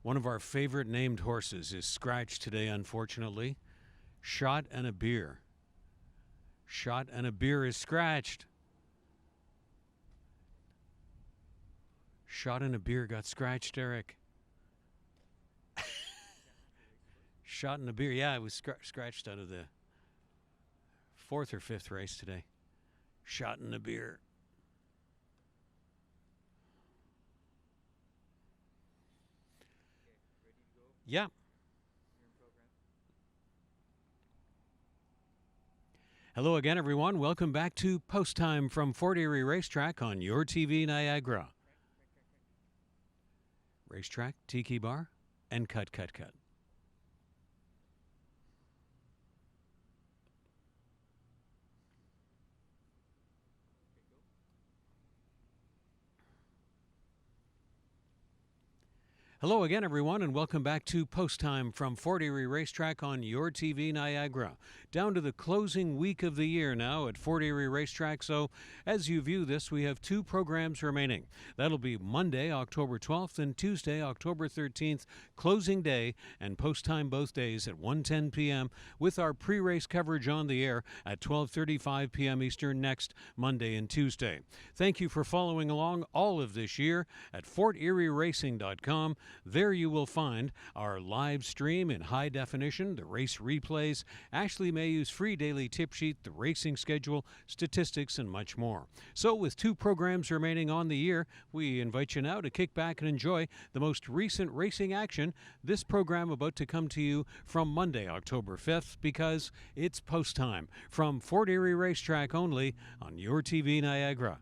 One of our favorite named horses is scratched today, unfortunately. Shot and a Beer. Shot and a Beer is scratched. Shot and a Beer got scratched, Eric. Shot and a Beer. Yeah, it was scratched out of the fourth or fifth race today. Shot and a Beer. Yeah. Hello again, everyone. Welcome back to Post Time from Fort Erie Racetrack on your TV Niagara. Racetrack, Tiki Bar, and Cut. Hello again, everyone, and welcome back to Post Time from Fort Erie Racetrack on your TV Niagara. Down to the closing week of the year now at Fort Erie Racetrack, so as you view this, we have two programs remaining. That'll be Monday, October 12th, and Tuesday, October 13th, closing day, and post time both days at 1:10 p.m. with our pre-race coverage on the air at 12:35 p.m. Eastern next Monday and Tuesday. Thank you for following along all of this year at FortErieRacing.com. There you will find our live stream in high definition, the race replays, Ashley Mayhew's free daily tip sheet, the racing schedule, statistics, and much more. So with two programs remaining on the year, we invite you now to kick back and enjoy the most recent racing action. This program about to come to you from Monday, October 5th, because it's post time from Fort Erie Racetrack only on your TV Niagara.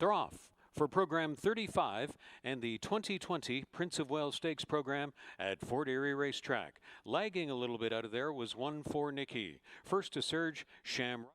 They're off. For program 35 and the 2020 Prince of Wales Stakes program at Fort Erie Racetrack. Lagging a little bit out of there was 1-4 Nikki. First to surge, Sham.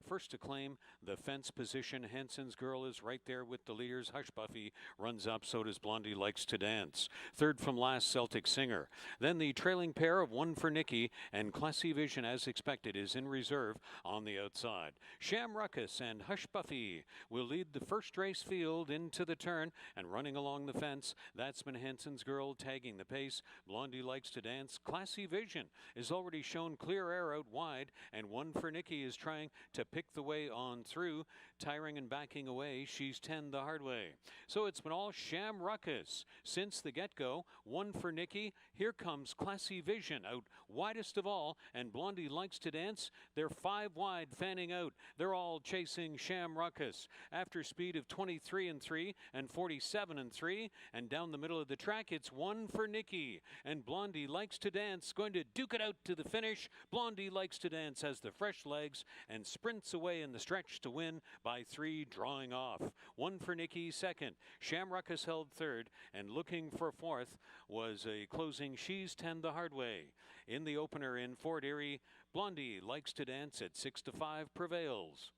First to claim the fence position, Henson's Girl is right there with the leaders. Hush Buffy runs up, so does Blondie Likes to Dance. Third from last, Celtic Singer. Then the trailing pair of 1-4 Nikki and Classy Vision, as expected, is in reserve on the outside. Sham Ruckus and Hush Buffy will lead the first race field into the turn, and running along the fence, that's been Henson's Girl tagging the pace. Blondie Likes to Dance. Classy Vision is already shown clear air out wide, and 1-4 Nikki is trying to pick the way on through, tiring and backing away. She's 10 the hard way. So it's been all Sham Ruckus since the get-go. 1-4 Nikki. Here comes Classy Vision out widest of all, and Blondie Likes to Dance. They're 5 wide, fanning out. They're all chasing Sham Ruckus after speed of 23-3 and 47-3, and down the middle of the track it's 1-4 Nikki, and Blondie Likes to Dance going to duke it out to the finish. Blondie Likes to Dance has the fresh legs and sprints away in the stretch to win by 3, drawing off. 1-4 Nikki second. Sham Ruckus held third, and looking for fourth was a closing She's 10 the hard way. In the opener in Fort Erie, Blondie Likes to Dance at 6-5 prevails.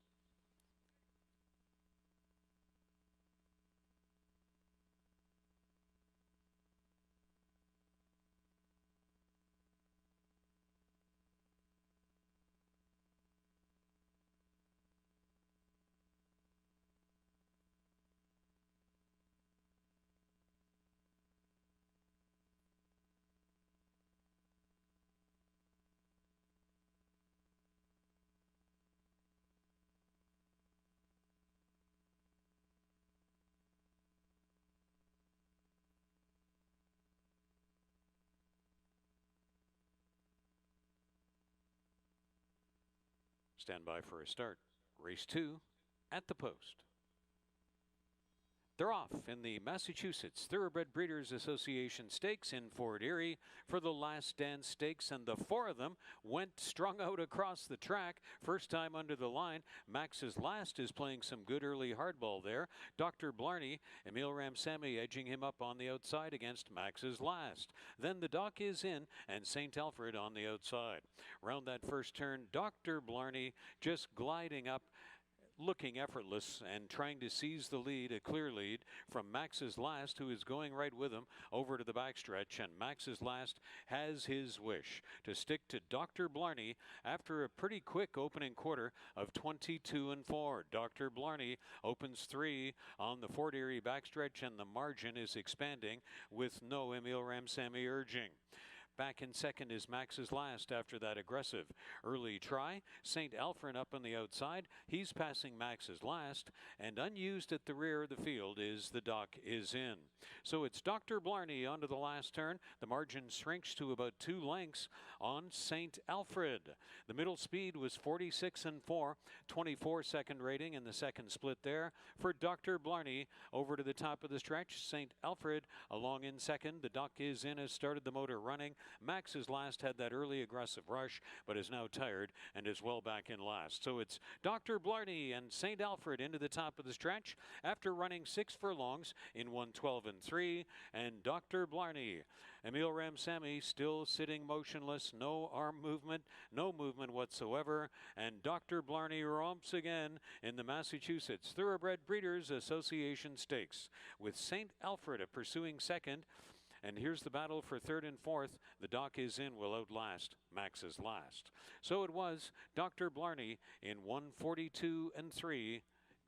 Stand by for a start. Race 2 at the post. They're off in the Massachusetts Thoroughbred Breeders Association Stakes in Fort Erie for the Last Dance Stakes, and the 4 of them went strung out across the track. First time under the line. Max's Last is playing some good early hardball there. Dr. Blarney, Emil Ramsamy edging him up on the outside against Max's Last. Then the Doc is in, and St. Alfred on the outside. Round that first turn, Dr. Blarney just gliding up, looking effortless and trying to seize the lead, a clear lead from Max's Last, who is going right with him over to the backstretch. And Max's Last has his wish to stick to Dr. Blarney after a pretty quick opening quarter of 22-4. Dr. Blarney opens 3 on the Fort Erie backstretch, and the margin is expanding with no Emil Ramsamy urging. Back in second is Max's Last after that aggressive early try. St. Alfred up on the outside. He's passing Max's Last, and unused at the rear of the field is the Doc is in. So it's Dr. Blarney onto the last turn. The margin shrinks to about 2 lengths on St. Alfred. The middle speed was 46-4, 24-second rating in the second split there for Dr. Blarney. Over to the top of the stretch, St. Alfred along in second. The Doc is in, has started the motor running. Max's Last had that early aggressive rush, but is now tired and is well back in last. So it's Dr. Blarney and St. Alfred into the top of the stretch after running 6 furlongs in 1:12-3, and Dr. Blarney. Emil Ramsamy still sitting motionless, no arm movement, no movement whatsoever, and Dr. Blarney romps again in the Massachusetts Thoroughbred Breeders Association Stakes, with St. Alfred pursuing second. And here's the battle for third and fourth. The Doc is in will outlast Max's Last. So it was Dr. Blarney in 1:42-3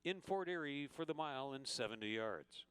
in Fort Erie for the mile and 70 yards.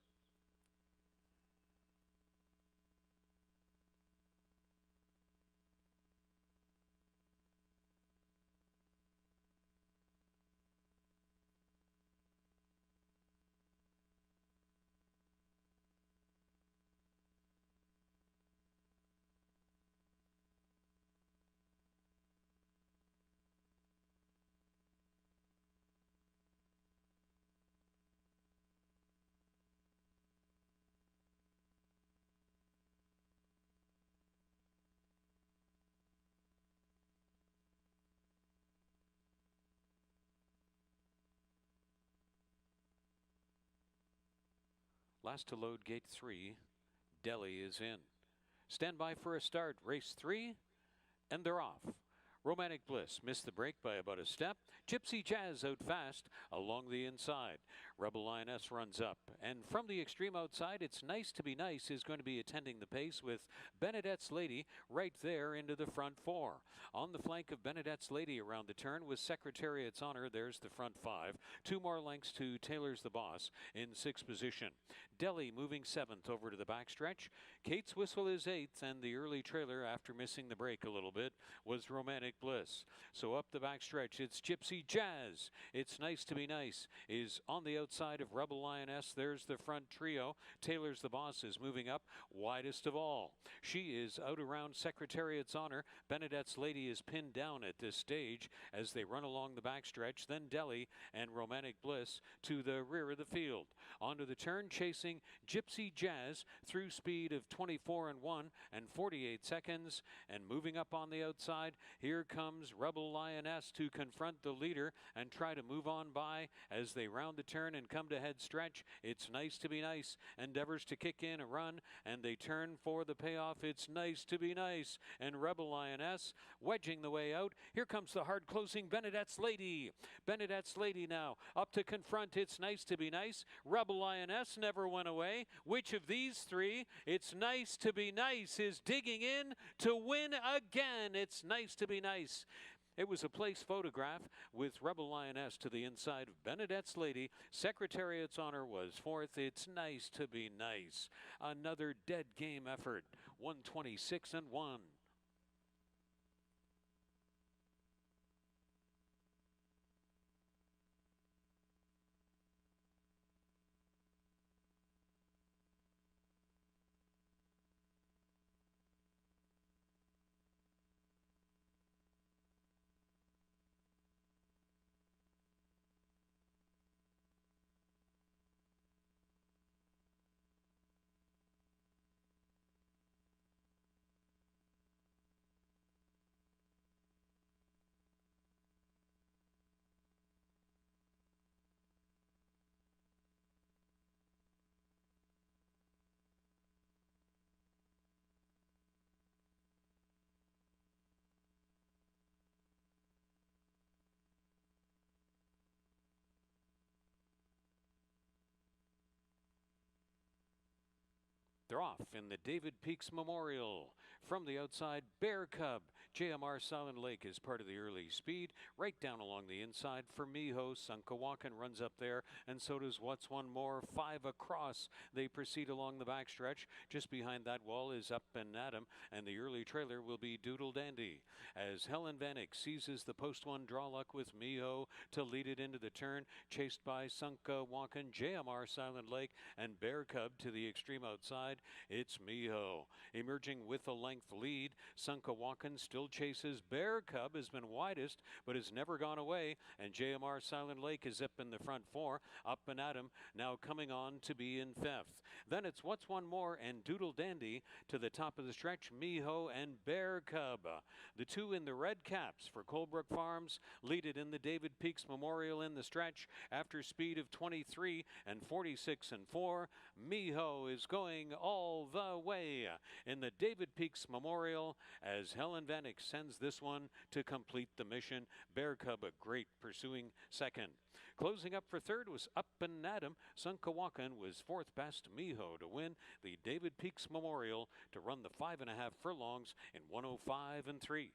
Last to load gate 3. Delhi is in. Stand by for a start. Race 3, and they're off. Romantic Bliss missed the break by about a step. Gypsy Jazz out fast along the inside. Rebel Lioness runs up. And from the extreme outside, It's Nice to Be Nice is going to be attending the pace with Benedette's Lady right there into the front 4. On the flank of Benedette's Lady around the turn was Secretariat's Honor. There's the front 5. 2 more lengths to Taylor's the Boss in 6th position. Delhi moving 7th over to the backstretch. Kate's Whistle is 8th, and the early trailer, after missing the break a little bit, was Romantic Bliss. So up the backstretch, it's Gypsy Jazz. It's Nice to Be Nice is on the outside of Rebel Lioness. There's the front trio. Taylor's the Boss is moving up, widest of all. She is out around Secretariat's Honor. Benedette's Lady is pinned down at this stage as they run along the backstretch. Then Delhi and Romantic Bliss to the rear of the field. Onto the turn, chasing Gypsy Jazz through speed of 24 and 1 and 48 seconds. And moving up on the outside, here comes Rebel Lioness to confront the leader and try to move on by as they round the turn and come to head stretch. It's Nice to Be Nice endeavors to kick in a run, and they turn for the payoff. It's Nice to Be Nice, and Rebel Lioness wedging the way out. Here comes the hard closing Benedette's Lady. Benedette's Lady now up to confront It's Nice to Be Nice. Rebel Lioness never went away. Which of these 3? It's Nice to Be Nice is digging in to win again. It's Nice to Be Nice. It was a place photograph with Rebel Lioness to the inside of Benedette's Lady. Secretariat's Honor was 4th. It's Nice to Be Nice. Another dead game effort. 126 and 1. They're off in the David Peaks Memorial. From the outside, Bear Cub. JMR Silent Lake is part of the early speed. Right down along the inside for Miho. Sunkawakan runs up there, and so does What's One More. 5 across. They proceed along the backstretch. Just behind that wall is Up and Adam, and the early trailer will be Doodle Dandy. As Helen Vanek seizes the post 1 draw luck with Miho to lead it into the turn, chased by Sunkawakan, JMR Silent Lake, and Bear Cub to the extreme outside. It's Miho. Emerging with a length lead, Sunkawakan still chases. Bear Cub has been widest, but has never gone away, and JMR Silent Lake is up in the front 4. Up and Adam now coming on to be in 5th. Then it's What's One More and Doodle Dandy to the top of the stretch. Miho and Bear Cub. The 2 in the red caps for Colebrook Farms lead it in the David Peaks Memorial in the stretch after speed of 23 and 46 and 4. Miho is going all the way in the David Peaks Memorial as Helen Vanek sends this one to complete the mission. Bear Cub a great pursuing second. Closing up for third was Up and Adam. Sunkawakan was 4th best. Miho to win the David Peaks Memorial to run the 5.5 furlongs in 105 and 3.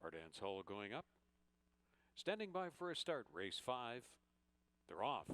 Our dance hall going up. Standing by for a start, race 5. They're off.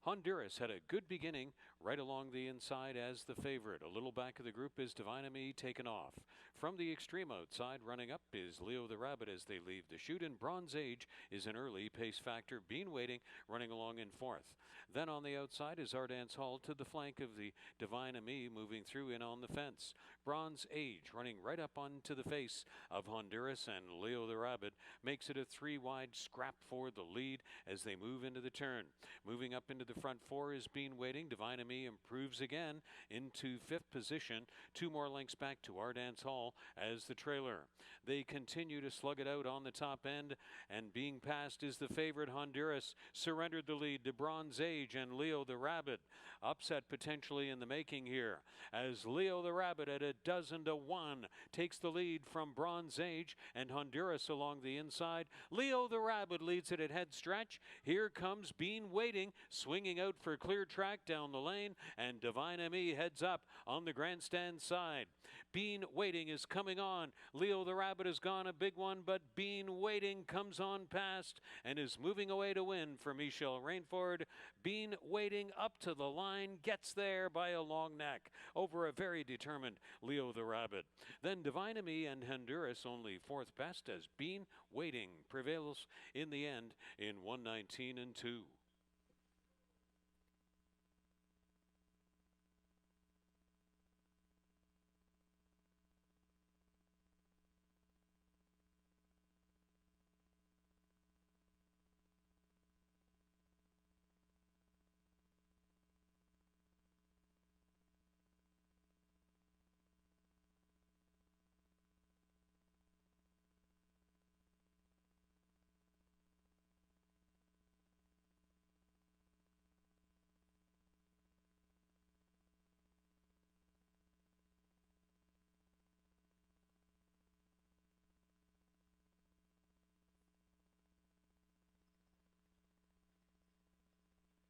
Honduras had a good beginning right along the inside as the favorite. A little back of the group is Divine Me taken off. From the extreme outside, running up is Leo the Rabbit as they leave the chute, and Bronze Age is an early pace factor. Bean Waiting running along in fourth. Then on the outside is Ardance Hall to the flank of the Divine Me, moving through in on the fence. Bronze Age running right up onto the face of Honduras, and Leo the Rabbit makes it a 3-wide scrap for the lead as they move into the turn. Moving up into the front four is Bean Waiting. Divine Me improves again into fifth position. 2 more lengths back to Ardance Hall as the trailer. They continue to slug it out on the top end, and being passed is the favorite Honduras. Surrendered the lead to Bronze Age and Leo the Rabbit. Upset potentially in the making here as Leo the Rabbit at 12-1 takes the lead from Bronze Age and Honduras along the inside. Leo the Rabbit leads it at head stretch. Here comes Bean Waiting, swinging out for clear track down the lane, and Divine Me heads up on the grandstand side. Bean Waiting is coming on. Leo the Rabbit has gone a big one, but Bean Waiting comes on past and is moving away to win for Michelle Rainford. Bean Waiting up to the line, gets there by a long neck over a very determined Leo the Rabbit. Then Divine Me and Honduras only fourth best as Bean Waiting prevails in the end in 119-2.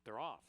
They're off.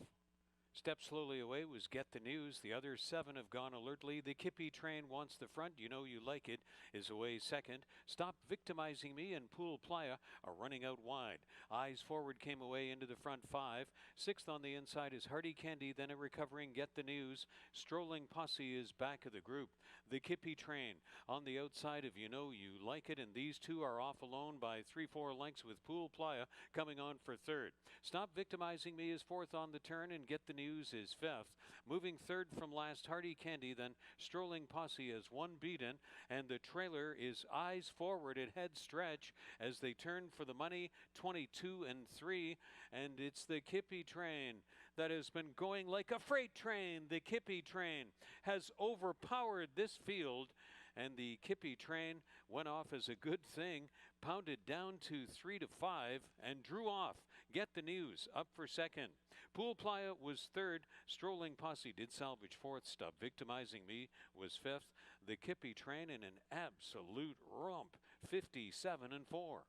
Step slowly away was Get the News. The other 7 have gone alertly. The Kippy Train wants the front. You Know You Like It is away second. Stop Victimizing Me and Pool Playa are running out wide. Eyes Forward came away into the front 5. Sixth on the inside is Hardy Candy, then a recovering Get the News. Strolling Posse is back of the group. The Kippy Train on the outside of You Know You Like It, and these two are off alone by 3-4 lengths with Pool Playa coming on for third. Stop Victimizing Me is fourth on the turn, and Get the News is fifth. Moving third from last, Hardy Candy, then Strolling Posse has one beaten, and the trailer is Eyes Forward at head stretch as they turn for the money, 22-3, and it's the Kippy Train that has been going like a freight train. The Kippy Train has overpowered this field, and the Kippy Train went off as a good thing, pounded down to 3-5 and drew off. Get the News up for second. Pool Playa was third. Strolling Posse did salvage fourth. Stop Victimizing Me was fifth. The Kippy Train in an absolute romp, 57-4.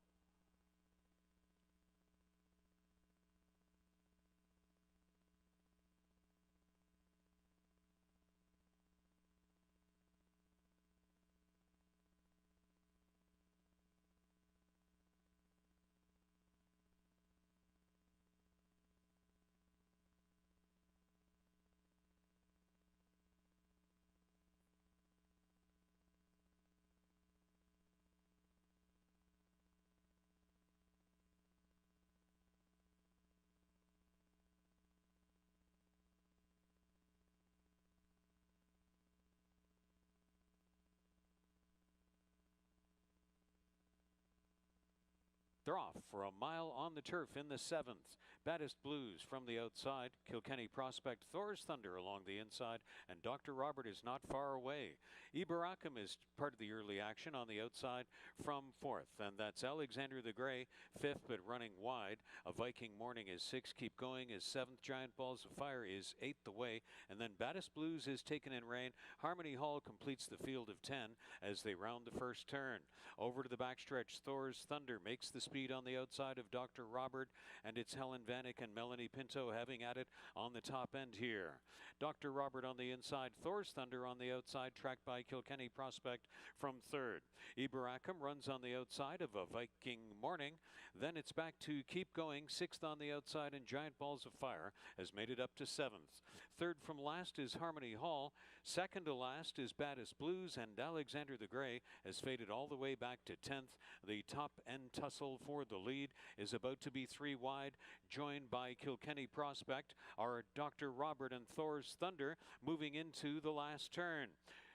They're off for a mile on the turf in the 7th. Baddest Blues from the outside. Kilkenny Prospect, Thor's Thunder along the inside, and Dr. Robert is not far away. Ibaracum is part of the early action on the outside from 4th, and that's Alexander the Grey, 5th but running wide. A Viking Morning is 6th. Keep Going is 7th. Giant Balls of Fire is 8th away, and then Baddest Blues is taken in rain. Harmony Hall completes the field of 10 as they round the first turn. Over to the backstretch, Thor's Thunder makes the speed on the outside of Dr. Robert, and it's Helen Vanek and Melanie Pinto having at it on the top end here. Dr. Robert on the inside, Thor's Thunder on the outside, tracked by Kilkenny Prospect from third. Ibaracum runs on the outside of a Viking Morning. Then it's back to Keep Going, sixth on the outside, and Giant Balls of Fire has made it up to seventh. Third from last is Harmony Hall. Second to last is Baddest Blues, and Alexander the Grey has faded all the way back to 10th. The top end tussle for the lead is about to be 3 wide, joined by Kilkenny Prospect, our Dr. Robert and Thor's Thunder moving into the last turn.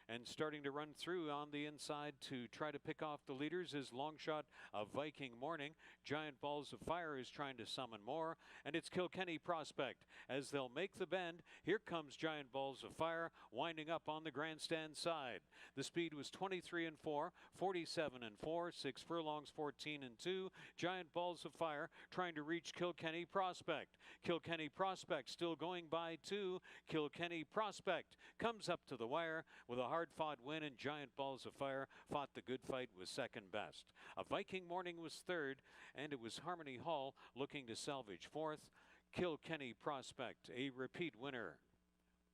And starting to run through on the inside to try to pick off the leaders is Longshot of Viking Morning. Giant Balls of Fire is trying to summon more, and it's Kilkenny Prospect. As they'll make the bend, here comes Giant Balls of Fire winding up on the grandstand side. The speed was 23 and 4, 47 and 4, 6 furlongs, 14 and 2. Giant Balls of Fire trying to reach Kilkenny Prospect. Kilkenny Prospect still going by 2. Kilkenny Prospect comes up to the wire with a hard-fought win, and Giant Balls of Fire fought the good fight, was second best. A Viking Morning was third, and it was Harmony Hall looking to salvage fourth. Kilkenny Prospect, a repeat winner.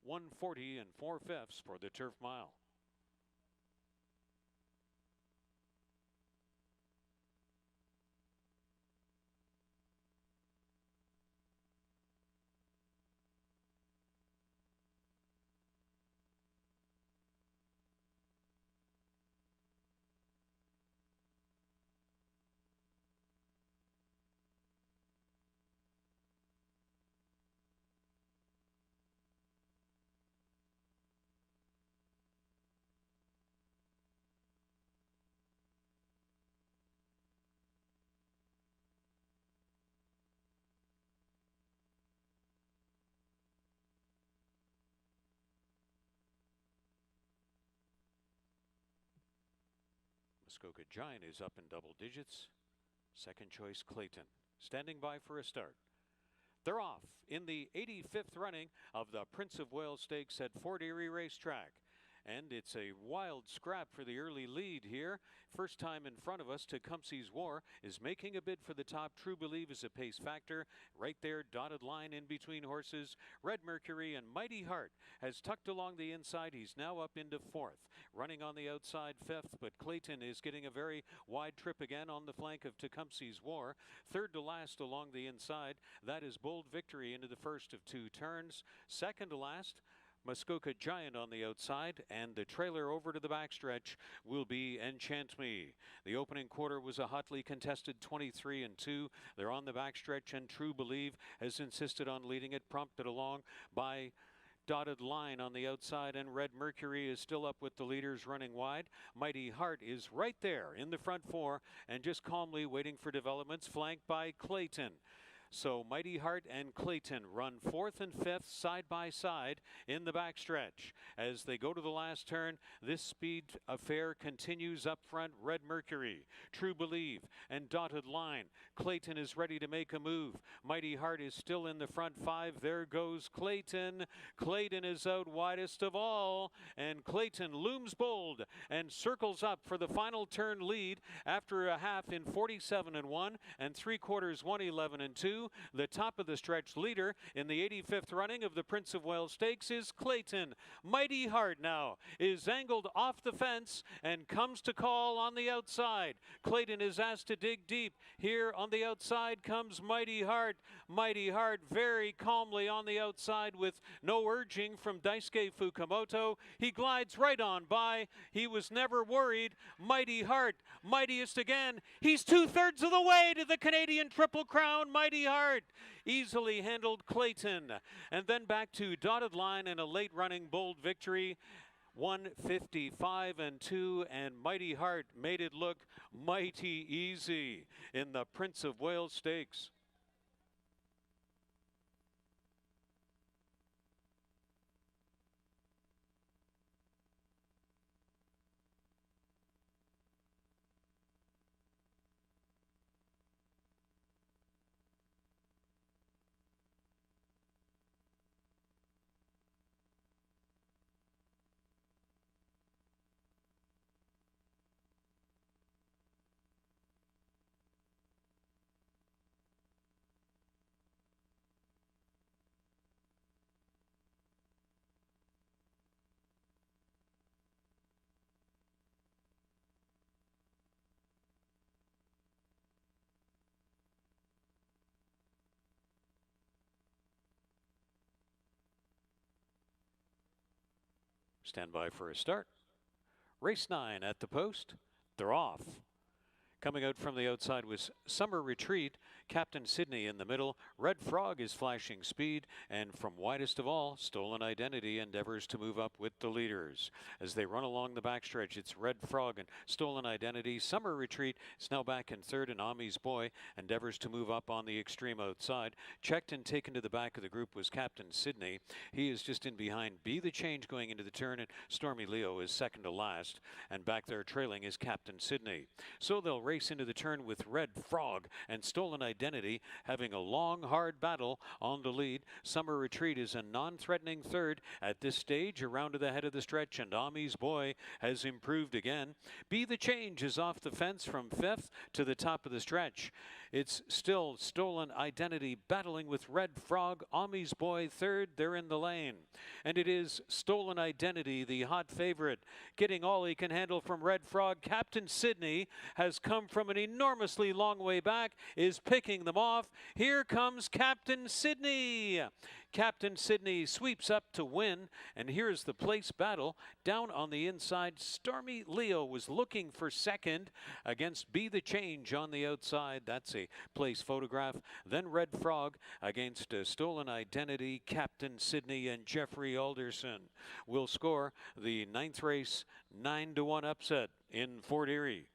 140 and 4/5 for the Turf Mile. Muskoka Giant is up in double digits. Second choice Clayton, standing by for a start. They're off in the 85th running of the Prince of Wales Stakes at Fort Erie Racetrack. And it's a wild scrap for the early lead here. First time in front of us, Tecumseh's War is making a bid for the top. True Believe is a pace factor. Right there, dotted line in between horses. Red Mercury and Mighty Heart has tucked along the inside. He's now up into fourth. Running on the outside, fifth, but Clayton is getting a very wide trip again on the flank of Tecumseh's War. Third to last along the inside, that is Bold Victory into the first of 2 turns. Second to last, Muskoka Giant on the outside, and the trailer over to the backstretch will be Enchant Me. The opening quarter was a hotly contested 23 and 2. They're on the backstretch, and True Believe has insisted on leading it, prompted along by Dotted Line on the outside, and Red Mercury is still up with the leaders running wide. Mighty Heart is right there in the front 4 and just calmly waiting for developments, flanked by Clayton. So Mighty Heart and Clayton run 4th and 5th side by side in the backstretch. As they go to the last turn, this speed affair continues up front. Red Mercury, True Believe, and Dotted Line. Clayton is ready to make a move. Mighty Heart is still in the front 5. There goes Clayton. Clayton is out widest of all, and Clayton looms bold and circles up for the final turn lead after a half in 47 and 1 and 3/4 111 and 2. The top of the stretch leader in the 85th running of the Prince of Wales Stakes is Clayton. Mighty Heart now is angled off the fence and comes to call on the outside. Clayton is asked to dig deep. Here on the outside comes Mighty Heart. Mighty Heart very calmly on the outside with no urging from Daisuke Fukumoto. He glides right on by. He was never worried. Mighty Heart, mightiest again. He's 2/3 of the way to the Canadian Triple Crown. Mighty Heart easily handled Clayton. And then back to Dotted Line and a late running Bold Victory. 155 and 2, and Mighty Heart made it look mighty easy in the Prince of Wales Stakes. Stand by for a start. Race 9 at the post. They're off. Coming out from the outside was Summer Retreat, Captain Sydney in the middle. Red Frog is flashing speed, and from widest of all, Stolen Identity endeavors to move up with the leaders. As they run along the backstretch, it's Red Frog and Stolen Identity. Summer Retreat is now back in third, and Ami's Boy endeavors to move up on the extreme outside. Checked and taken to the back of the group was Captain Sydney. He is just in behind Be the Change going into the turn, and Stormy Leo is second to last, and back there trailing is Captain Sydney. So they'll race into the turn with Red Frog and Stolen Identity having a long, hard battle on the lead. Summer Retreat is a non-threatening third at this stage, around to the head of the stretch, and Ami's Boy has improved again. Be the Change is off the fence from fifth to the top of the stretch. It's still Stolen Identity battling with Red Frog. Ami's Boy third, they're in the lane. And it is Stolen Identity, the hot favorite, getting all he can handle from Red Frog. Captain Sydney has come from an enormously long way back, is picking them off. Here comes Captain Sydney. Captain Sydney sweeps up to win, and here's the place battle. Down on the inside, Stormy Leo was looking for second against Be the Change on the outside. That's a place photograph. Then Red Frog against Stolen Identity, Captain Sydney, and Jeffrey Alderson will score the ninth race 9-1 upset in Fort Erie.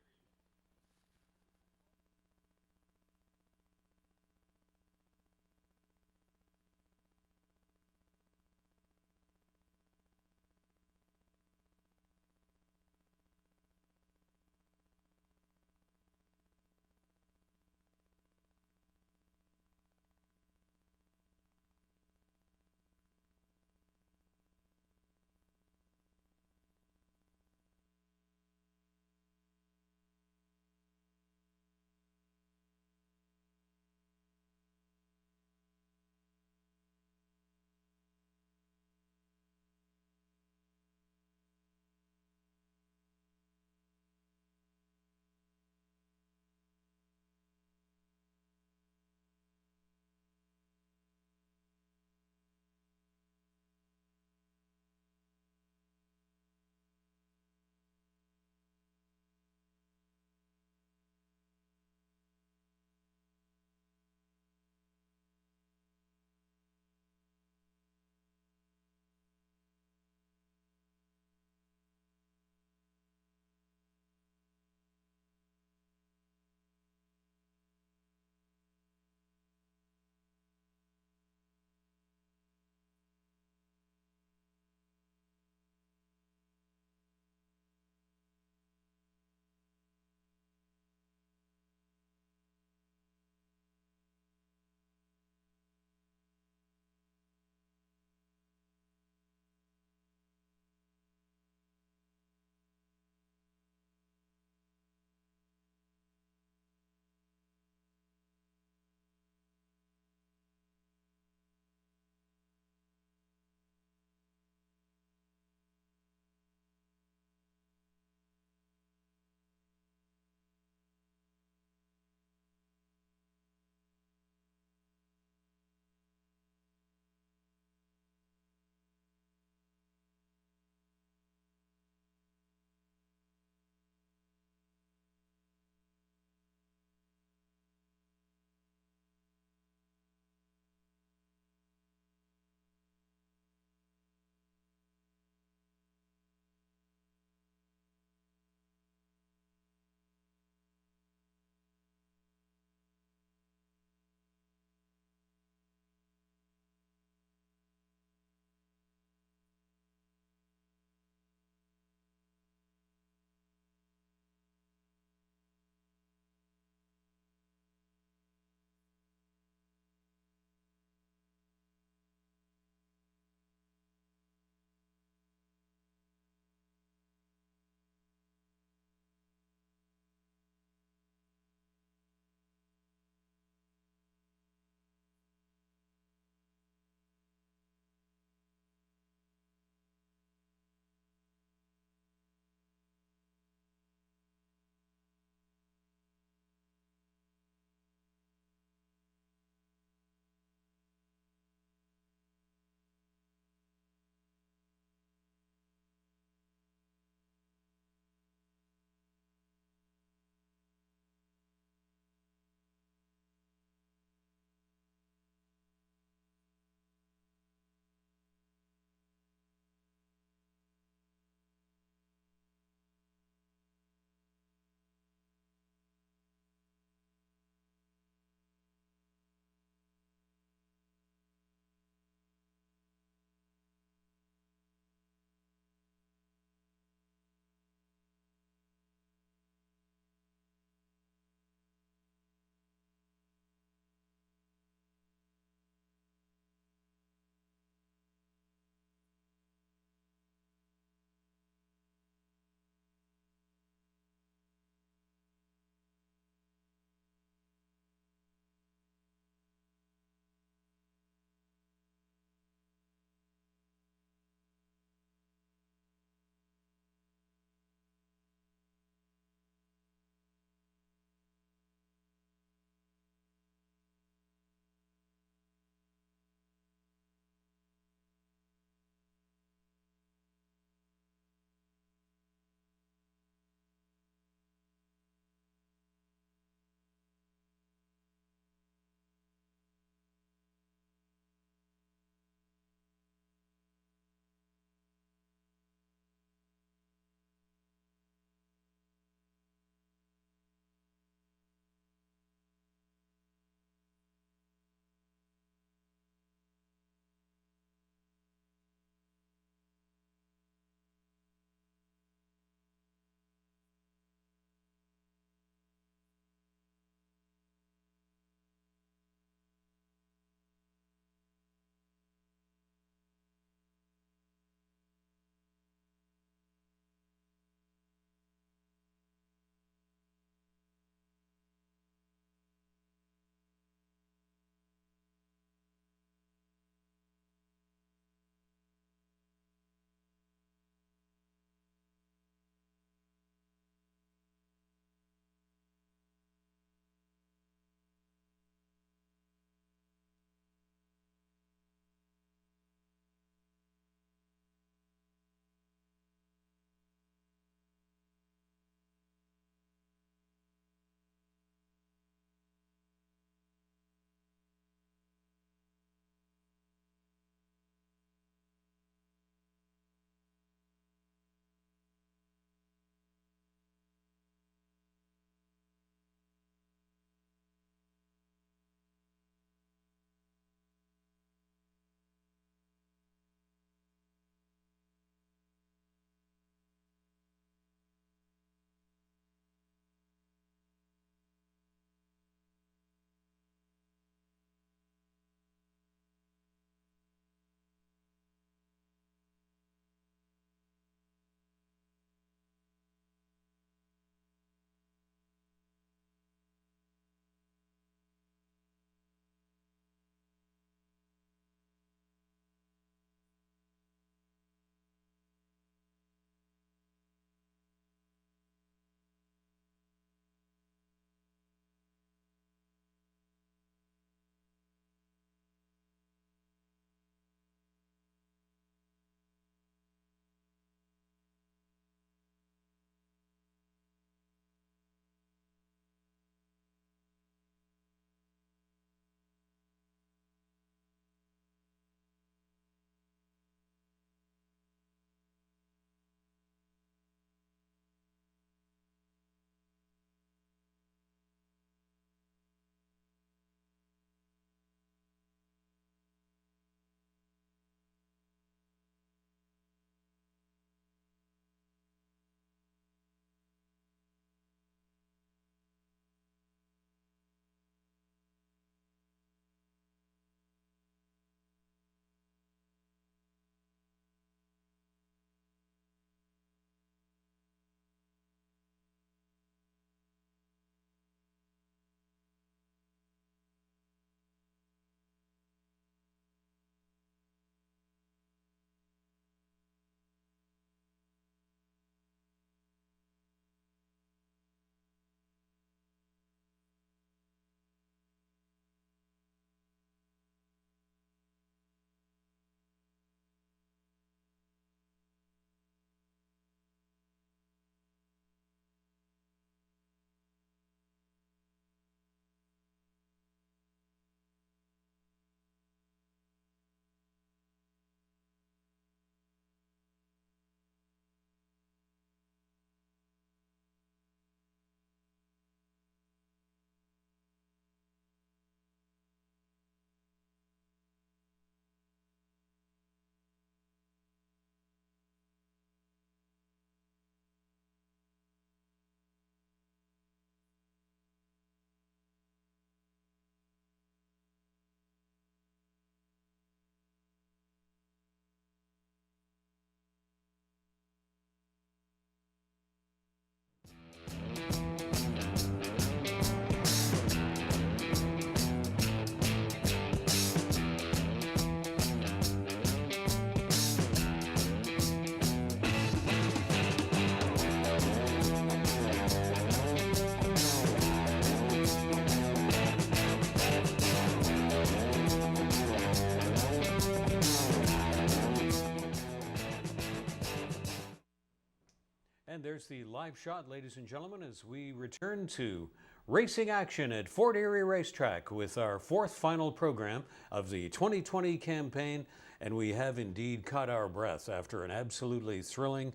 And there's the live shot, ladies and gentlemen, as we return to racing action at Fort Erie Racetrack with our fourth final program of the 2020 campaign. And we have indeed caught our breath after an absolutely thrilling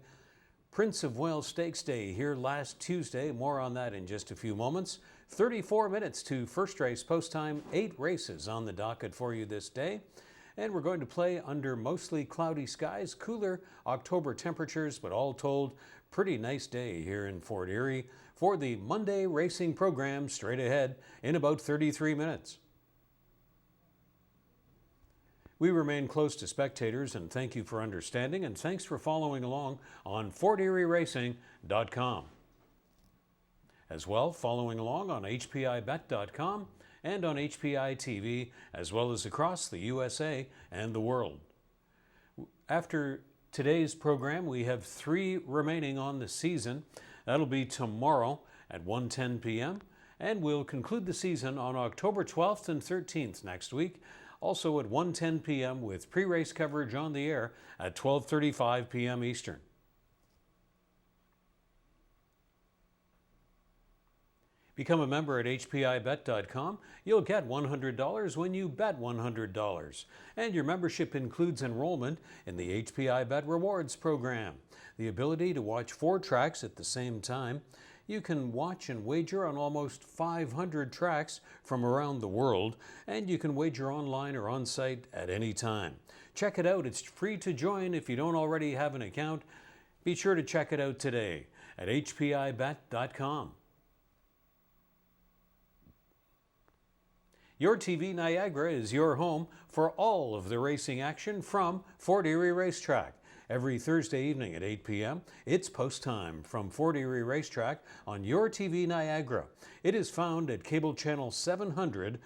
Prince of Wales Stakes Day here last Tuesday. More on that in just a few moments. 34 minutes to first race post time, 8 races on the docket for you this day. And we're going to play under mostly cloudy skies, cooler October temperatures, but all told, pretty nice day here in Fort Erie for the Monday racing program straight ahead in about 33 minutes. We remain close to spectators, and thank you for understanding, and thanks for following along on FortErieRacing.com. As well, following along on HPIBet.com and on HPI TV, as well as across the USA and the world. After today's program, we have 3 remaining on the season. That'll be tomorrow at 1:10 p.m., and we'll conclude the season on October 12th and 13th next week, also at 1:10 p.m. with pre-race coverage on the air at 12:35 p.m. Eastern. Become a member at HPIBet.com. You'll get $100 when you bet $100. And your membership includes enrollment in the HPI Bet Rewards program, the ability to watch 4 tracks at the same time. You can watch and wager on almost 500 tracks from around the world, and you can wager online or on site at any time. Check it out. It's free to join if you don't already have an account. Be sure to check it out today at HPIBet.com. Your TV Niagara is your home for all of the racing action from Fort Erie Racetrack. Every Thursday evening at 8 p.m., it's post time from Fort Erie Racetrack on Your TV Niagara. It is found at cable channel 700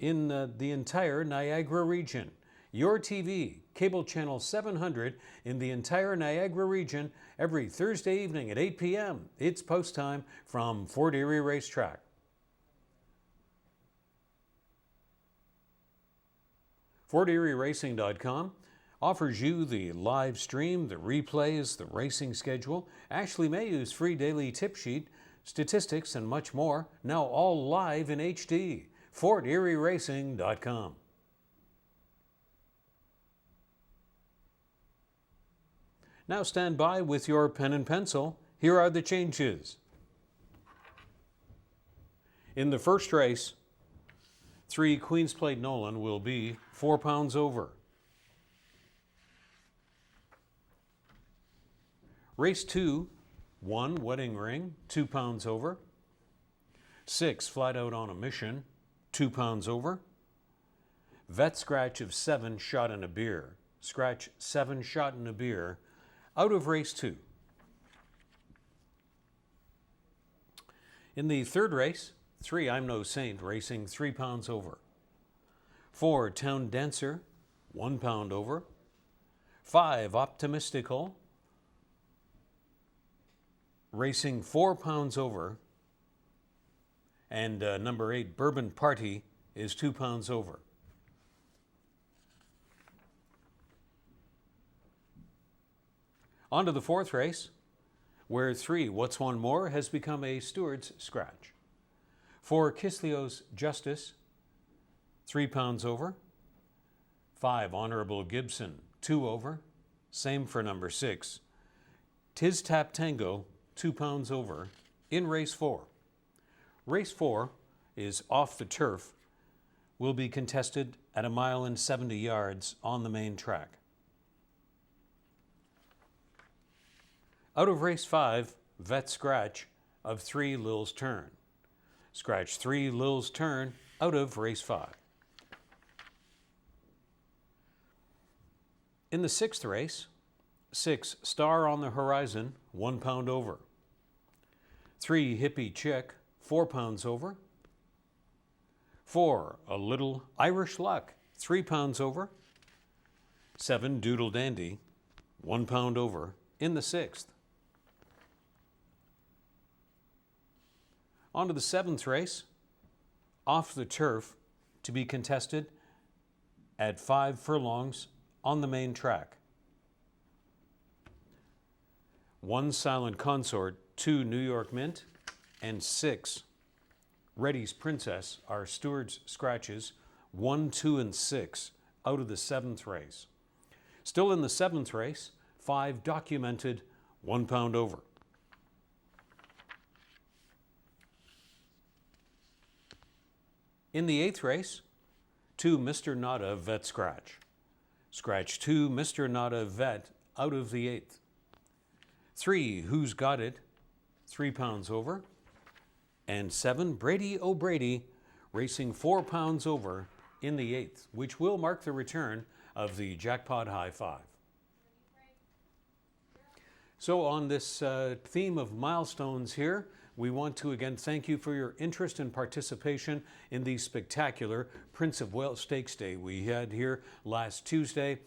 in the entire Niagara region. Your TV, cable channel 700 in the entire Niagara region, every Thursday evening at 8 p.m. It's post time from Fort Erie Racetrack. FortErieRacing.com offers you the live stream, the replays, the racing schedule, Ashley Mayhew's free daily tip sheet, statistics, and much more, now all live in HD. FortErieRacing.com. Now stand by with your pen and pencil. Here are the changes. In the first race, 3 Queen's Plate Nolan will be 4 pounds over. Race 2, 1 Wedding Ring, 2 pounds over. 6 Flat Out on a Mission, 2 pounds over. Vet Scratch of 7 Shot in a Beer. Scratch 7 Shot in a Beer out of race 2. In the third race, 3 I'm No Saint racing 3 pounds over. 4 Town Dancer, 1 pound over. 5 Optimistical racing 4 pounds over. And number 8 Bourbon Party is 2 pounds over. On to the fourth race, where 3 What's One More has become a steward's scratch. 4 Kisleo's Justice, 3 pounds over. 5 Honorable Gibson, 2 over. Same for number 6. Tiz Tap Tango, 2 pounds over in race 4. Race 4 is Off the Turf, will be contested at 1 mile and 70 yards on the main track. Out of race 5, Vet Scratch of 3 Lil's Turn. Scratch 3 Lil's Turn out of race 5. In the sixth race, 6 Star on the Horizon, 1 pound over. 3 Hippie Chick, 4 pounds over. 4 A Little Irish Luck, 3 pounds over. 7 Doodle Dandy, 1 pound over in the sixth. On to the seventh race, Off the Turf, to be contested at 5 furlongs on the main track. 1 Silent Consort, 2 New York Mint, and 6 Reddy's Princess are Stewart's scratches, 1, 2, and 6 out of the 7th race. Still in the 7th race, 5 documented 1 pound over. In the 8th race, 2 Mr. Nada Vet Scratch. Scratch 2 Mr. Nada Vet out of the 8th. 3 Who's Got It, 3 pounds over. And 7 Brady O'Brady racing 4 pounds over in the 8th, which will mark the return of the Jackpot High 5. So on this theme of milestones here, we want to again thank you for your interest and participation in the spectacular Prince of Wales Stakes Day we had here last Tuesday.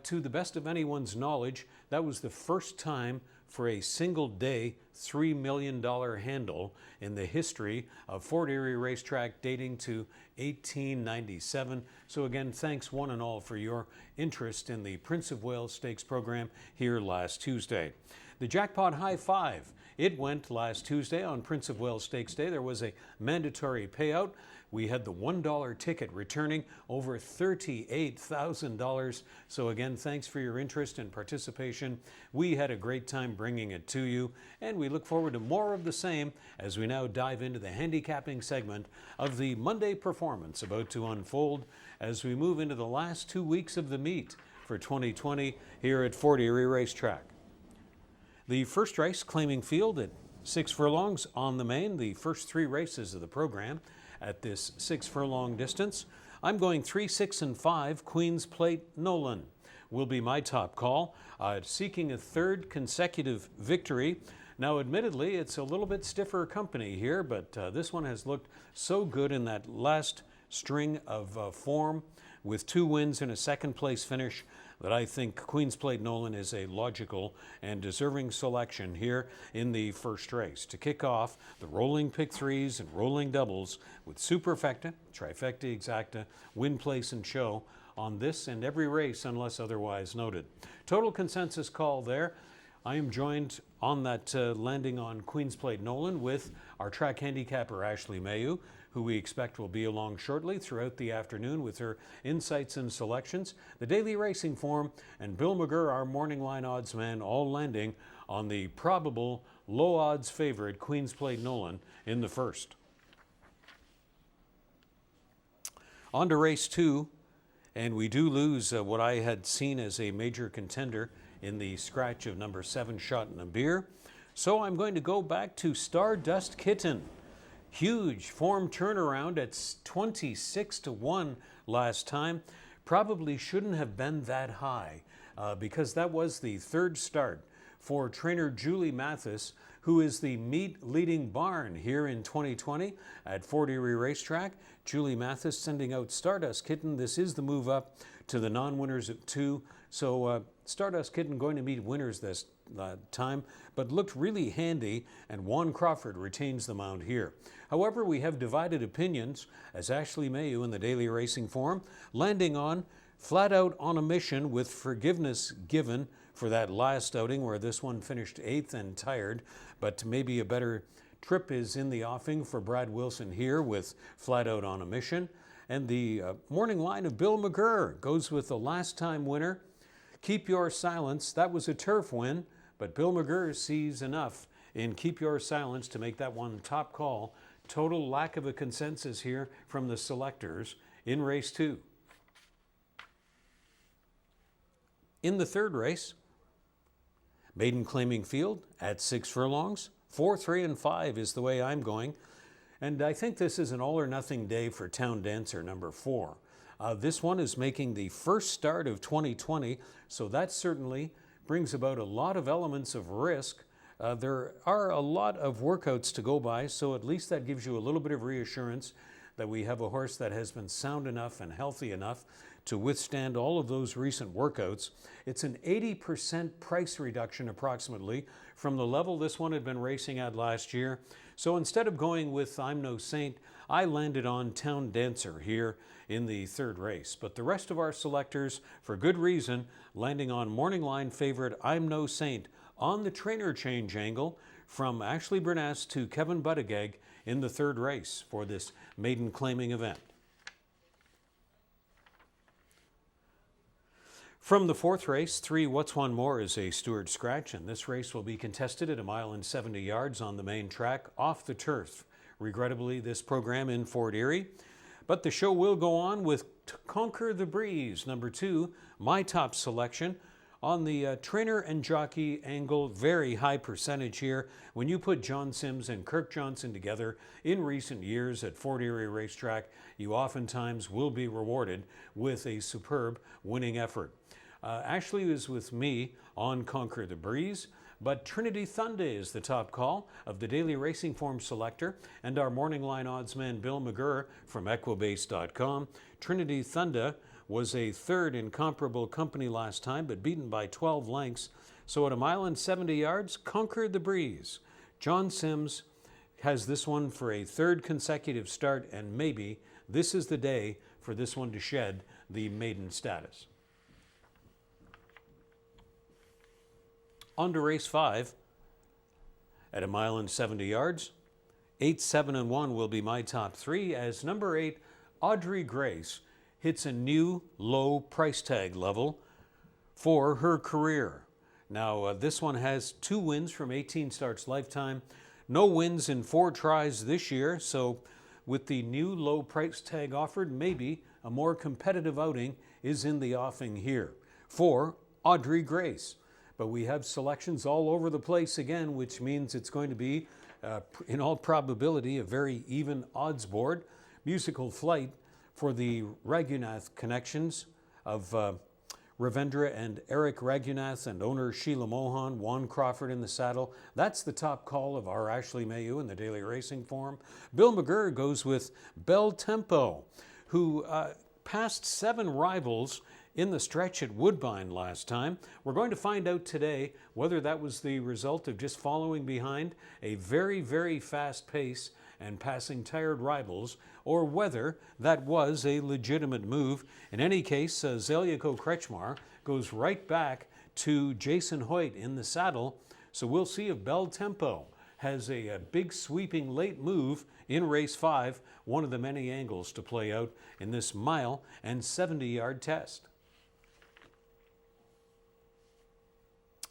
To the best of anyone's knowledge, that was the first time for a single day $3 million handle in the history of Fort Erie Racetrack, dating to 1897. So again, thanks one and all for your interest in the Prince of Wales Stakes program here last Tuesday. The Jackpot High 5, it went last Tuesday on Prince of Wales Stakes Day. There was a mandatory payout. We had the $1 ticket returning over $38,000. So again, thanks for your interest and participation. We had a great time bringing it to you, and we look forward to more of the same as we now dive into the handicapping segment of the Monday performance about to unfold as we move into the last 2 weeks of the meet for 2020 here at Fort Erie Racetrack. The first race, claiming field at 6 furlongs on the main, the first 3 races of the program at this 6 furlong distance. I'm going 3, 6, and 5. Queen's Plate Nolan will be my top call, seeking a 3rd consecutive victory. Now, admittedly, it's a little bit stiffer company here, but this one has looked so good in that last string of form with 2 wins and a 2nd place finish that I think Queen's Plate Nolan is a logical and deserving selection here in the first race to kick off the rolling pick 3s and rolling doubles with superfecta, trifecta exacta, win, place, and show on this and every race unless otherwise noted. Total consensus call there. I am joined on that landing on Queen's Plate Nolan with our track handicapper Ashley Mayu, who we expect will be along shortly throughout the afternoon with her insights and selections, the daily racing form, and Bill McGurr, our morning line odds man, all landing on the probable low odds favorite Queen's Plate Nolan in the first. On to race 2, and we do lose what I had seen as a major contender in the scratch of number 7 Shot in a Beer. So I'm going to go back to Stardust Kitten. Huge form turnaround at 26-1 last time. Probably shouldn't have been that high because that was the 3rd start for trainer Julie Mathis, who is the meet leading barn here in 2020 at Fort Erie Racetrack. Julie Mathis sending out Stardust Kitten. This is the move up to the non-winners at 2. So Stardust Kitten going to meet winners this time, but looked really handy, and Juan Crawford retains the mount here. However, we have divided opinions as Ashley Mayu in the Daily Racing Forum, landing on Flat Out on a Mission with Forgiveness Given for that last outing where this one finished 8th and tired, but maybe a better trip is in the offing for Brad Wilson here with Flat Out on a Mission. And the morning line of Bill McGurr goes with the last time winner, Keep Your Silence. That was a turf win, but Bill McGurr sees enough in Keep Your Silence to make that one top call. Total lack of a consensus here from the selectors in race 2. In the 3rd race, maiden claiming field at 6 furlongs. 4, 3, and 5 is the way I'm going. And I think this is an all or nothing day for Town Dancer number 4. This one is making the first start of 2020, so that certainly brings about a lot of elements of risk. There are a lot of workouts to go by, so at least that gives you a little bit of reassurance that we have a horse that has been sound enough and healthy enough to withstand all of those recent workouts. It's an 80% price reduction approximately from the level this one had been racing at last year. So instead of going with I'm No Saint, I landed on Town Dancer here in the 3rd race. But the rest of our selectors, for good reason, landing on morning line favorite I'm No Saint on the trainer change angle from Ashley Burness to Kevin Buttigieg in the third race for this maiden claiming event. From the fourth race, 3 What's One More is a Stewart scratch, and this race will be contested at 1.70 miles on the main track off the turf. Regrettably, this program in Fort Erie. But the show will go on with Conquer the Breeze, number 2, my top selection. On the trainer and jockey angle, very high percentage here. When you put John Sims and Kirk Johnson together in recent years at Fort Erie Racetrack, you oftentimes will be rewarded with a superb winning effort. Ashley is with me on Conquer the Breeze, but Trinity Thunder is the top call of the Daily Racing Form Selector and our morning line oddsman Bill McGurr from Equibase.com. Trinity Thunder was a third in comparable company last time, but beaten by 12 lengths. So at 1.70 miles, Conquer the Breeze. John Sims has this one for a third consecutive start, and maybe this is the day for this one to shed the maiden status. On to race 5 at 1.70 miles. 8, 7, and 1 will be my top 3 as number 8, Audrey Grace, hits a new low price tag level for her career. Now, this one has 2 wins from 18 starts lifetime, no wins in 4 tries this year, so with the new low price tag offered, maybe a more competitive outing is in the offing here for Audrey Grace. But we have selections all over the place again, which means it's going to be, in all probability, a very even odds board. Musical Flight for the Ragunath connections of Ravendra and Eric Ragunath and owner Sheila Mohan, Juan Crawford in the saddle. That's the top call of our Ashley Mayu in the Daily Racing Form. Bill McGurr goes with Bel Tempo, who passed 7 rivals in the stretch at Woodbine last time. We're going to find out today whether that was the result of just following behind a very, very fast pace and passing tired rivals, or whether that was a legitimate move. In any case, Zeljko Kretschmar goes right back to Jason Hoyt in the saddle, so we'll see if Bel Tempo has a big sweeping late move in race 5, one of the many angles to play out in this 1.70 test.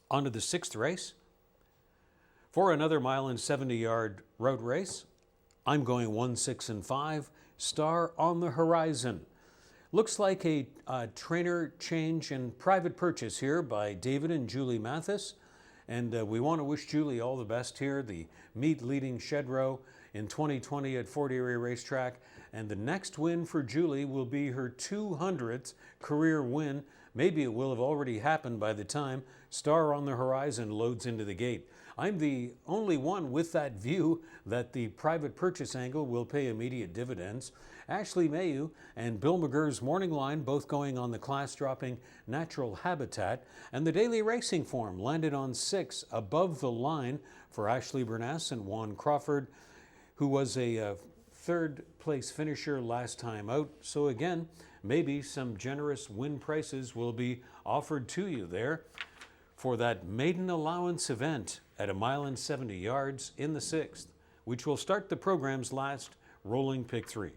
On to the 6th race. For another 1.70 road race, I'm going 1, 6, and 5, Star on the Horizon. Looks like a trainer change and private purchase here by David and Julie Mathis. And we want to wish Julie all the best here, the meet leading shed row in 2020 at Fort Erie Racetrack. And the next win for Julie will be her 200th career win. Maybe it will have already happened by the time Star on the Horizon loads into the gate. I'm the only one with that view that the private purchase angle will pay immediate dividends. Ashley Mayu and Bill McGurr's morning line both going on the class-dropping Natural Habitat, and the Daily Racing Form landed on 6 above the line for Ashley Burness and Juan Crawford, who was a third-place finisher last time out. So again, maybe some generous win prices will be offered to you there for that maiden allowance event at 1.70 miles in the 6th, which will start the program's last rolling pick 3.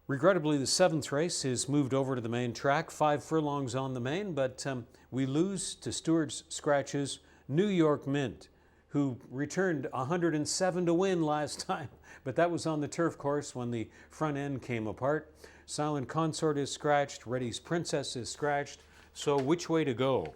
Regrettably, the 7th race is moved over to the main track, 5 furlongs on the main, but we lose to Stewart's scratches New York Mint, who returned 107 to win last time, but that was on the turf course when the front end came apart. Silent Consort is scratched, Reddy's Princess is scratched, so which way to go?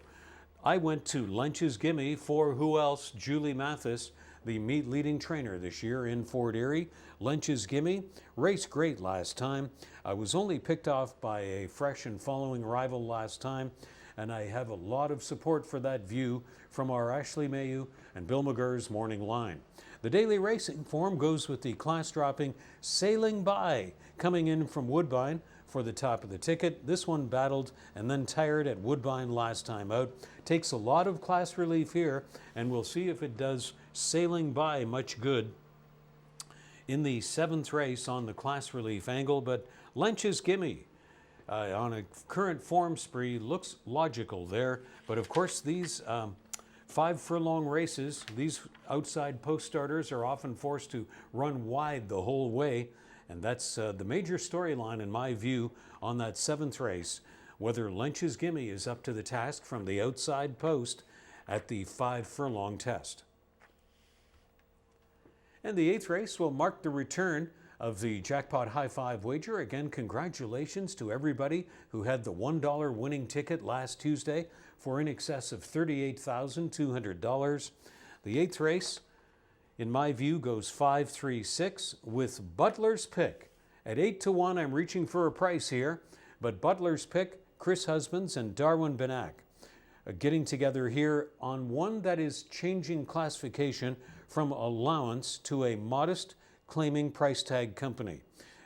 I went to Lunch's Gimme for who else? Julie Mathis, the meet leading trainer this year in Fort Erie. Lunch's Gimme raced great last time. I was only picked off by a fresh and following rival last time, and I have a lot of support for that view from our Ashley Mayu and Bill McGurr's morning line. The Daily Racing Form goes with the class-dropping Sailing By, coming in from Woodbine for the top of the ticket. This one battled and then tired at Woodbine last time out. Takes a lot of class relief here, and we'll see if it does Sailing By much good in the 7th race on the class relief angle. But Lunch's Gimme on a current form spree. Looks logical there, but of course these 5 furlong races, these outside post starters are often forced to run wide the whole way, and that's the major storyline in my view on that 7th race, whether Lynch's Gimme is up to the task from the outside post at the 5 furlong test. And the 8th race will mark the return of the Jackpot High Five wager. Again, congratulations to everybody who had the $1 winning ticket last Tuesday for in excess of $38,200. The 8th race, in my view, goes 5-3-6 with Butler's Pick. At 8-1, I'm reaching for a price here, but Butler's Pick, Chris Husbands and Darwin Benak getting together here on one that is changing classification from allowance to a modest claiming price tag company.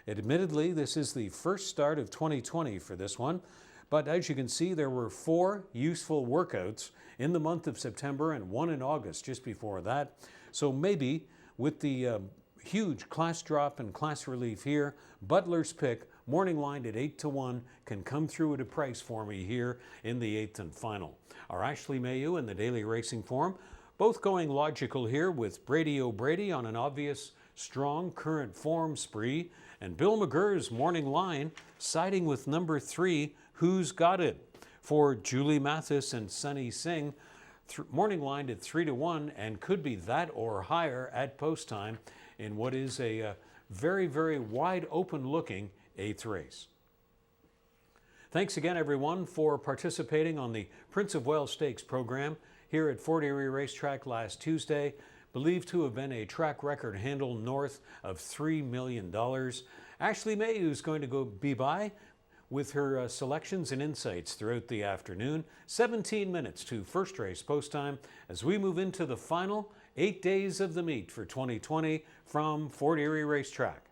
Admittedly, this is the first start of 2020 for this one, but as you can see, there were 4 useful workouts in the month of September and 1 in August just before that. So maybe with the huge class drop and class relief here, Butler's Pick, morning line at 8-1, can come through at a price for me here in the 8th and final. Our Ashley Mayu and the Daily Racing Form both going logical here with Brady O'Brady on an obvious strong current form spree, and Bill McGurr's morning line siding with number 3, Who's Got It, for Julie Mathis and Sunny Singh. Morning line at 3-1 and could be that or higher at post time in what is a very, very wide open looking 8th race. Thanks again, everyone, for participating on the Prince of Wales Stakes program here at Fort Erie Racetrack last Tuesday, believed to have been a track record handle north of $3 million. Ashley Mayu is going to be by with her selections and insights throughout the afternoon. 17 minutes to first race post time as we move into the final 8 days of the meet for 2020 from Fort Erie Racetrack.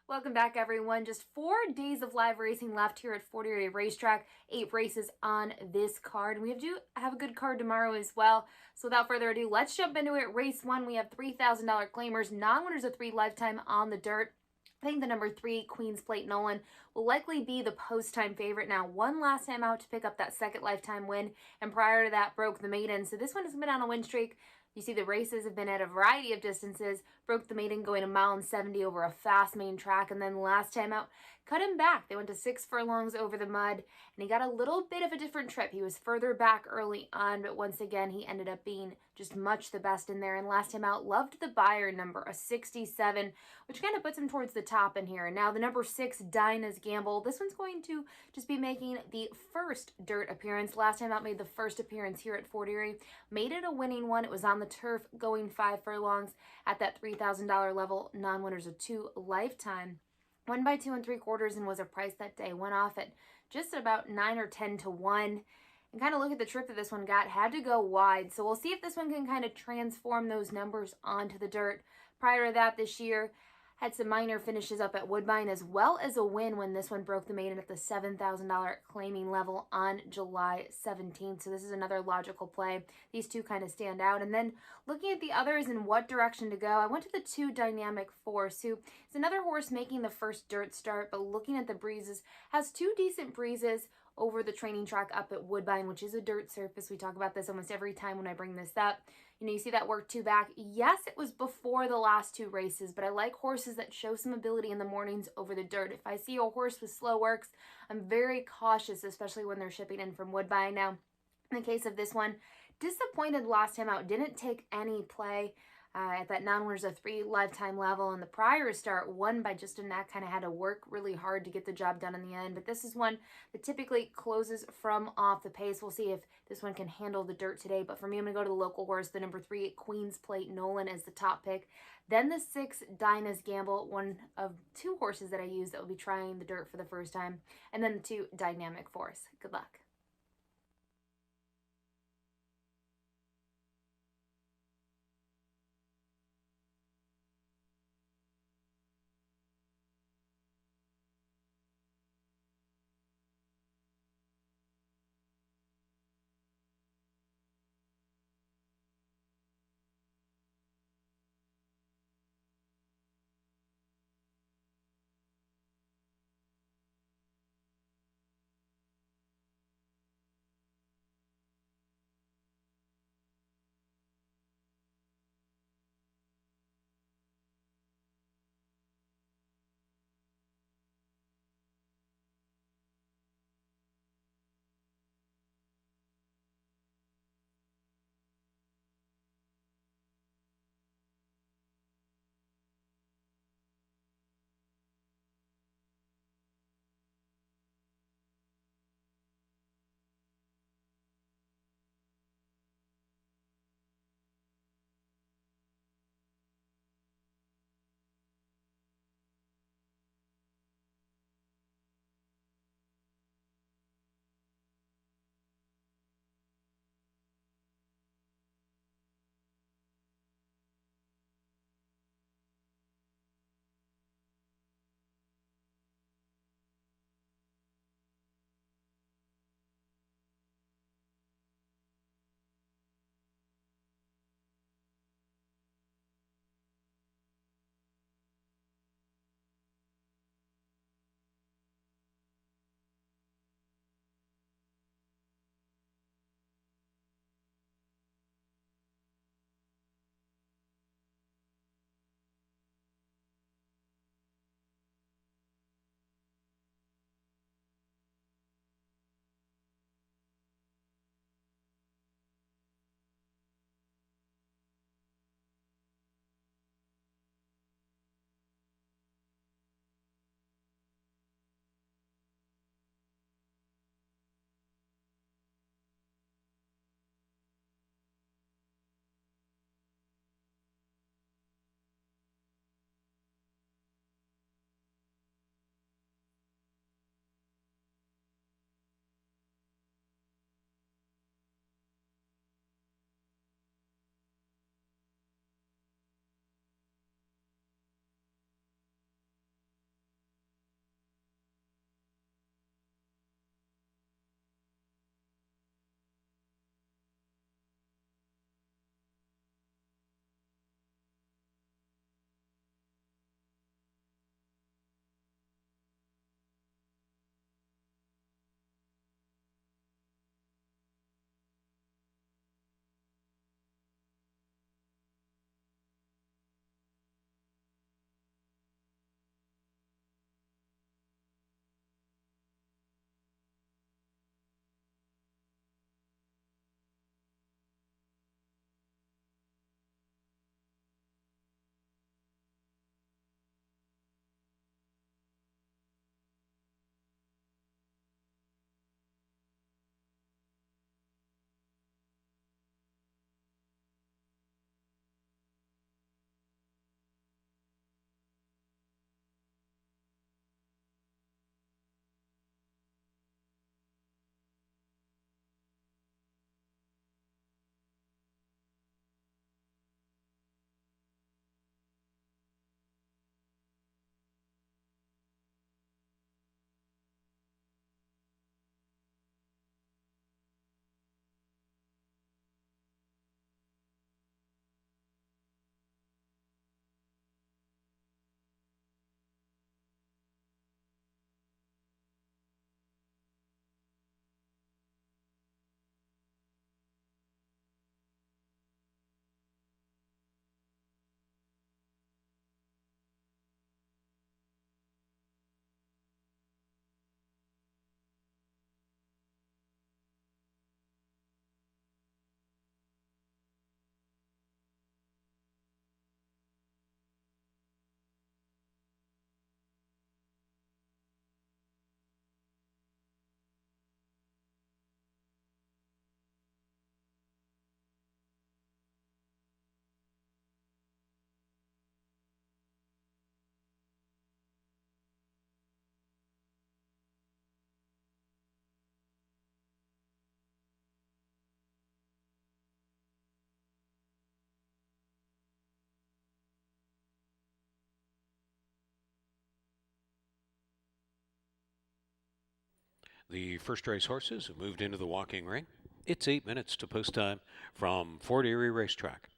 Welcome back, everyone. Just 4 days of live racing left here at Fort Erie Racetrack. 8 races on this card. And we have a good card tomorrow as well. So without further ado, let's jump into it. Race 1, we have $3,000 claimers, non-winners of 3 lifetime on the dirt. I think the number 3, Queen's Plate Nolan, will likely be the post-time favorite. Now, one last time out to pick up that second lifetime win, and prior to that broke the maiden. So this one has been on a win streak. You see the races have been at a variety of distances. Broke the maiden going 1.70 miles over a fast main track, and then last time out cut him back. They went to 6 furlongs over the mud, and he got a little bit of a different trip. He was further back early on, but once again he ended up being just much the best in there. And last time out loved the Beyer number, a 67, which kind of puts him towards the top in here. Now the number 6, Dinah's Gamble. This one's going to just be making the first dirt appearance. Last time out made the first appearance here at Fort Erie. Made it a winning one. It was on the turf going 5 furlongs at that $3,000 level. Non-winners of 2 lifetime. Won by 2 3/4 and was a price that day. Went off at just about 9 or 10 to 1. And kind of look at the trip that this one got. Had to go wide. So we'll see if this one can kind of transform those numbers onto the dirt. Prior to that this year, had some minor finishes up at Woodbine as well as a win when this one broke the maiden at the $7,000 claiming level on July 17th. So this is another logical play. These two kind of stand out. And then looking at the others and what direction to go, I went to the 2 Dynamic Force, who is another horse making the first dirt start, but looking at the breezes, has 2 decent breezes over the training track up at Woodbine, which is a dirt surface. We talk about this almost every time when I bring this up. You know, you see that work 2 back. Yes, it was before the last 2 races, but I like horses that show some ability in the mornings over the dirt. If I see a horse with slow works, I'm very cautious, especially when they're shipping in from Woodbine. Now, in the case of this one, disappointed last time out. Didn't take any play at that non-winners of 3 lifetime level. And the prior start, won by just a neck, kind of had to work really hard to get the job done in the end. But this is one that typically closes from off the pace. We'll see if this one can handle the dirt today. But for me, I'm going to go to the local horse, the number 3 Queen's Plate Nolan as the top pick. Then the 6 Dinah's Gamble, one of 2 horses that I use that will be trying the dirt for the first time. And then the 2 Dynamic Force. Good luck. The first race horses have moved into the walking ring. It's 8 minutes to post time from Fort Erie Racetrack.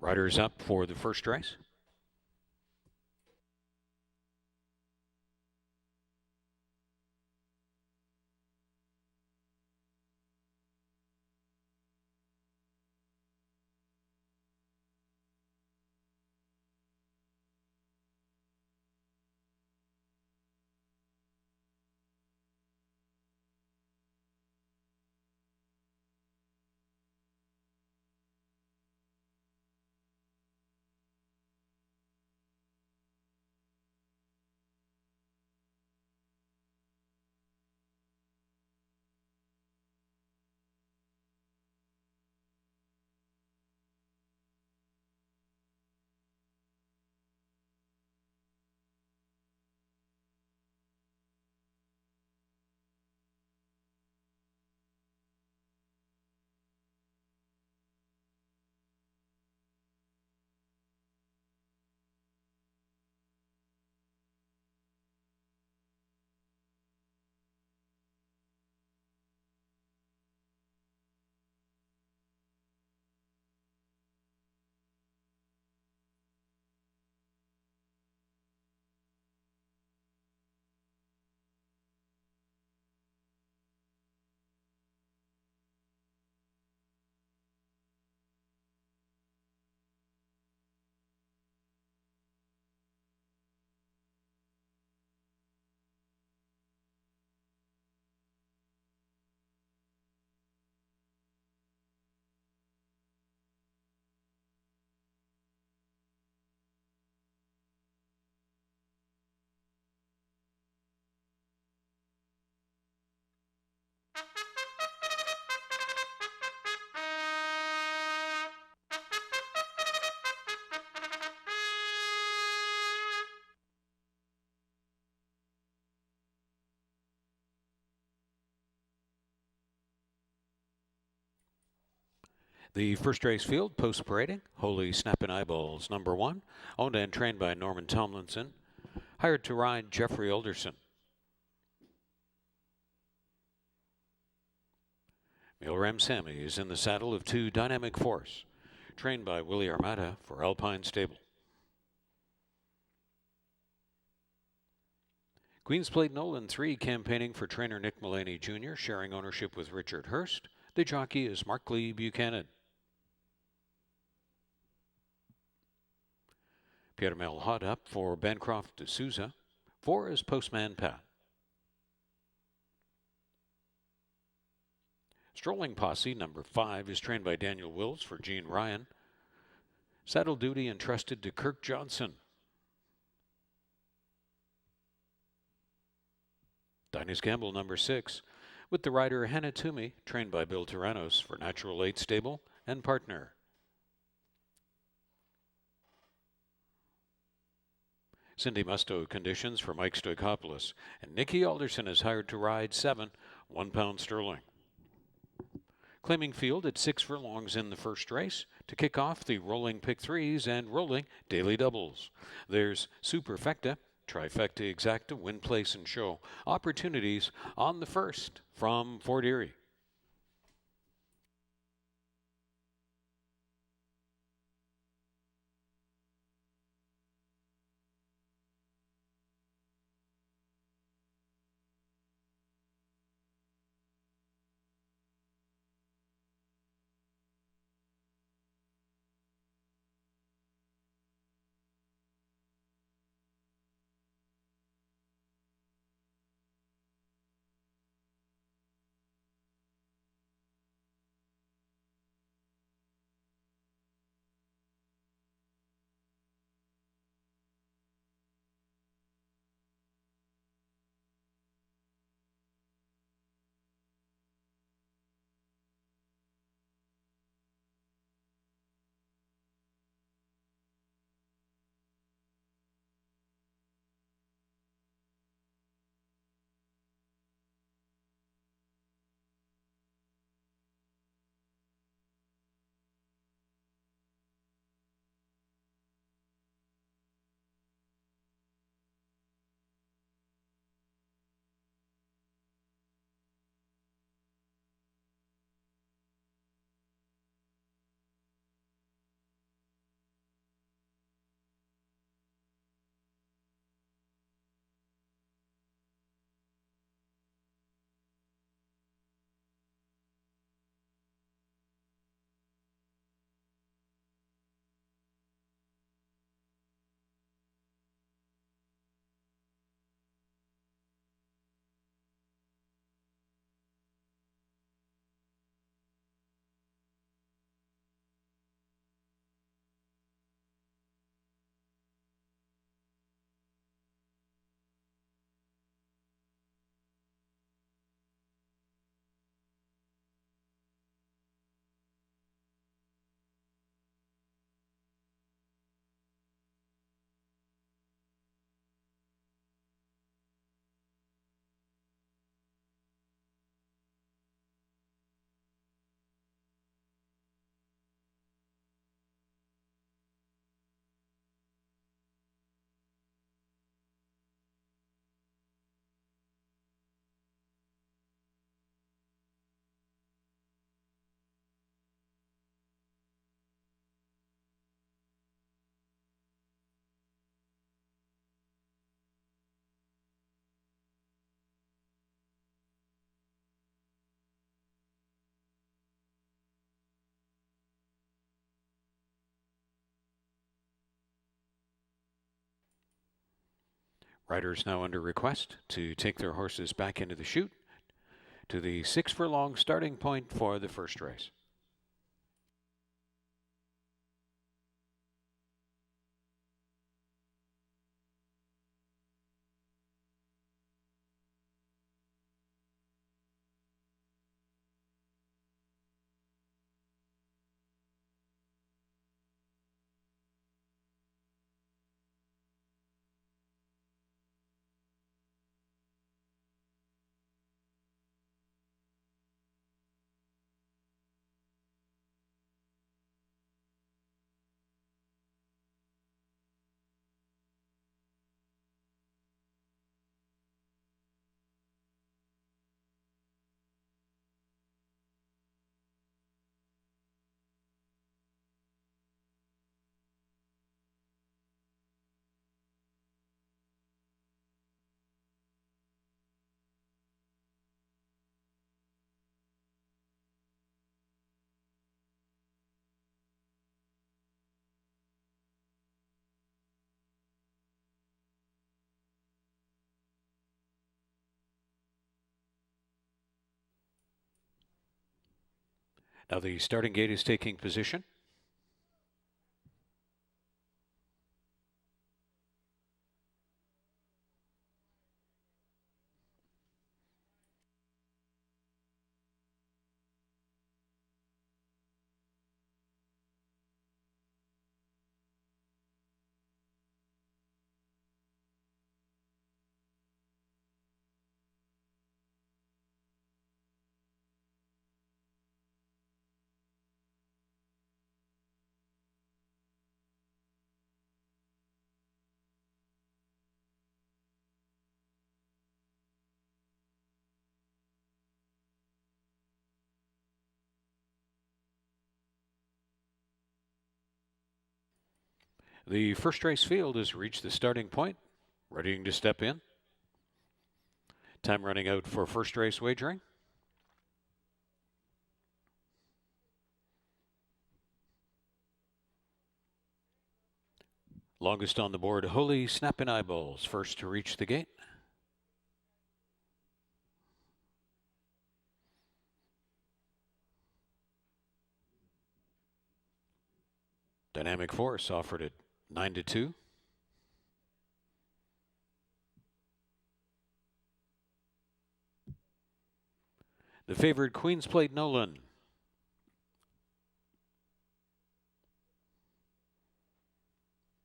Riders up for the first race. The first race field, post parading, Holy Snappin' Eyeballs, number 1, owned and trained by Norman Tomlinson, hired to ride Jeffrey Alderson. Milram Sammy is in the saddle of 2 Dynamic Force, trained by Willie Armada for Alpine Stable. Queen's Plate Nolan 3, campaigning for trainer Nick Mullaney Jr., sharing ownership with Richard Hurst. The jockey is Mark Lee Buchanan. Pierre Mel Hot up for Bancroft D'Souza. 4 is Postman Pat. Strolling Posse, number 5, is trained by Daniel Wills for Gene Ryan. Saddle duty entrusted to Kirk Johnson. Dinah's Gamble, number 6, with the rider Hannah Toomey, trained by Bill Tyrannos for Natural 8 Stable and Partner. Cindy Musto conditions for Mike Stoikopoulos, and Nikki Alderson is hired to ride 7, 1 pound sterling. Claiming field at 6 furlongs in the first race to kick off the rolling pick 3s and rolling daily doubles. There's Superfecta, Trifecta Exacta, Win, Place, and Show. Opportunities on the first from Fort Erie. Riders now under request to take their horses back into the chute to the 6 furlong starting point for the first race. Now the starting gate is taking position. The first race field has reached the starting point, readying to step in. Time running out for first race wagering. Longest on the board, Holy Snappin' Eyeballs, first to reach the gate. Dynamic Force offered at 9-2. The favored Queen's Plate Nolan.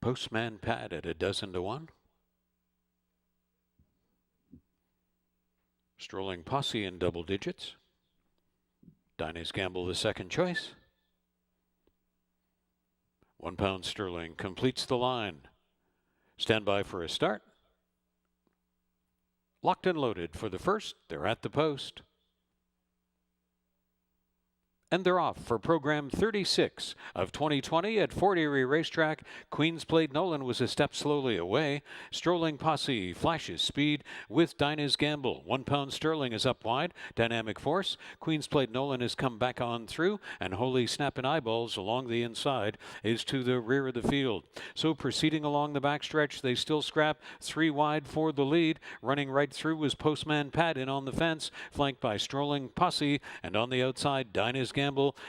Postman Pat at 12-1. Strolling Posse in double digits. Dinah's Gamble the second choice. £1 Sterling completes the line. Stand by for a start. Locked and loaded for the first. They're at the post. And they're off for program 36 of 2020 at Fort Erie Racetrack. Queen's Plate Nolan was a step slowly away. Strolling Posse flashes speed with Dinah's Gamble. £1 Sterling is up wide. Dynamic Force. Queen's Plate Nolan has come back on through, and Holy Snappin' Eyeballs along the inside is to the rear of the field. So proceeding along the backstretch, they still scrap 3 wide for the lead. Running right through was Postman Pat in on the fence, flanked by Strolling Posse, and on the outside, Dinah's Gamble.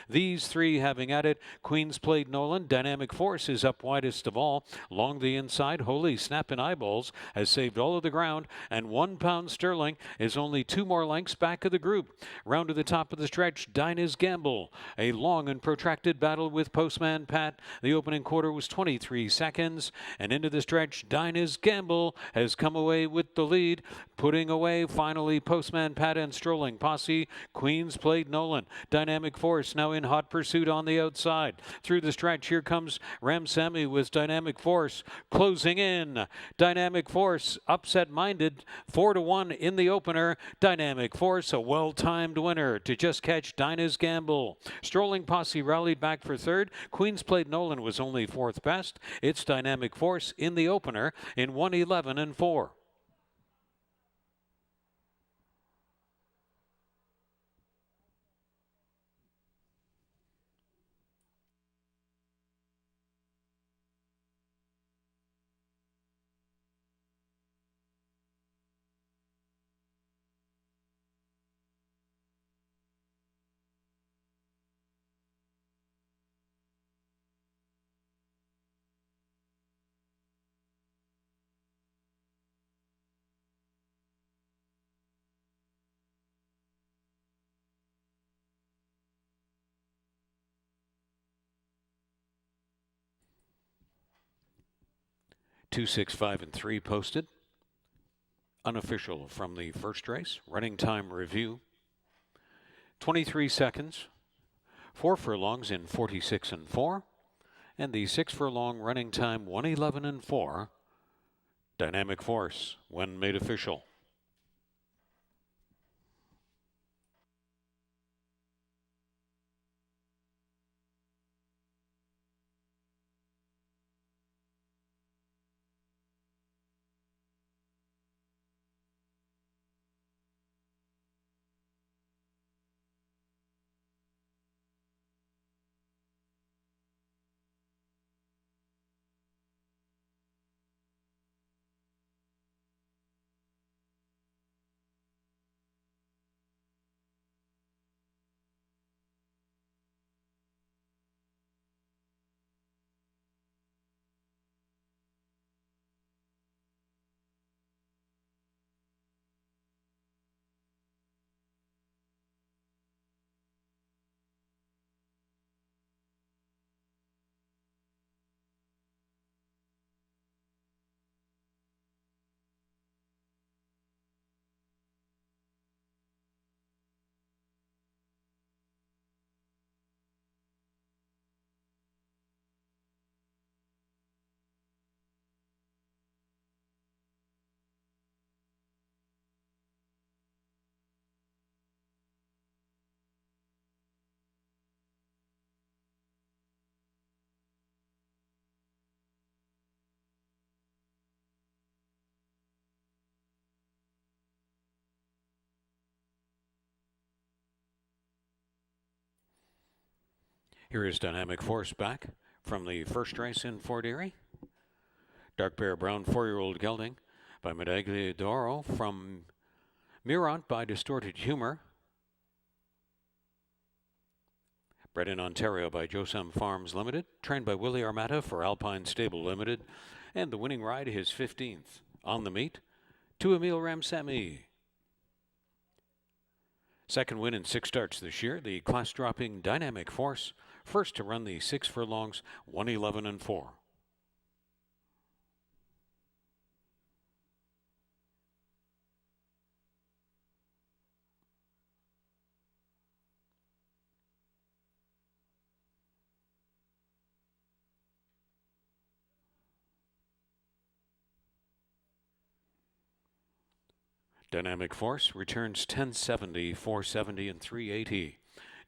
These three having at it. Queen's Plate Nolan. Dynamic Force is up widest of all. Along the inside, Holy Snappin' Eyeballs has saved all of the ground, and £1 Sterling is only 2 more lengths back of the group. Round to the top of the stretch, Dinah's Gamble. A long and protracted battle with Postman Pat. The opening quarter was 23 seconds, and into the stretch, Dinah's Gamble has come away with the lead, putting away finally Postman Pat and Strolling Posse. Queen's Plate Nolan. Dynamic Force now in hot pursuit on the outside. Through the stretch, here comes Ramsamy with Dynamic Force closing in. Dynamic Force upset-minded, 4-1 in the opener. Dynamic Force, a well-timed winner to just catch Dinah's Gamble. Strolling Posse rallied back for third. Queen's Plate Nolan was only 4th best. It's Dynamic Force in the opener in 1:11-4. 2:65 and 3 posted. Unofficial from the first race. Running time review. 23 seconds. 4 furlongs in 46 and 4. And the 6 furlong running time 1:11 and 4. Dynamic Force when made official. Here is Dynamic Force back from the first race in Fort Erie. Dark Bear Brown 4-year-old gelding by Medaglia d'Oro from Mirant by Distorted Humor. Bred in Ontario by Josem Farms Limited. Trained by Willie Armata for Alpine Stable Limited. And the winning ride, his 15th on the meet to Emile Ramsamy. Second win in 6 starts this year, the class-dropping Dynamic Force. First to run the 6 furlongs, 1:11 and 4. Dynamic Force returns 1070, 470, and 380.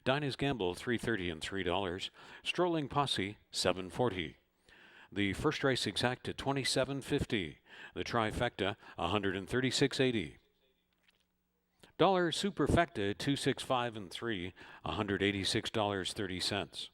Dinah's Gamble $3.30 and $3. Strolling Posse $7.40. The first race exact at $27.50. The trifecta $136.80. Dollar Superfecta $265 and 3, $186.30.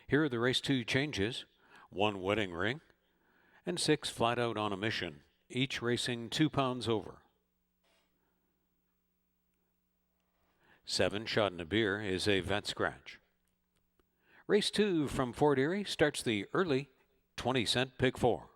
Here are the race 2 changes. 1 wedding ring and 6 flat out on a mission, each racing 2 pounds over. 7 shot in a beer is a vet scratch. Race 2 from Fort Erie starts the early 20-cent pick 4.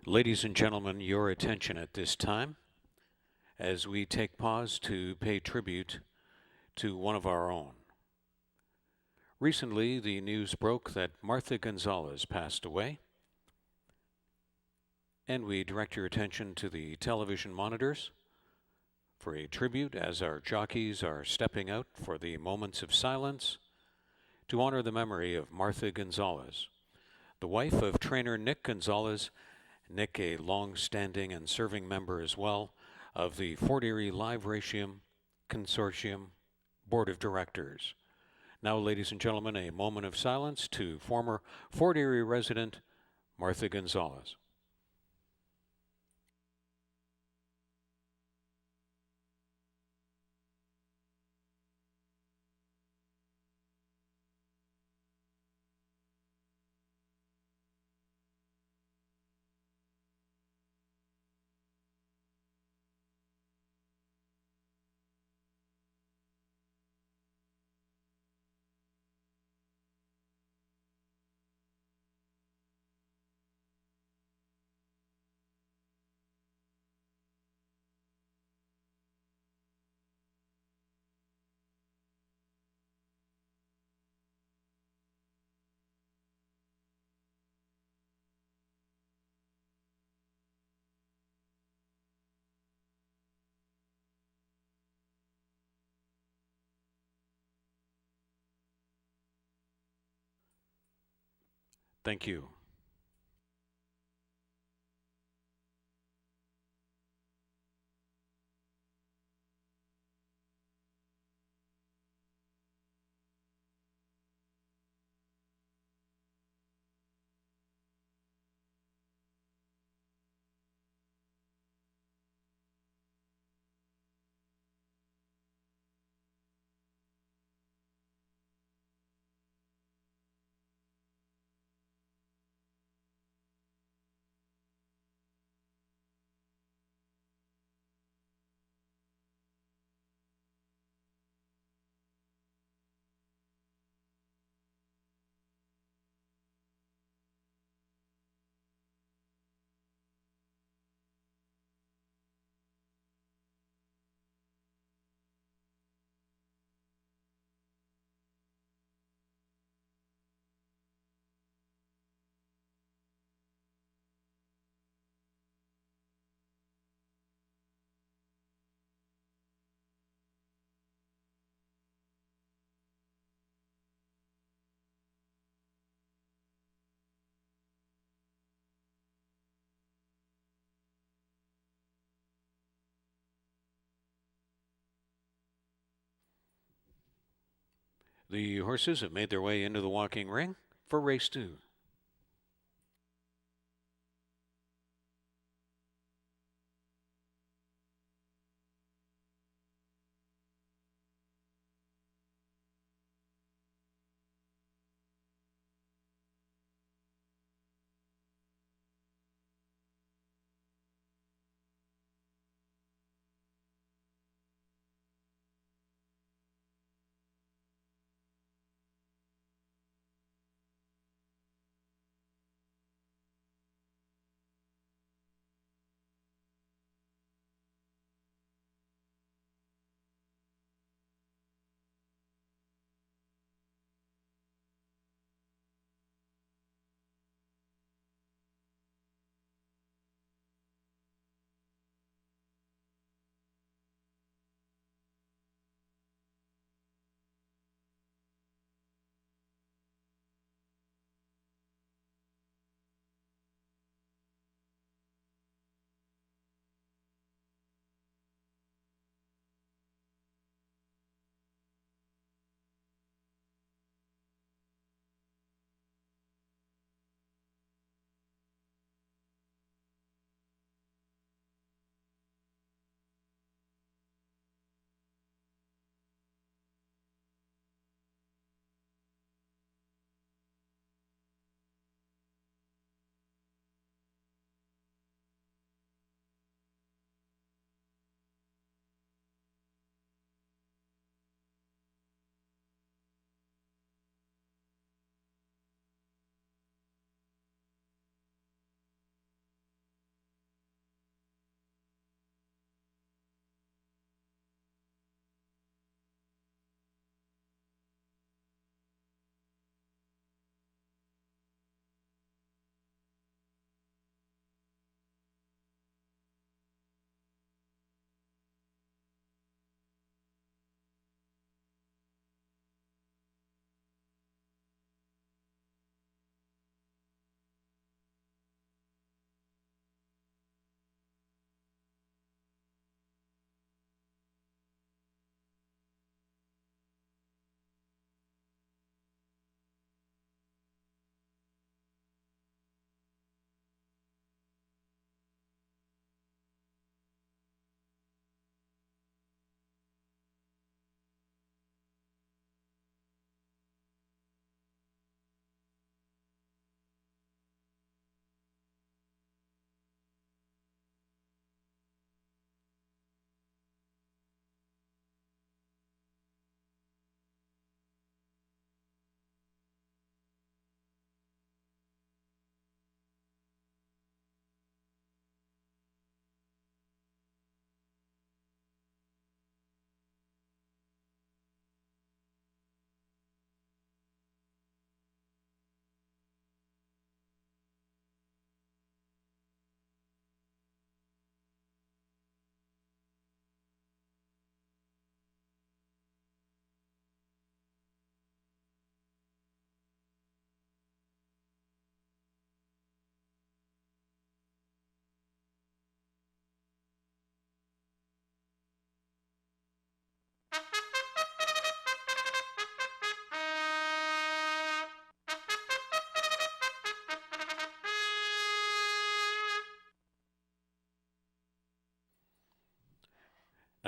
Ladies and gentlemen, your attention at this time as we take pause to pay tribute to one of our own. Recently, the news broke that Martha Gonzalez passed away, and we direct your attention to the television monitors for a tribute as our jockeys are stepping out for the moments of silence to honor the memory of Martha Gonzalez, the wife of trainer Nick Gonzalez. Nick, a long-standing and serving member as well of the Fort Erie Live Racing Consortium Board of Directors. Now, ladies and gentlemen, a moment of silence to former Fort Erie resident Martha Gonzalez. Thank you. The horses have made their way into the walking ring for race 2.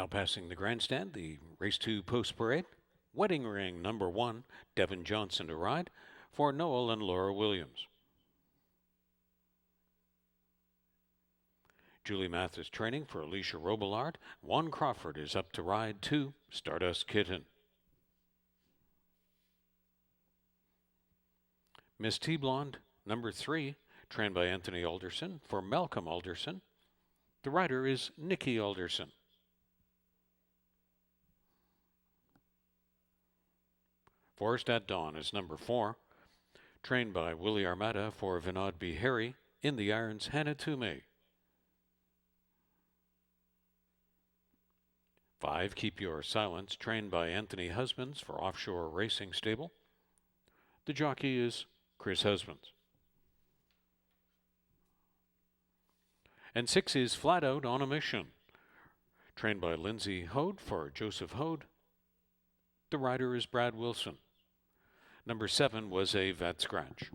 Now passing the grandstand, the race 2 post parade. Wedding ring number 1, Devin Johnson to ride for Noel and Laura Williams. Julie Mathis training for Alicia Robillard. Juan Crawford is up to ride 2, Stardust Kitten. Miss T Blonde number 3, trained by Anthony Alderson for Malcolm Alderson. The rider is Nikki Alderson. Forest at Dawn is number 4, trained by Willie Armada for Vinod Bihari in the irons Hannah Toomey. 5, Keep Your Silence, trained by Anthony Husbands for Offshore Racing Stable. The jockey is Chris Husbands. And 6 is Flat Out on a Mission, trained by Lindsay Hode for Joseph Hode. The rider is Brad Wilson. Number 7 was a vet scratch.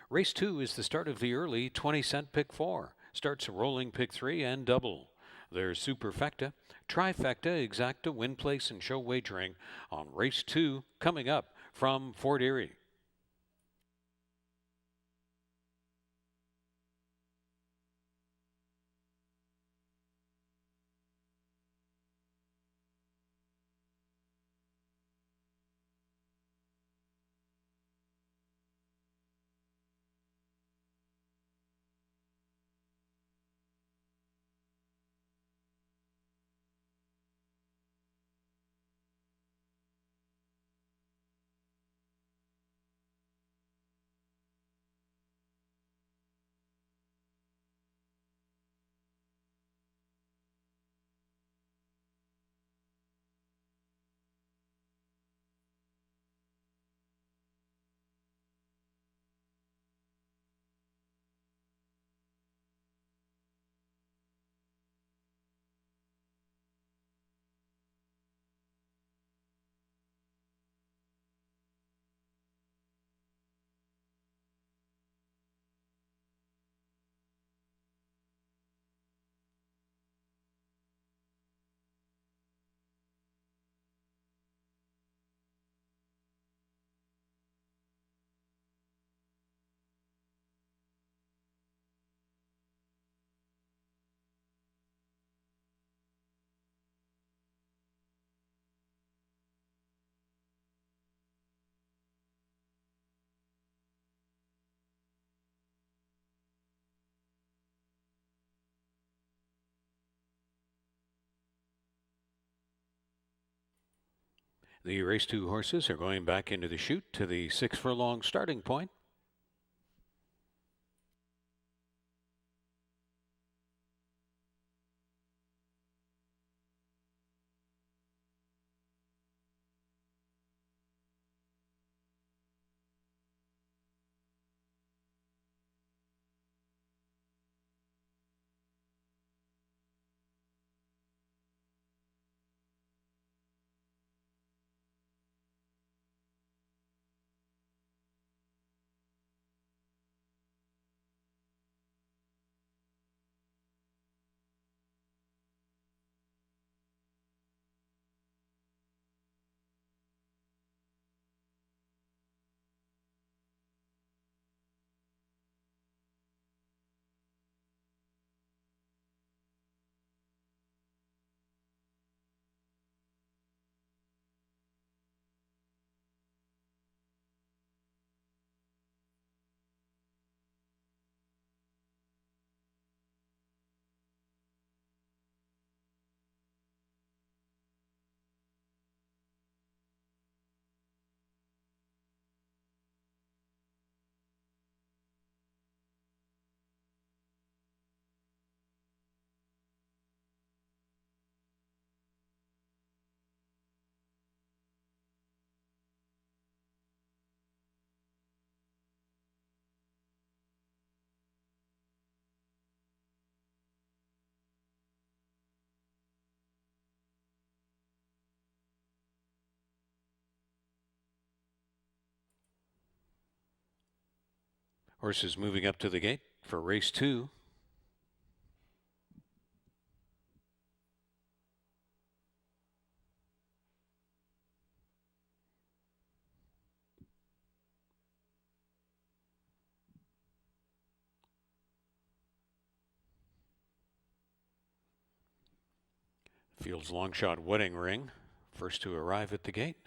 Race 2 is the start of the early 20-cent pick 4. Starts a rolling pick 3 and double. There's Superfecta, Trifecta, Exacta, Win Place, and Show Wagering on Race 2 coming up from Fort Erie. The race 2 horses are going back into the chute to the 6 furlong starting point. Horses moving up to the gate for race 2. Field's long shot wedding ring, first to arrive at the gate.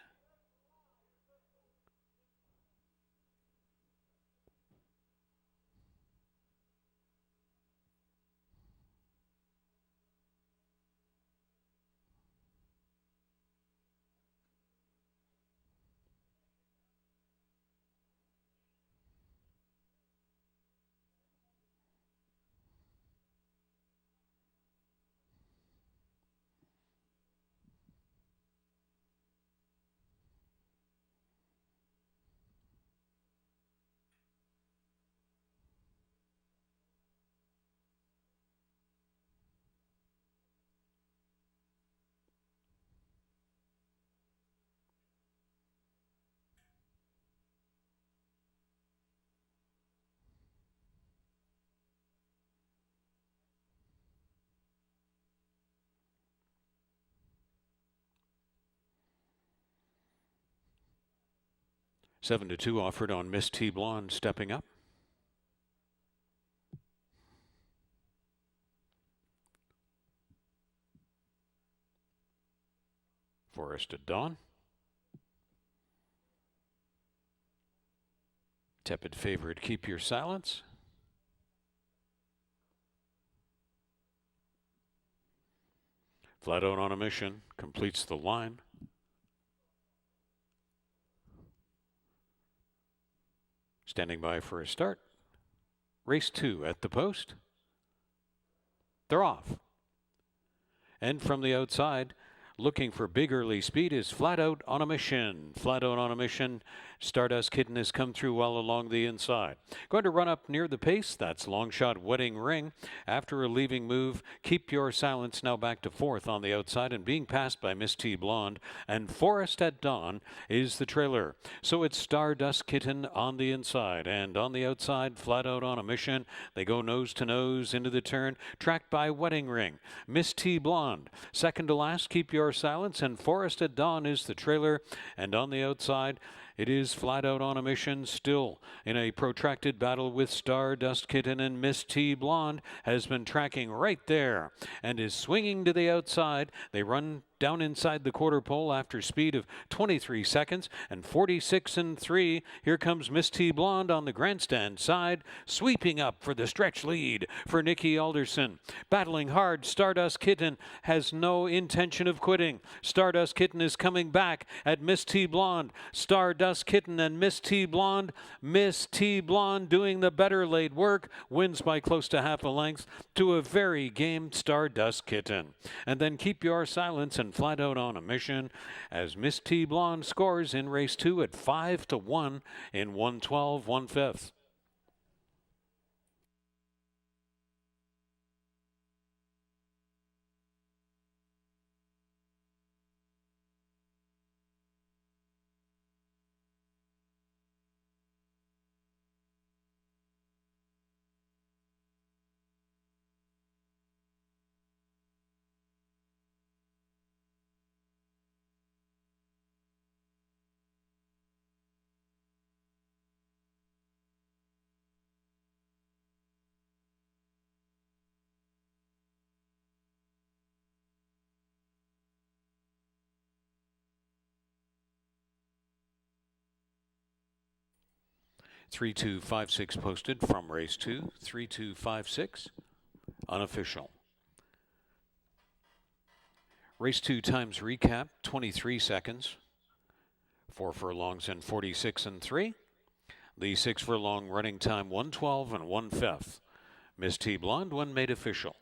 Seven to 2 offered on Miss T Blonde stepping up. Forest at Dawn. Tepid favorite, Keep Your Silence. Flat Out on a Mission completes the line. Standing by for a start. Race 2 at the post. They're off. And from the outside, looking for big early speed is Flat Out on a Mission. Flat Out on a Mission. Stardust Kitten has come through well along the inside. Going to run up near the pace. That's Long Shot Wedding Ring. After a leaving move, Keep Your Silence now back to fourth on the outside and being passed by Miss T Blonde. And Forest at Dawn is the trailer. So it's Stardust Kitten on the inside. And on the outside, Flat Out on a Mission. They go nose to nose into the turn. Tracked by Wedding Ring. Miss T Blonde. Second to last, Keep Your Silence. And Forest at Dawn is the trailer. And on the outside, it is Flat Out on a Mission, still in a protracted battle with Stardust Kitten, and Miss T Blonde has been tracking right there and is swinging to the outside. They run down inside the quarter pole after speed of 23 seconds and 46 and 3. Here comes Miss T Blonde on the grandstand side, sweeping up for the stretch lead for Nikki Alderson. Battling hard, Stardust Kitten has no intention of quitting. Stardust Kitten is coming back at Miss T Blonde. Stardust Kitten and Miss T Blonde. Miss T Blonde doing the better laid work, wins by close to half a length to a very game Stardust Kitten. And then Keep Your Silence and Flat Out on a Mission as Miss T Blonde scores in race 2 at 5 to 1 in 112 1/5. Three two 5-6 posted from race 2. 3-2-5-6 unofficial. Race 2 times recap 23 seconds. 4 furlongs and 46 and 3. The 6 furlong running time 112 and 1/5. Miss T Blonde, one made official.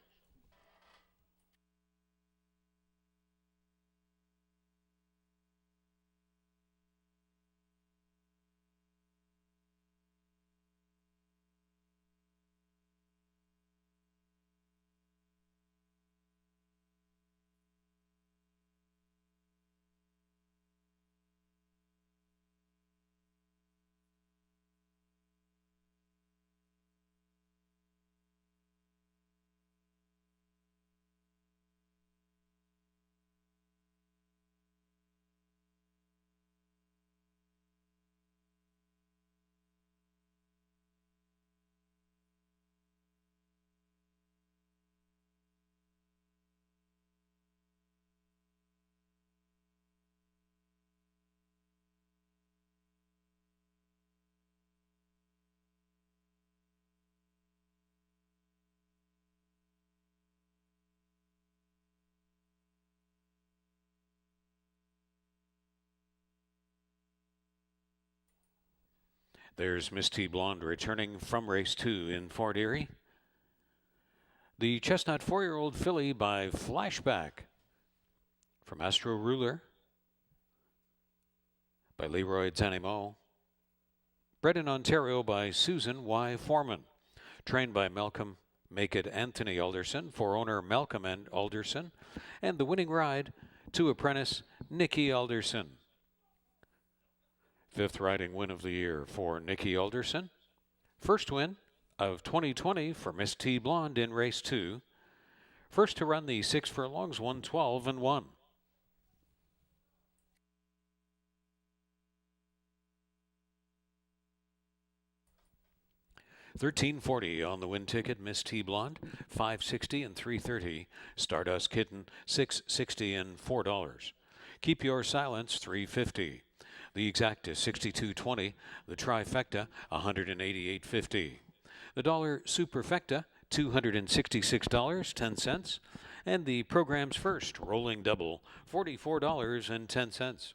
There's Miss T Blonde returning from race 2 in Fort Erie. The Chestnut 4-year-old filly by Flashback from Astro Ruler by Leroy Tanimo. Bred in Ontario by Susan Y. Foreman. Trained by Malcolm Make It Anthony Alderson for owner Malcolm and Alderson. And the winning ride to apprentice Nikki Alderson. 5th riding win of the year for Nikki Alderson. First win of 2020 for Miss T Blonde in race 2. First to run the 6 furlongs, 112 and 1. $13.40 on the win ticket, Miss T Blonde, $5.60 and $3.30. Stardust Kitten, $6.60 and $4. Keep Your Silence, $3.50. The exact is $62.20. The trifecta, $188.50. The dollar superfecta, $266.10. And the program's first rolling double, $44.10.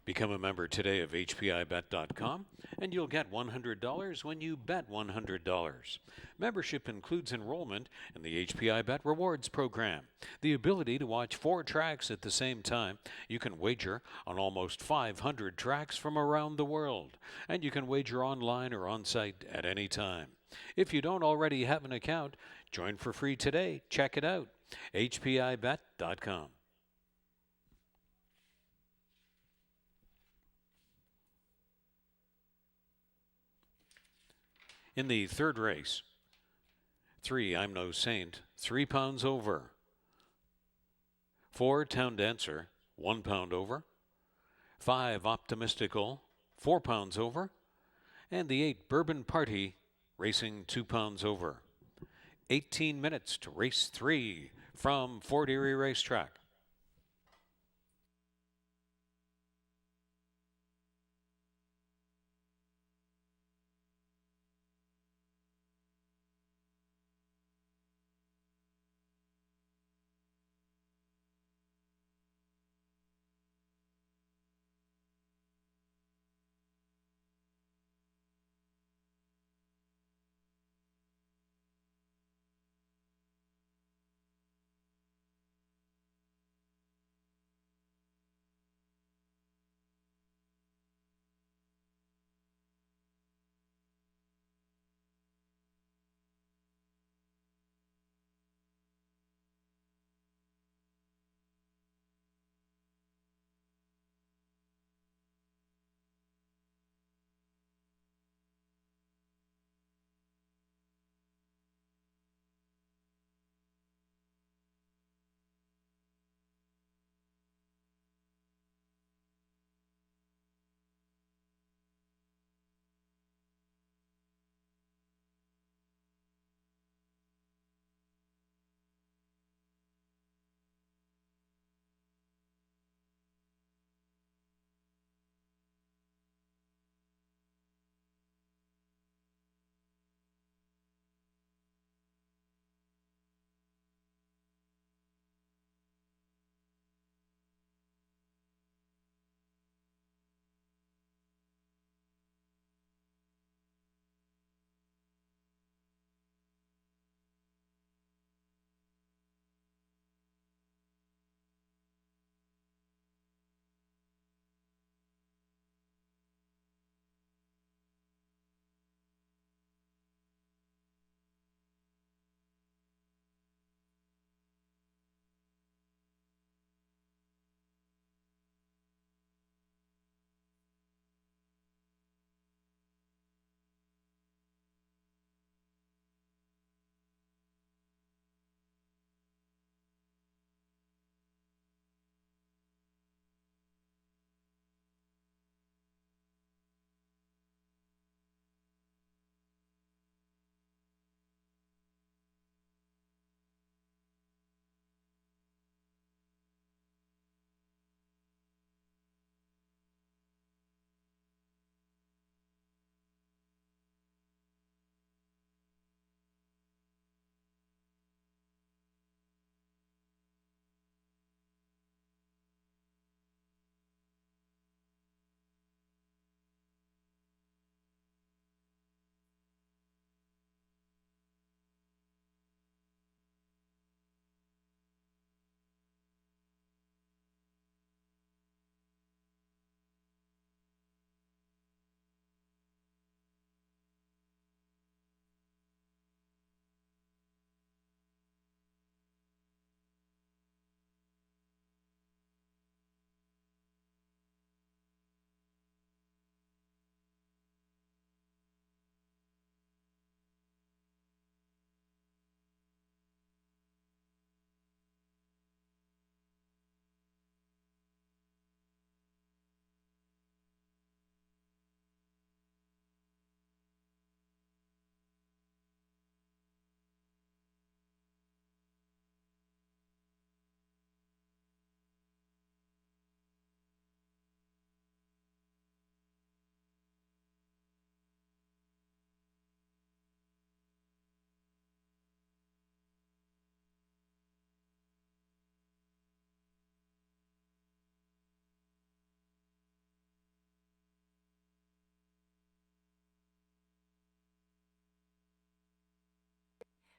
Become a member today of HPIBet.com, and you'll get $100 when you bet $100. Membership includes enrollment in the HPIBet Rewards program, the ability to watch 4 tracks at the same time. You can wager on almost 500 tracks from around the world, and you can wager online or on-site at any time. If you don't already have an account, join for free today. Check it out, HPIBet.com. In the third race, 3, I'm No Saint, 3 pounds over. 4, Town Dancer, 1 pound over. 5, Optimistical, 4 pounds over. And the 8, Bourbon Party, racing 2 pounds over. 18 minutes to race 3 from Fort Erie Racetrack.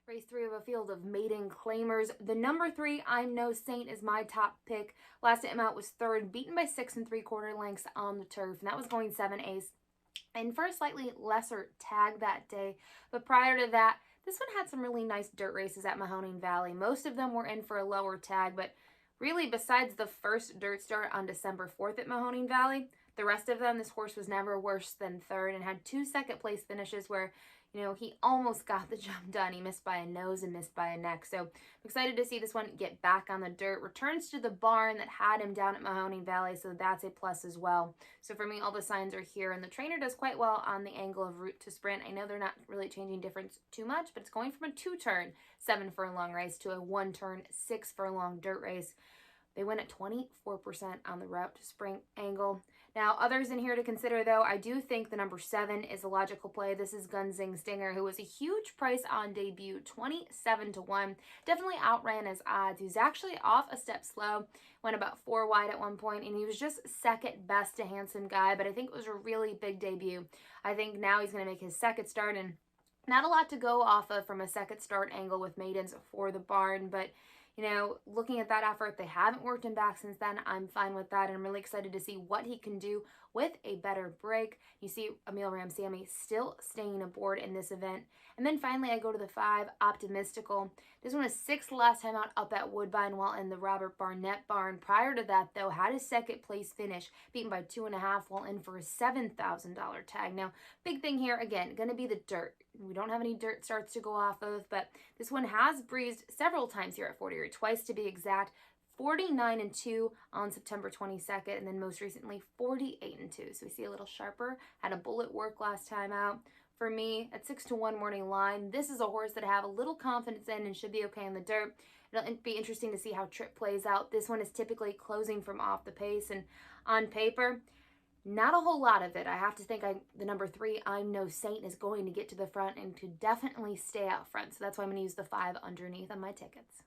Race 3 of a field of maiden claimers. The number 3, I'm No Saint, is my top pick. Last time out was third, beaten by 6 3/4 lengths on the turf, and that was going 7/8. And for a slightly lesser tag that day. But prior to that, this one had some really nice dirt races at Mahoning Valley. Most of them were in for a lower tag, but really, besides the first dirt start on December 4th at Mahoning Valley, the rest of them, this horse was never worse than third and had 2 second place finishes where, he almost got the jump done. He missed by a nose and missed by a neck. So I'm excited to see this one get back on the dirt. Returns to the barn that had him down at Mahoning Valley, so that's a plus as well. So for me, all the signs are here, and the trainer does quite well on the angle of route to sprint. I know they're not really changing difference too much, but it's going from a 2-turn 7 furlong race to a 1-turn 6 furlong dirt race. They went at 24% on the route to sprint angle. Now, others in here to consider, though, I do think the number 7 is a logical play. This is Gunzing Stinger, who was a huge price on debut, 27-1. Definitely outran his odds. He was actually off a step slow, went about 4 wide at one point, and he was just second best to Handsome Guy, but I think it was a really big debut. I think now he's going to make his second start, and not a lot to go off of from a second start angle with maidens for the barn, but looking at that effort, they haven't worked him back since then. I'm fine with that, and I'm really excited to see what he can do with a better break. You see Emil Ramsamy still staying aboard in this event. And then finally, I go to the 5, Optimistical. This one was 6th last time out up at Woodbine while in the Robert Barnett barn. Prior to that, though, had his second place finish, beaten by 2.5 while in for a $7,000 tag. Now, big thing here, again, going to be the dirt. We don't have any dirt starts to go off of, but this one has breezed several times here at 40, or twice to be exact. 49-2 on September 22nd, and then most recently 48-2. So we see a little sharper. Had a bullet work last time out. For me, at 6-1 morning line, this is a horse that I have a little confidence in and should be okay in the dirt. It'll be interesting to see how Trip plays out. This one is typically closing from off the pace, and on paper, not a whole lot of it. I have to think the number 3, I'm No Saint, is going to get to the front and to definitely stay out front. So that's why I'm going to use the 5 underneath on my tickets.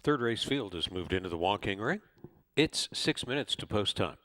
Third race field has moved into the walking ring. It's 6 minutes to post time.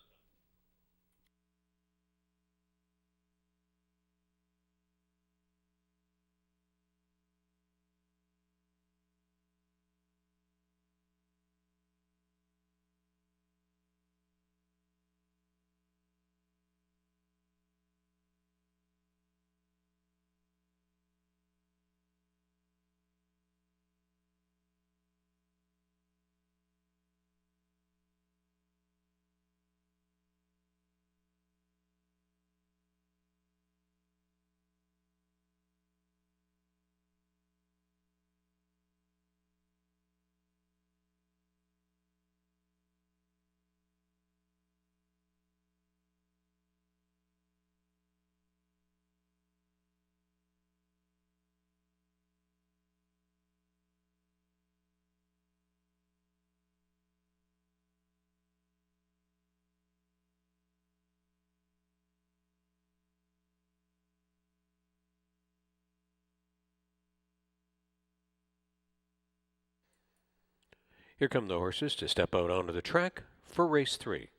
Here come the horses to step out onto the track for race 3.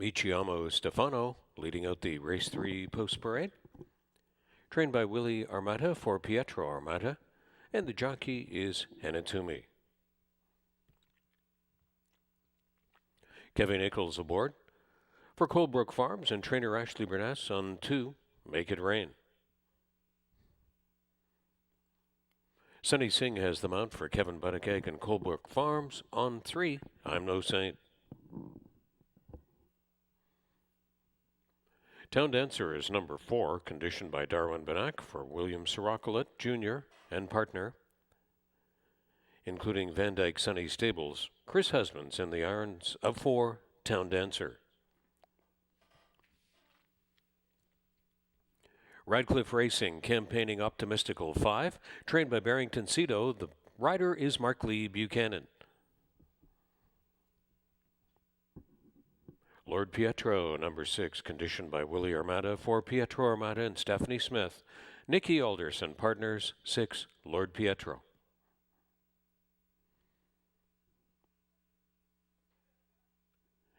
Michiamo Stefano leading out the race 3 post parade. Trained by Willie Armata for Pietro Armata, and the jockey is Hanatumi. Kevin Nichols aboard. For Colebrook Farms and trainer Ashley Bernass on 2, Make It Rain. Sunny Singh has the mount for Kevin Buttigieg and Colebrook Farms on 3, I'm No Saint. Town Dancer is number 4, conditioned by Darwin Benak for William Siracolet Jr. and partner, including Van Dyke Sunny Stables. Chris Husbands in the irons of 4, Town Dancer. Radcliffe Racing, campaigning Optimistical 5, trained by Barrington Cito. The rider is Mark Lee Buchanan. Lord Pietro, number 6, conditioned by Willie Armata for Pietro Armata and Stephanie Smith. Nikki Alderson, partners, 6, Lord Pietro.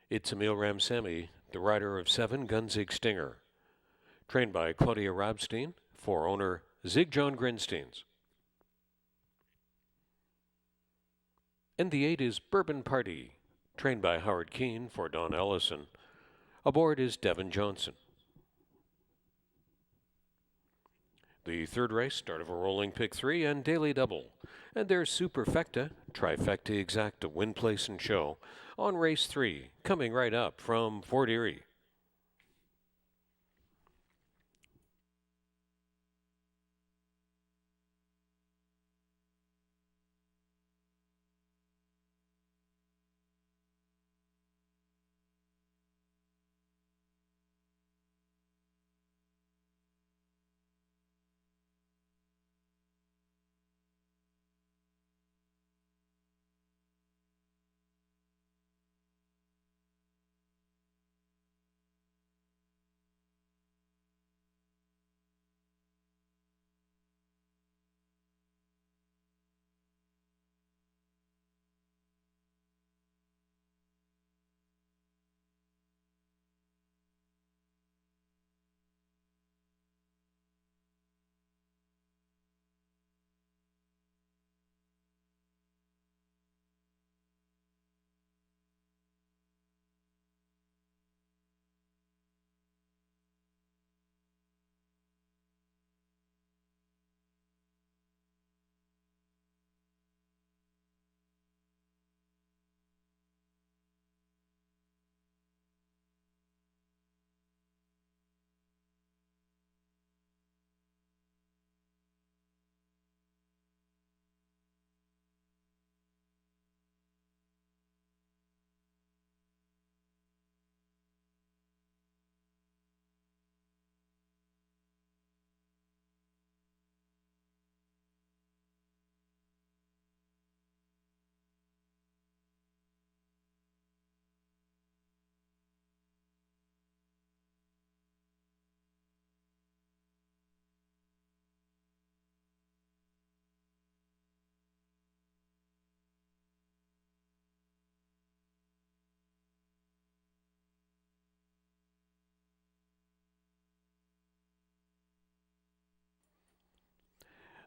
It's Emil Ramsamy, the rider of 7, Gunzig Stinger. Trained by Claudia Rabstein for owner Zig John Grinsteins. And the 8 is Bourbon Party, trained by Howard Keane for Don Ellison. Aboard is Devin Johnson. The third race, start of a rolling pick 3 and daily double. And there's Superfecta, Trifecta Exacta, Win, Place, and Show on race 3, coming right up from Fort Erie.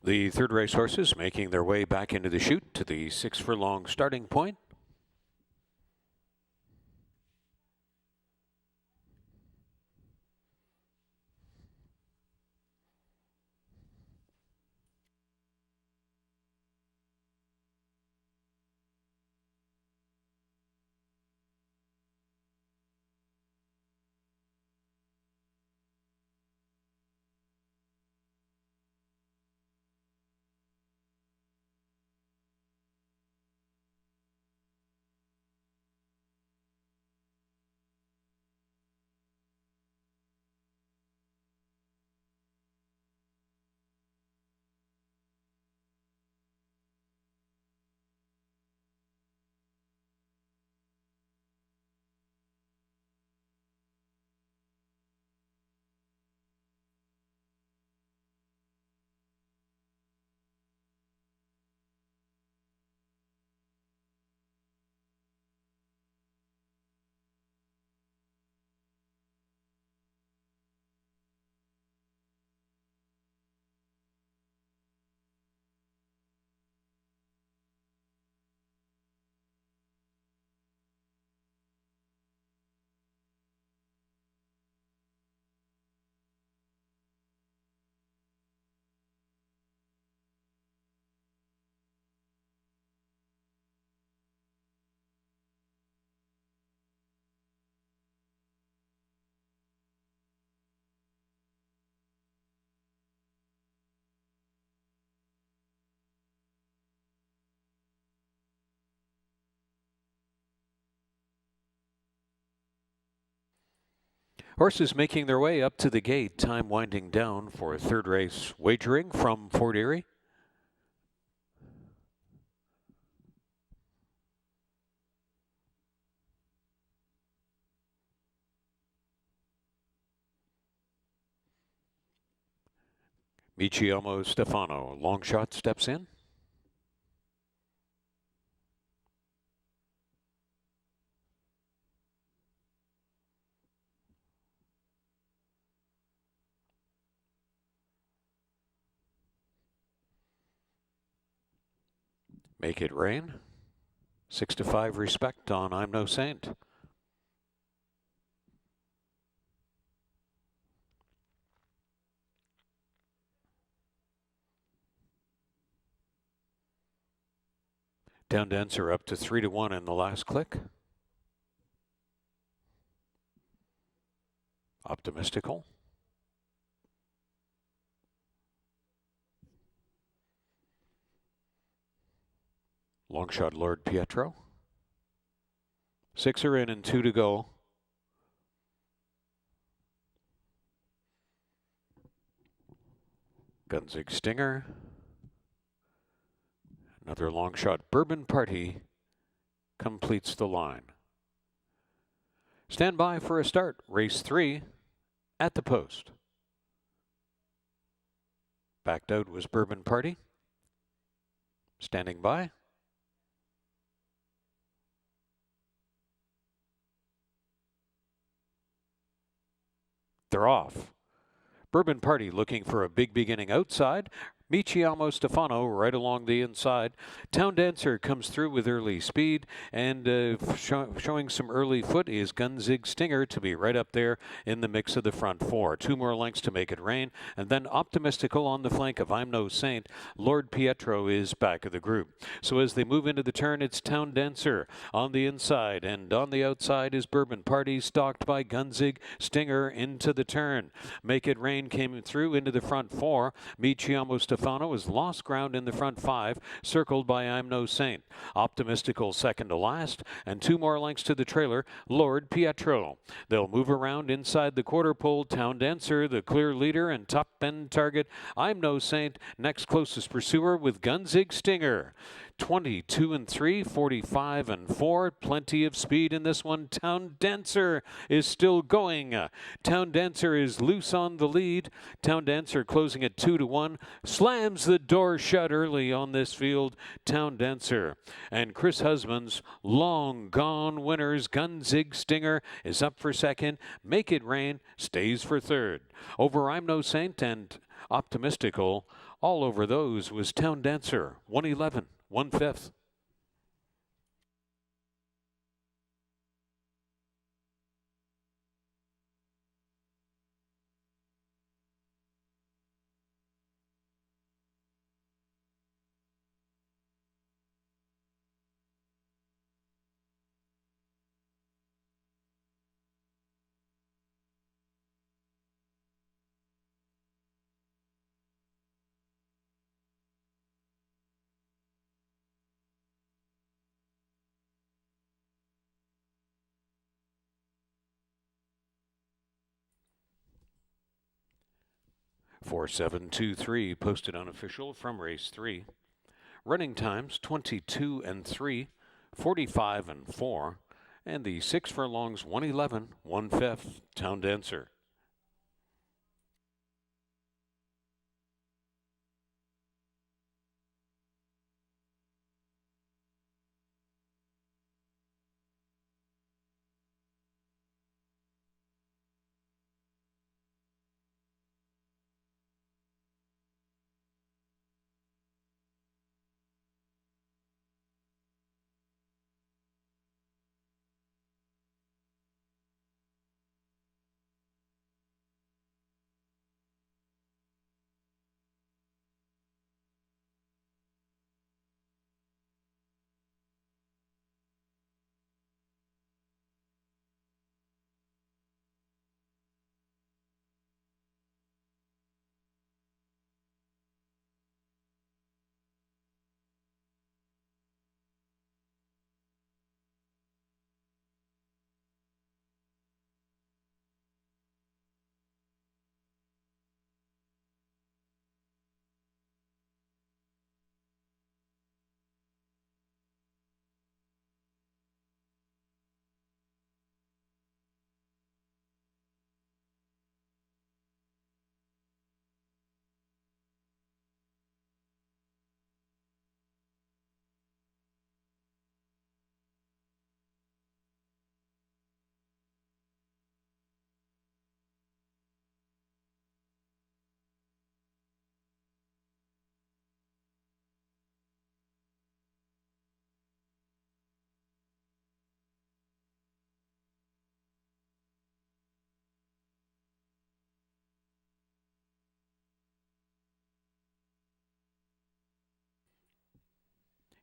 The third race horses making their way back into the chute to the 6 furlong starting point. Horses making their way up to the gate. Time winding down for third race wagering from Fort Erie. Michiomo Stefano, long shot, steps in. Make It Rain. 6-5 respect on I'm No Saint. Down Dancer up to 3-1 in the last click. Optimistical. Long shot Lord Pietro. 6 are in and 2 to go. Gunzig Stinger. Another long shot Bourbon Party completes the line. Stand by for a start. Race 3 at the post. Backed out was Bourbon Party. Standing by. They're off. Bourbon Party looking for a big beginning outside. Michiomo Stefano right along the inside. Town Dancer comes through with early speed, and showing some early foot is Gunzig Stinger to be right up there in the mix of the front 4. 2 more lengths to Make It Rain, and then Optimistical on the flank of I'm No Saint. Lord Pietro is back of the group. So as they move into the turn, it's Town Dancer on the inside, and on the outside is Bourbon Party, stalked by Gunzig Stinger into the turn. Make It Rain came through into the front 4. Michiomo Stefano has lost ground in the front 5, circled by I'm No Saint. Optimistical second to last, and 2 more lengths to the trailer, Lord Pietro. They'll move around inside the quarter pole. Town Dancer, the clear leader and top end target. I'm No Saint, next closest pursuer with Gunzig Stinger. 22 and 3, 45 and 4. Plenty of speed in this one. Town Dancer is still going. Town Dancer is loose on the lead. Town Dancer closing at 2-1. Slams the door shut early on this field. Town Dancer and Chris Husband's long gone winners. Gunzig Stinger is up for second. Make It Rain stays for third. Over I'm No Saint and Optimistical All over those was Town Dancer, 111, 1/5. Four, 7, 2, 3 posted unofficial from race 3. Running times 22 and 3, 45 and 4, and the 6 furlongs 111, 1/5 Town Dancer.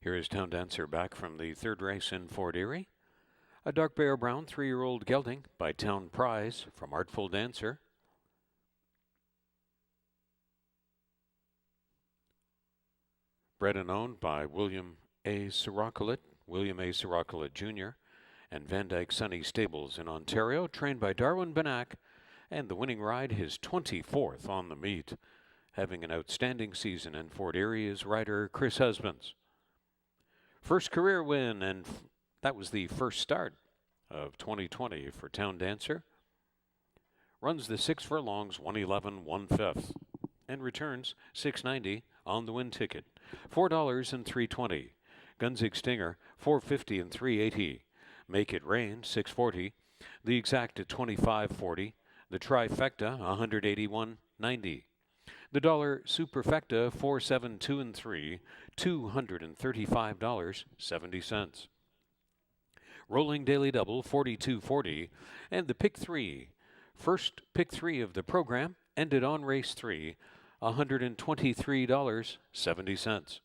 Here is Town Dancer back from the third race in Fort Erie. A dark bear brown 3-year-old gelding by Town Prize from Artful Dancer. Bred and owned by William A. Siracolet Jr., and Van Dyke Sunny Stables in Ontario, trained by Darwin Banak, and the winning ride his 24th on the meet. Having an outstanding season in Fort Erie is rider Chris Husbands. First career win, and that was the first start of 2020 for Town Dancer. Runs the 6 furlongs, 111, 1/5, and returns $6.90 on the win ticket. $4 and $3.20. Gunzig Stinger, $4.50 and $3.80. Make It Rain, $6.40. The Exact at $25.40. The Trifecta, $181.90. The dollar Superfecta, 472 and 3, $235.70. Rolling Daily Double, 42.40, and the Pick 3. First Pick 3 of the program ended on race 3, $123.70.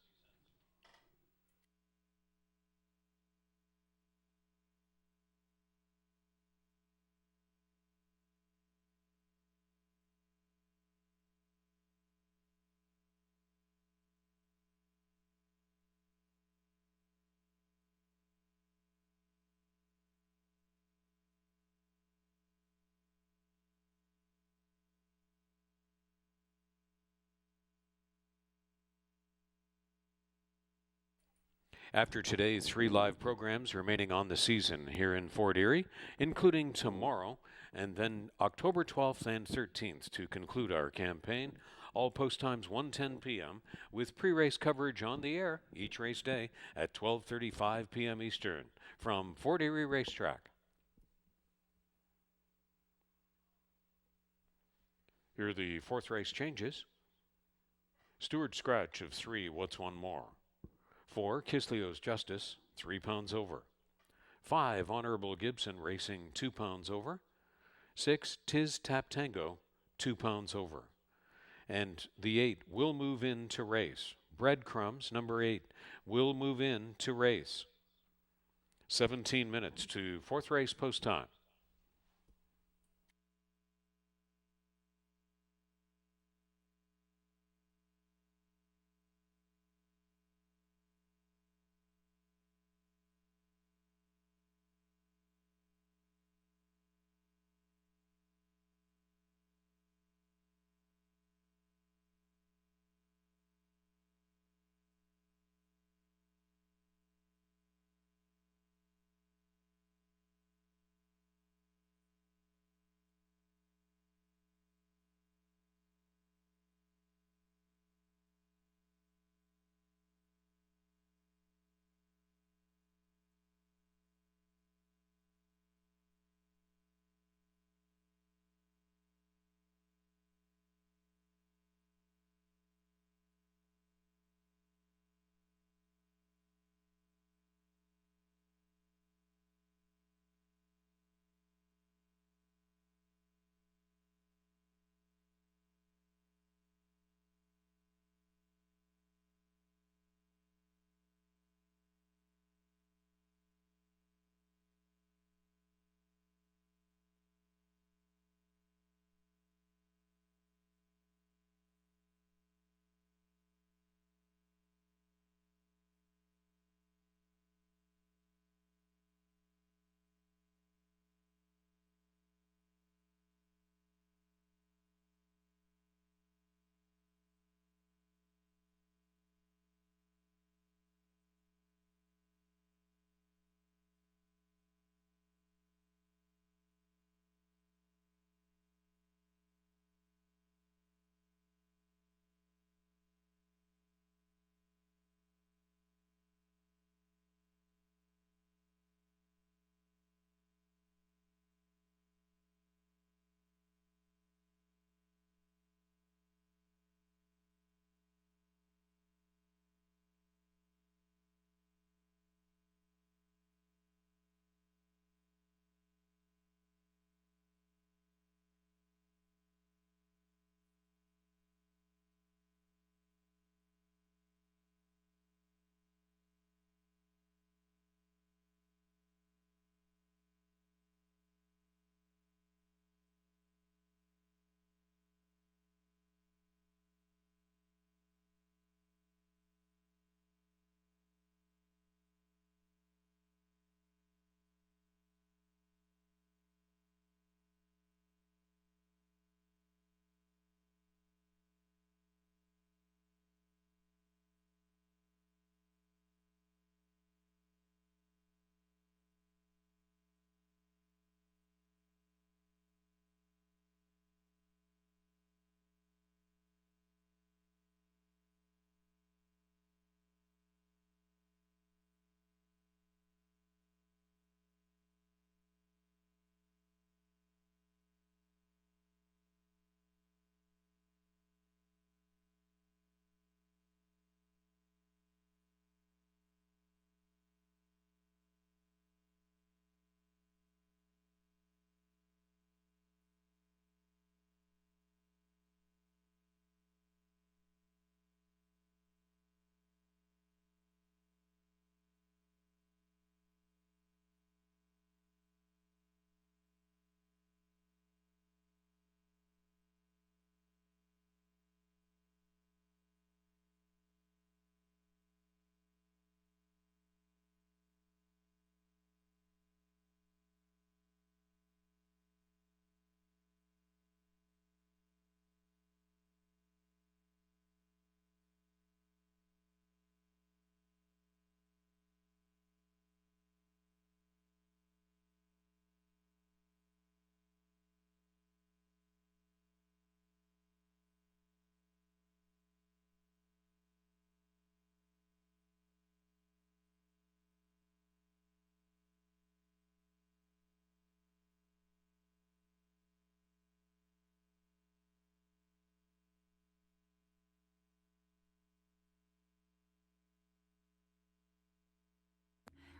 After today's 3 live programs remaining on the season here in Fort Erie, including tomorrow and then October 12th and 13th to conclude our campaign, all post times 1:10 p.m. with pre-race coverage on the air each race day at 12:35 p.m. Eastern from Fort Erie Racetrack. Here are the 4th race changes. Stewart Scratch of 3, What's One More? 4, Kisleo's Justice, 3 pounds over. 5, Honorable Gibson Racing, 2 pounds over. 6, Tiz Tap Tango, 2 pounds over. And the 8 will move in to race. Breadcrumbs, number 8, will move in to race. 17 minutes to fourth race post time.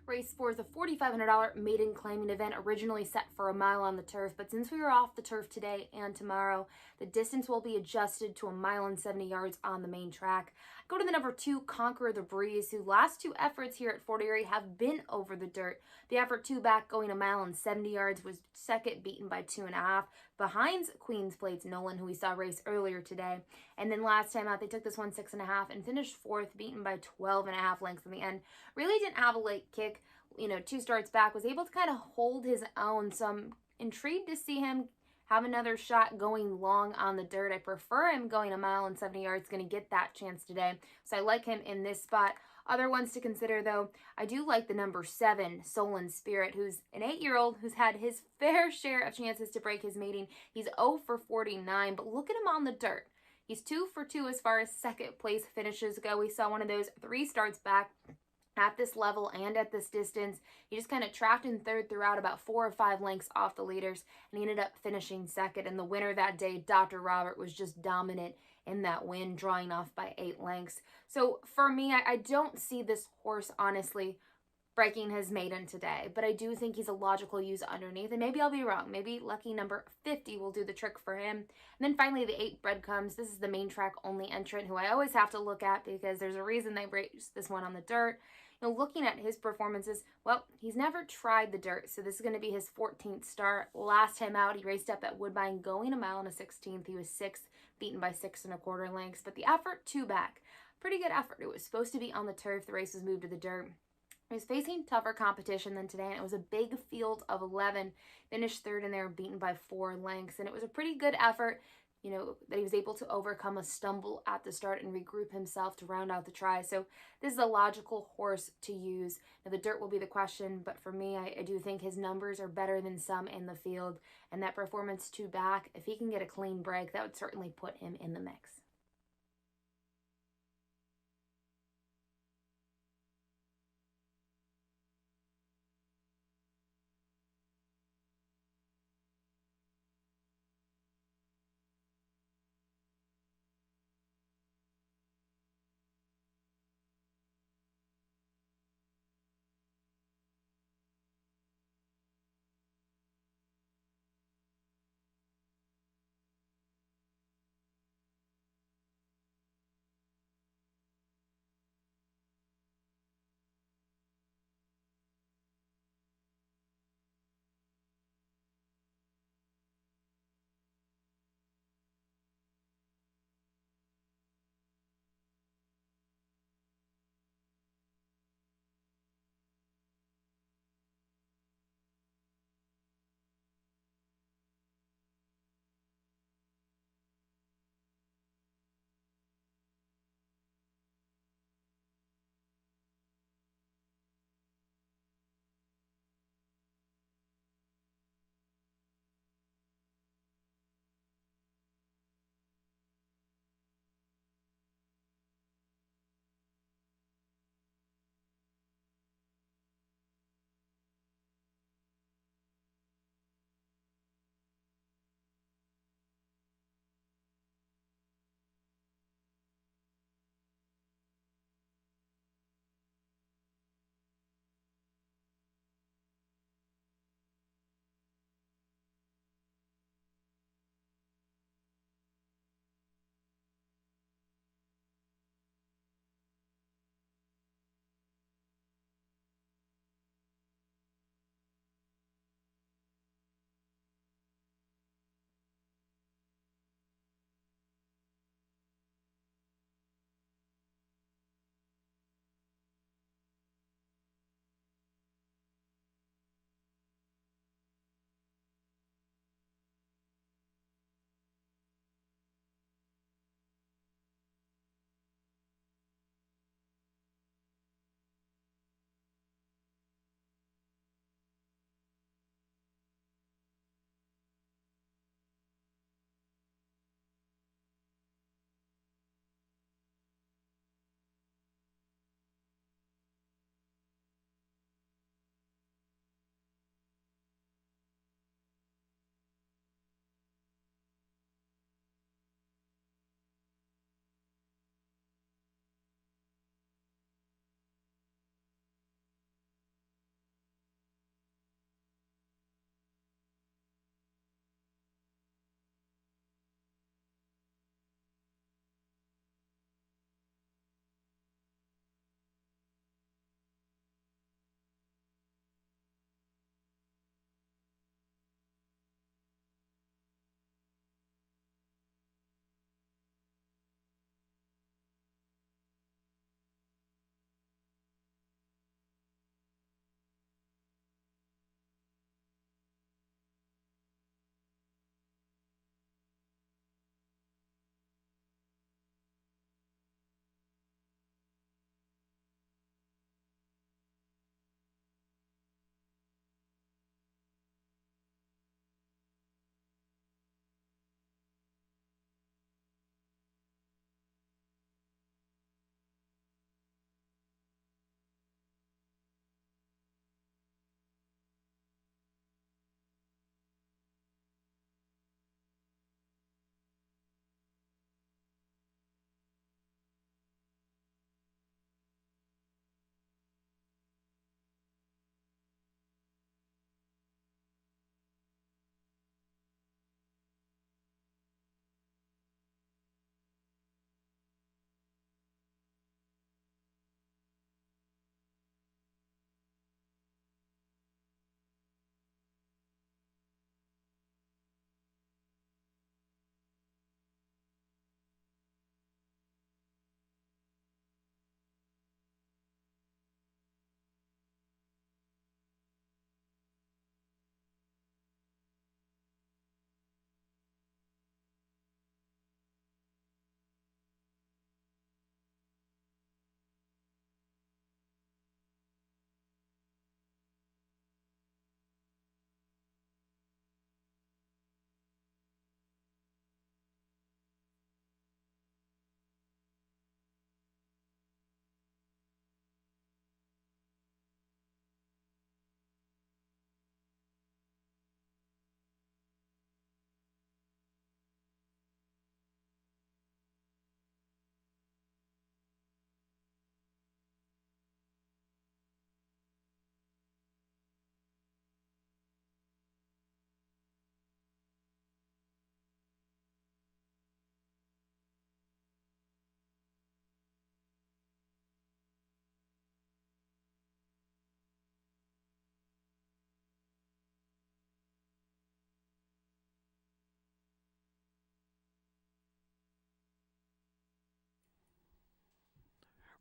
Race 4 is a $4,500 maiden claiming event originally set for a mile on the turf, but since we are off the turf today and tomorrow, the distance will be adjusted to a mile and 70 yards on the main track. Go to the number 2, Conqueror the Breeze, whose last 2 efforts here at Fort Erie have been over the dirt. The effort 2 back going a mile and 70 yards was second, beaten by 2.5, behind Queen's Plate's Nolan, who we saw race earlier today. And then last time out, they took this one 6.5 and finished 4th, beaten by 12.5 lengths in the end. Really didn't have a late kick. 2 starts back, was able to kind of hold his own. So I'm intrigued to see him have another shot going long on the dirt. I prefer him going a mile and 70 yards, going to get that chance today. So I like him in this spot. Other ones to consider, though, I do like the number 7, Solon Spirit, who's an 8-year-old who's had his fair share of chances to break his mating. He's 0 for 49, but look at him on the dirt. He's 2 for 2 as far as second place finishes go. We saw one of those 3 starts back at this level and at this distance. He just kind of tracked in third throughout, about 4 or 5 lengths off the leaders, and he ended up finishing second. And the winner that day, Dr. Robert, was just dominant in that win, drawing off by 8 lengths. So for me, I don't see this horse, honestly, breaking his maiden today, but I do think he's a logical use underneath, and maybe I'll be wrong. Maybe lucky number 50 will do the trick for him. And then finally, the 8, Breadcrumbs. This is the main track only entrant who I always have to look at because there's a reason they raced this one on the dirt. Looking at his performances, well, he's never tried the dirt, so this is going to be his 14th start. Last time out, he raced up at Woodbine going a mile and a 16th. He was 6th, beaten by 6.25 lengths, but the effort 2 back, pretty good effort. It was supposed to be on the turf. The race was moved to the dirt. He was facing tougher competition than today, and it was a big field of 11. Finished third in there, beaten by 4 lengths, and it was a pretty good effort, that he was able to overcome a stumble at the start and regroup himself to round out the try. So this is a logical horse to use. Now, the dirt will be the question, but for me, I do think his numbers are better than some in the field, and that performance 2 back, if he can get a clean break, that would certainly put him in the mix.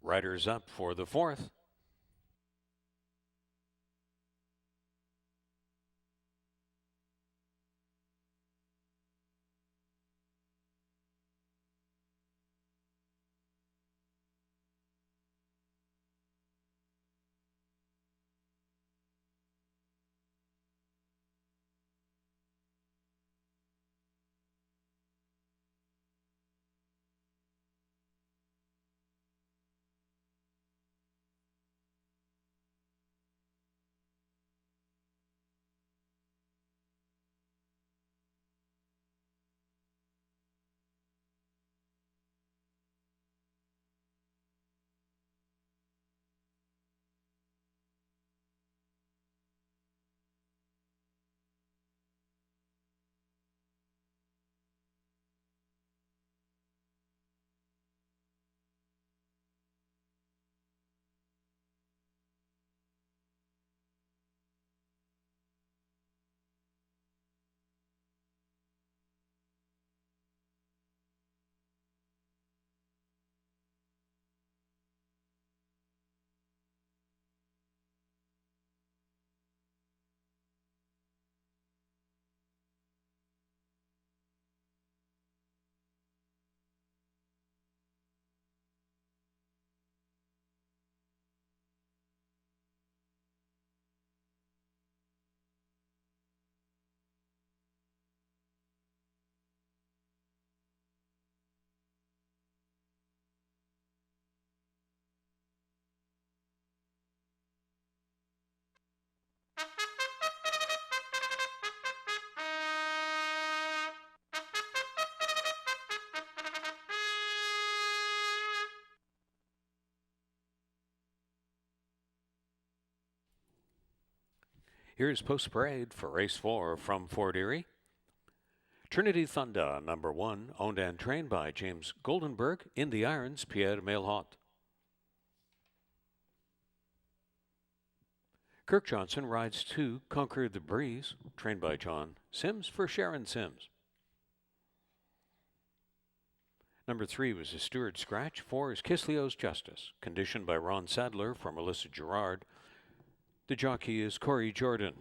Riders up for the fourth. Here's post parade for race 4 from Fort Erie. Trinity Thunder, number 1, owned and trained by James Goldenberg. In the irons, Pierre Mailhot. Kirk Johnson rides 2, Conquer the Breeze, trained by John Sims for Sharon Sims. Number 3 was a Stewart Scratch. 4 is Kisleo's Justice, conditioned by Ron Sadler for Melissa Gerard. The jockey is Corey Jordan.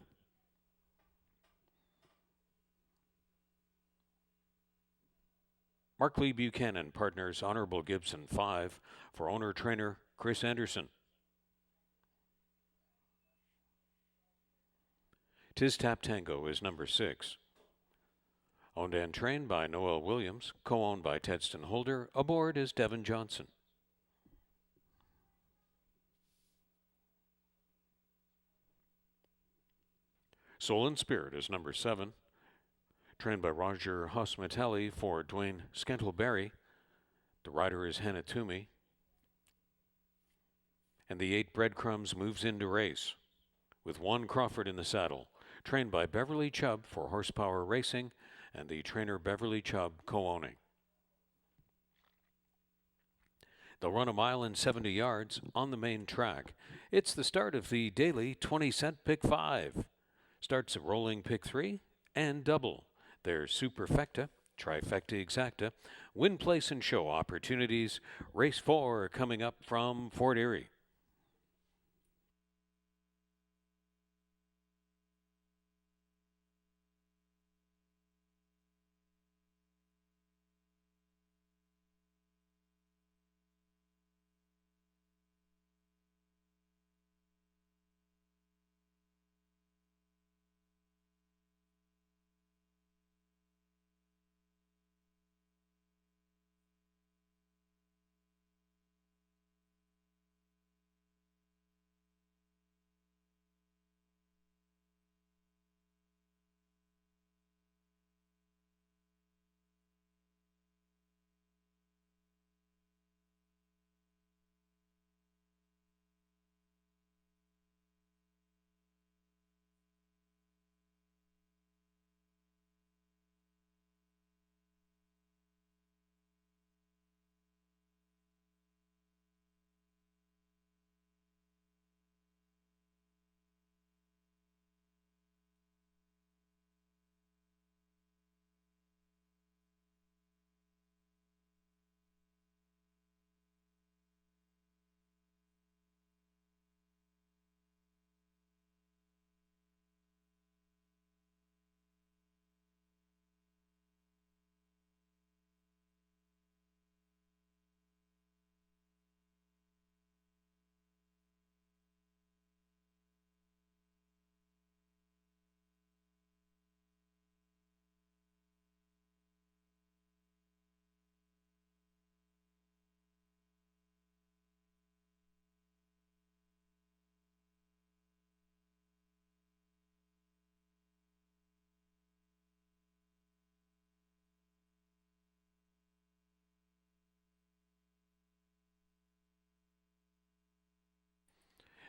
Mark Lee Buchanan partners Honorable Gibson 5 for owner-trainer Chris Anderson. Tiz Tap Tango is number 6. Owned and trained by Noel Williams, co-owned by Tedston Holder. Aboard is Devin Johnson. Soul and Spirit is number 7. Trained by Roger Hospitalli for Dwayne Scantleberry. The rider is Hannah Toomey. And the 8 Breadcrumbs moves into race with 1 Crawford in the saddle. Trained by Beverly Chubb for Horsepower Racing and the trainer Beverly Chubb co-owning. They'll run a mile and 70 yards on the main track. It's the start of the daily 20-cent Pick 5. Starts a rolling Pick 3 and double. There's Superfecta, Trifecta Exacta, Win, Place, and Show opportunities. Race 4 coming up from Fort Erie.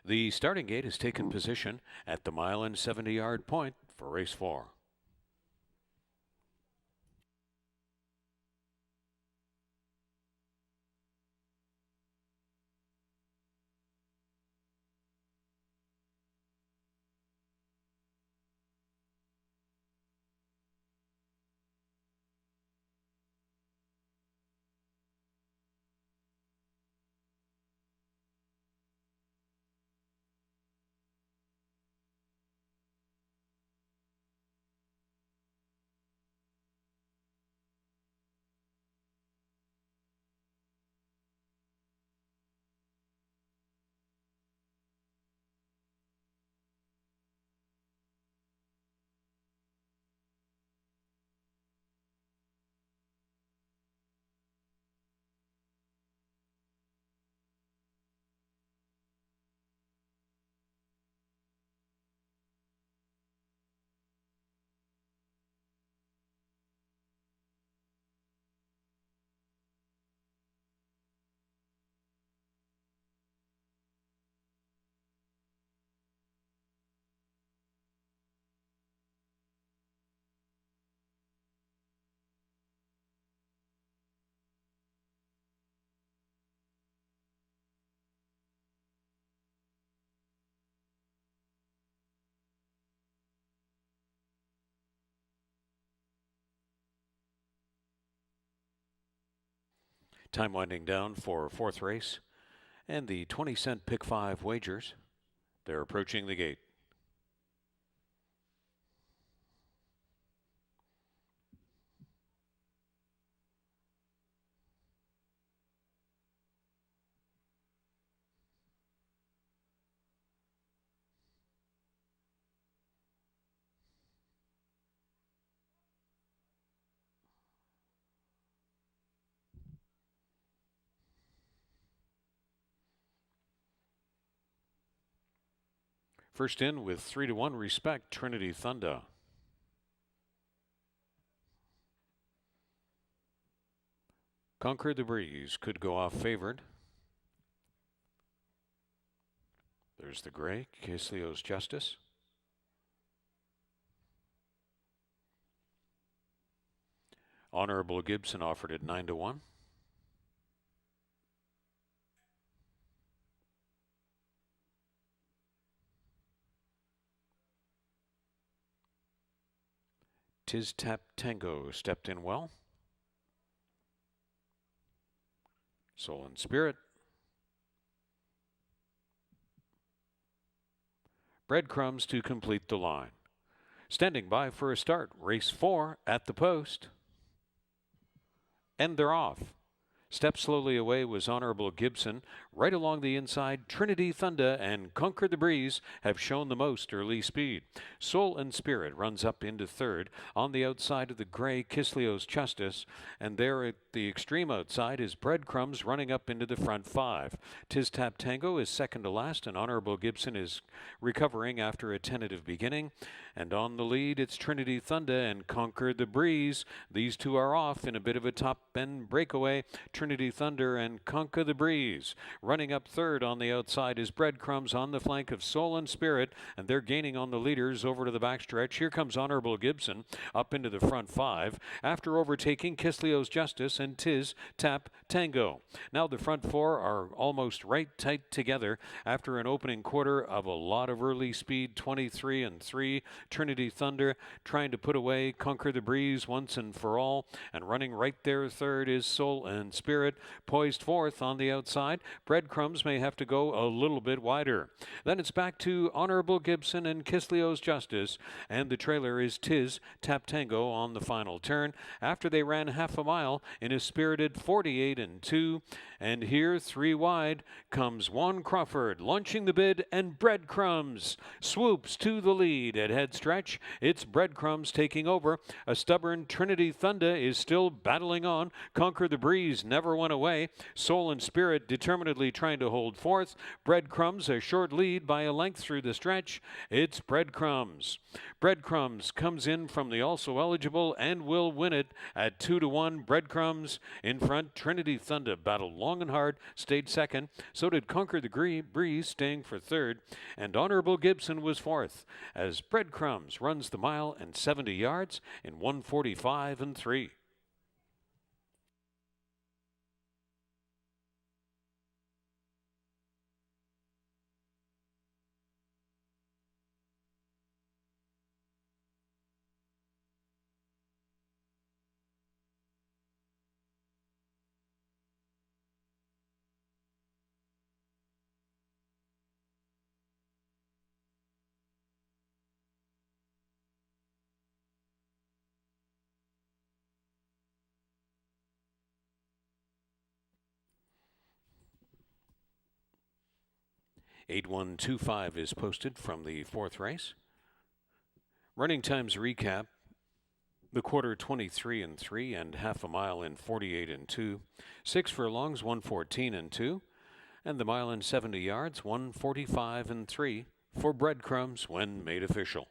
The starting gate has taken position at the mile and 70-yard point for race 4. Time winding down for 4th race and the 20-cent pick 5 wagers. They're approaching the gate. First in with 3-1 Respect, Trinity Thunder. Conquer the Breeze could go off favored. There's the gray, Kisleo's Justice. Honorable Gibson offered at 9-1. Tiz Tap Tango stepped in well. Soul and Spirit. Breadcrumbs to complete the line. Standing by for a start, race 4 at the post. And they're off. Step slowly away was Honorable Gibson. Right along the inside, Trinity Thunder and Conquer the Breeze have shown the most early speed. Soul and Spirit runs up into 3rd. On the outside of the gray, Kisleo's Justice. And there at the extreme outside is Breadcrumbs running up into the front 5. Tiz Tap Tango is second to last, and Honorable Gibson is recovering after a tentative beginning. And on the lead, it's Trinity Thunder and Conquer the Breeze. These two are off in a bit of a top-end breakaway. Trinity Thunder and Conquer the Breeze. Running up 3rd on the outside is Breadcrumbs on the flank of Soul and Spirit, and they're gaining on the leaders over to the backstretch. Here comes Honorable Gibson up into the front 5 after overtaking Kisleo's Justice and Tiz Tap Tango. Now the front 4 are almost right tight together after an opening quarter of a lot of early speed, 23 and 3. Trinity Thunder trying to put away Conquer the Breeze once and for all, and running right there 3rd is Soul and Spirit, poised 4th on the outside. Breadcrumbs may have to go a little bit wider. Then it's back to Honorable Gibson and Kisleo's Justice, and the trailer is Tiz Tap Tango on the final turn after they ran half a mile in a spirited 48 and 2. And here, 3 wide, comes Juan Crawford launching the bid, and Breadcrumbs swoops to the lead at head stretch. It's Breadcrumbs taking over. A stubborn Trinity Thunder is still battling on. Conquer the Breeze never never went away. Soul and Spirit determinedly trying to hold fourth. Breadcrumbs a short lead by a length through the stretch. It's Breadcrumbs. Breadcrumbs comes in from the also eligible and will win it at 2-1. Breadcrumbs in front. Trinity Thunder battled long and hard, stayed second. So did Conquer the Breeze, staying for third. And Honorable Gibson was fourth as Breadcrumbs runs the mile and 70 yards in 1:45 and 3. (8:125) is posted from the fourth race. Running times recap. The quarter 23 and 3 and half a mile in 48 and 2. 6 furlongs 1:14 and 2. And the mile in 70 yards 1:45 and 3 for Breadcrumbs when made official.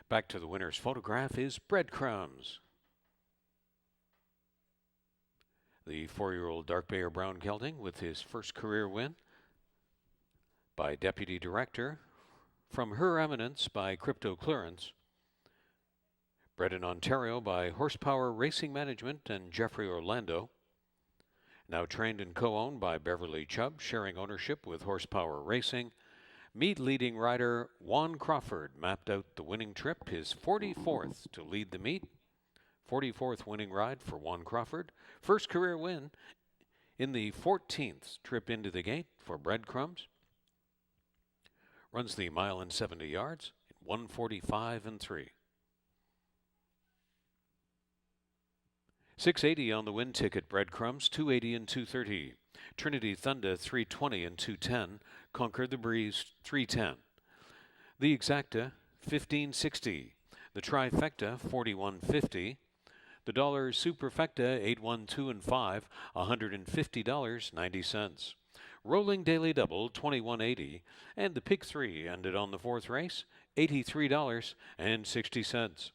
Back to the winner's photograph is Breadcrumbs. The 4-year-old dark bay or brown gelding with his first career win by Deputy Director from Her Eminence by Crypto Clearance. Bred in Ontario by Horsepower Racing Management and Jeffrey Orlando. Now trained and co-owned by Beverly Chubb, sharing ownership with Horsepower Racing. Meet leading rider Juan Crawford mapped out the winning trip, his 44th to lead the meet. 44th winning ride for Juan Crawford. First career win in the 14th trip into the gate for Breadcrumbs. Runs the mile and 70 yards in 1:45 and 3. 680 on the win ticket. Breadcrumbs 280 and 230. Trinity Thunder 320 and 210. Conquer the Breeze 310. The Exacta 1560. The Trifecta 4150. The Dollar Superfecta 812 and 5, $150.90. Rolling Daily Double 2180, and the Pick 3 ended on the fourth race $83.60.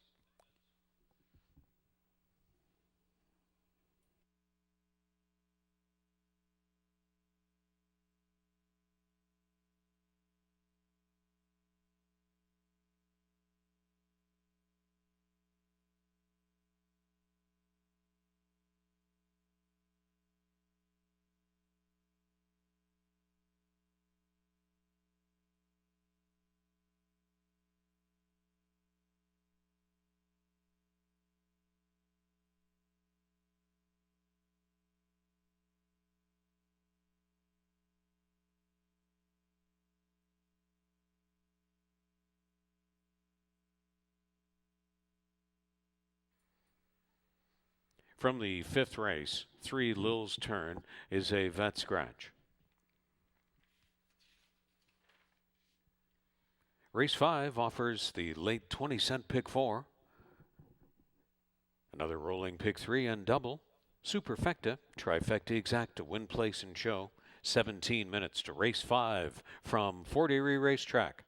From the fifth race, 3 Lil's Turn is a vet scratch. Race 5 offers the late 20-cent pick 4. Another rolling pick 3 and double. Superfecta, trifecta exact to win, place, and show. 17 minutes to race 5 from Fort Erie Racetrack.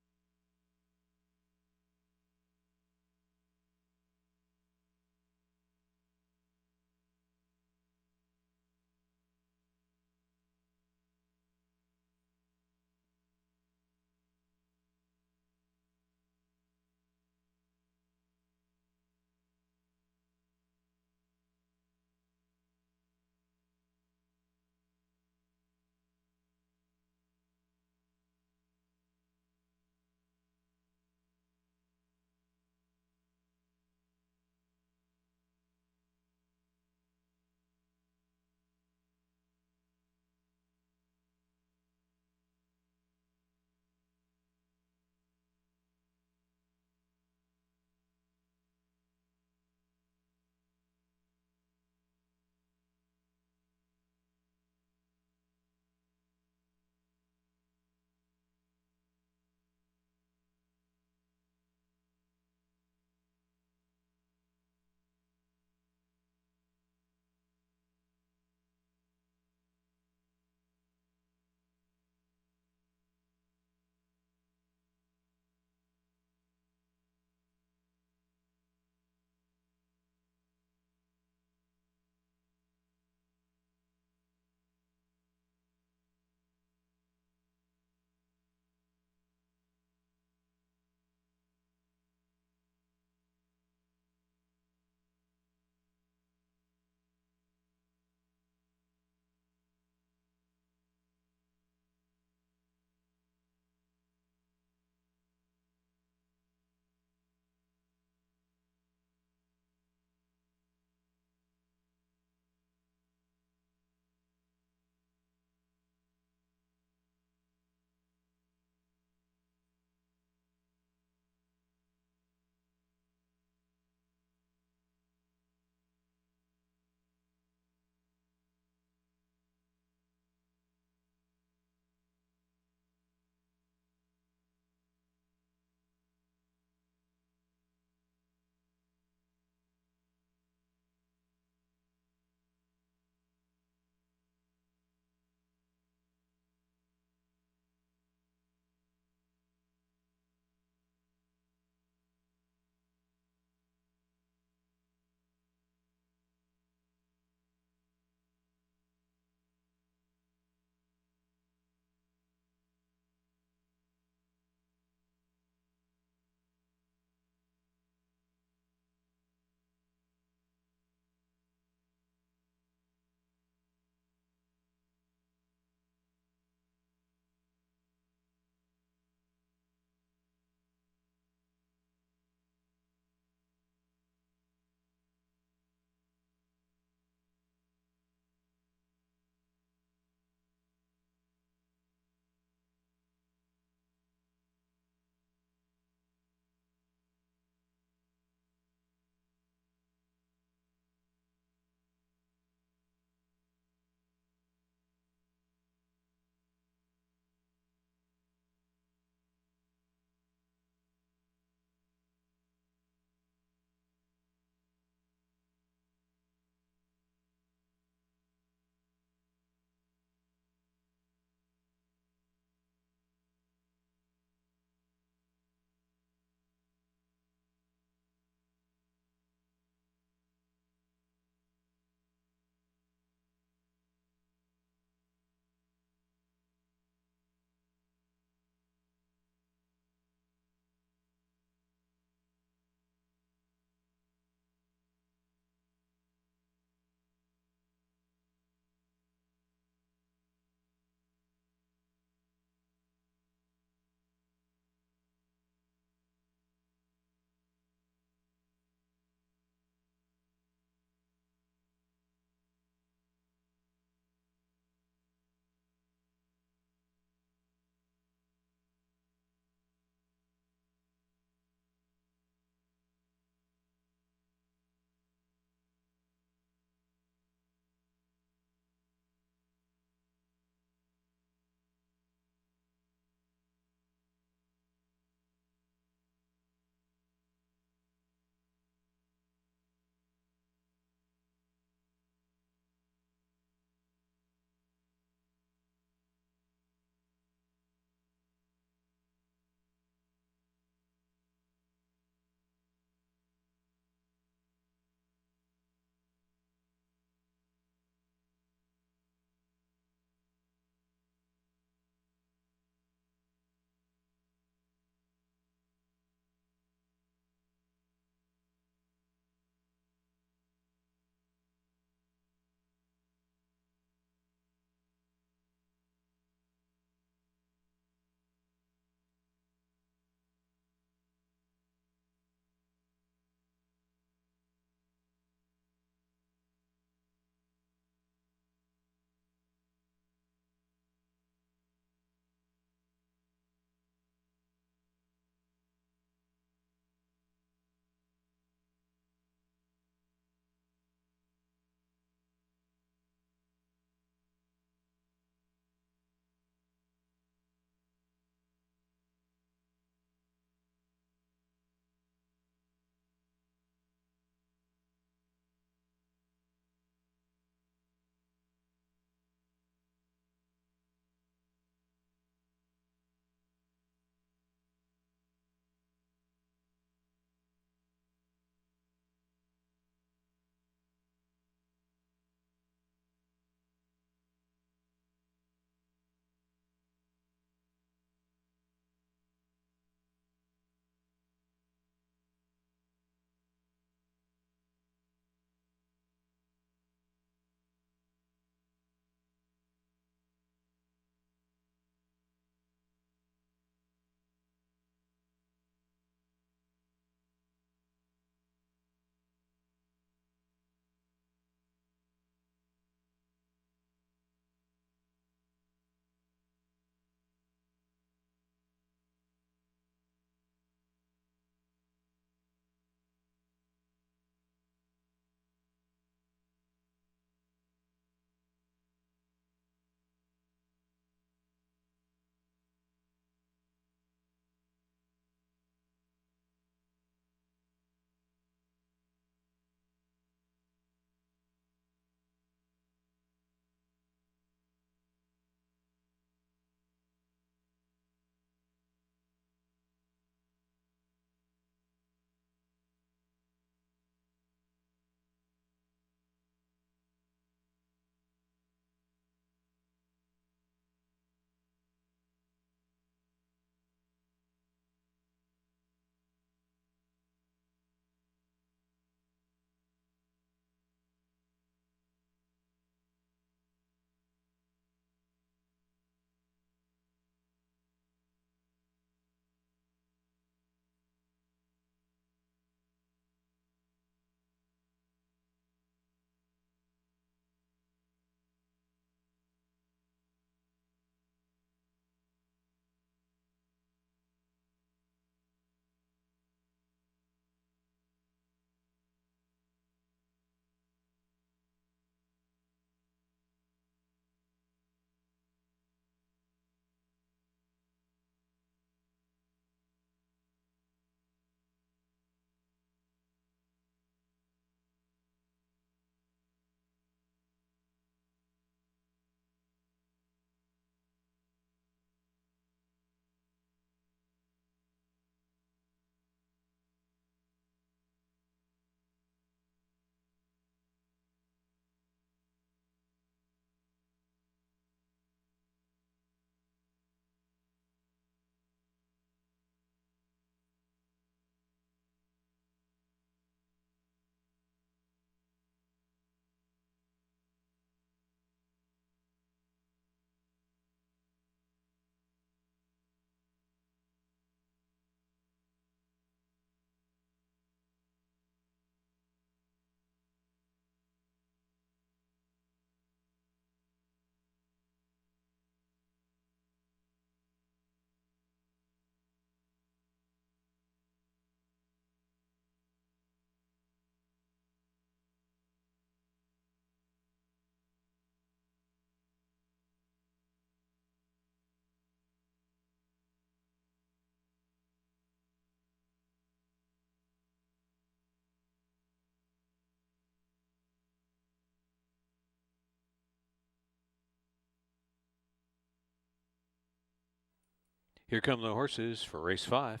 Here come the horses for race 5.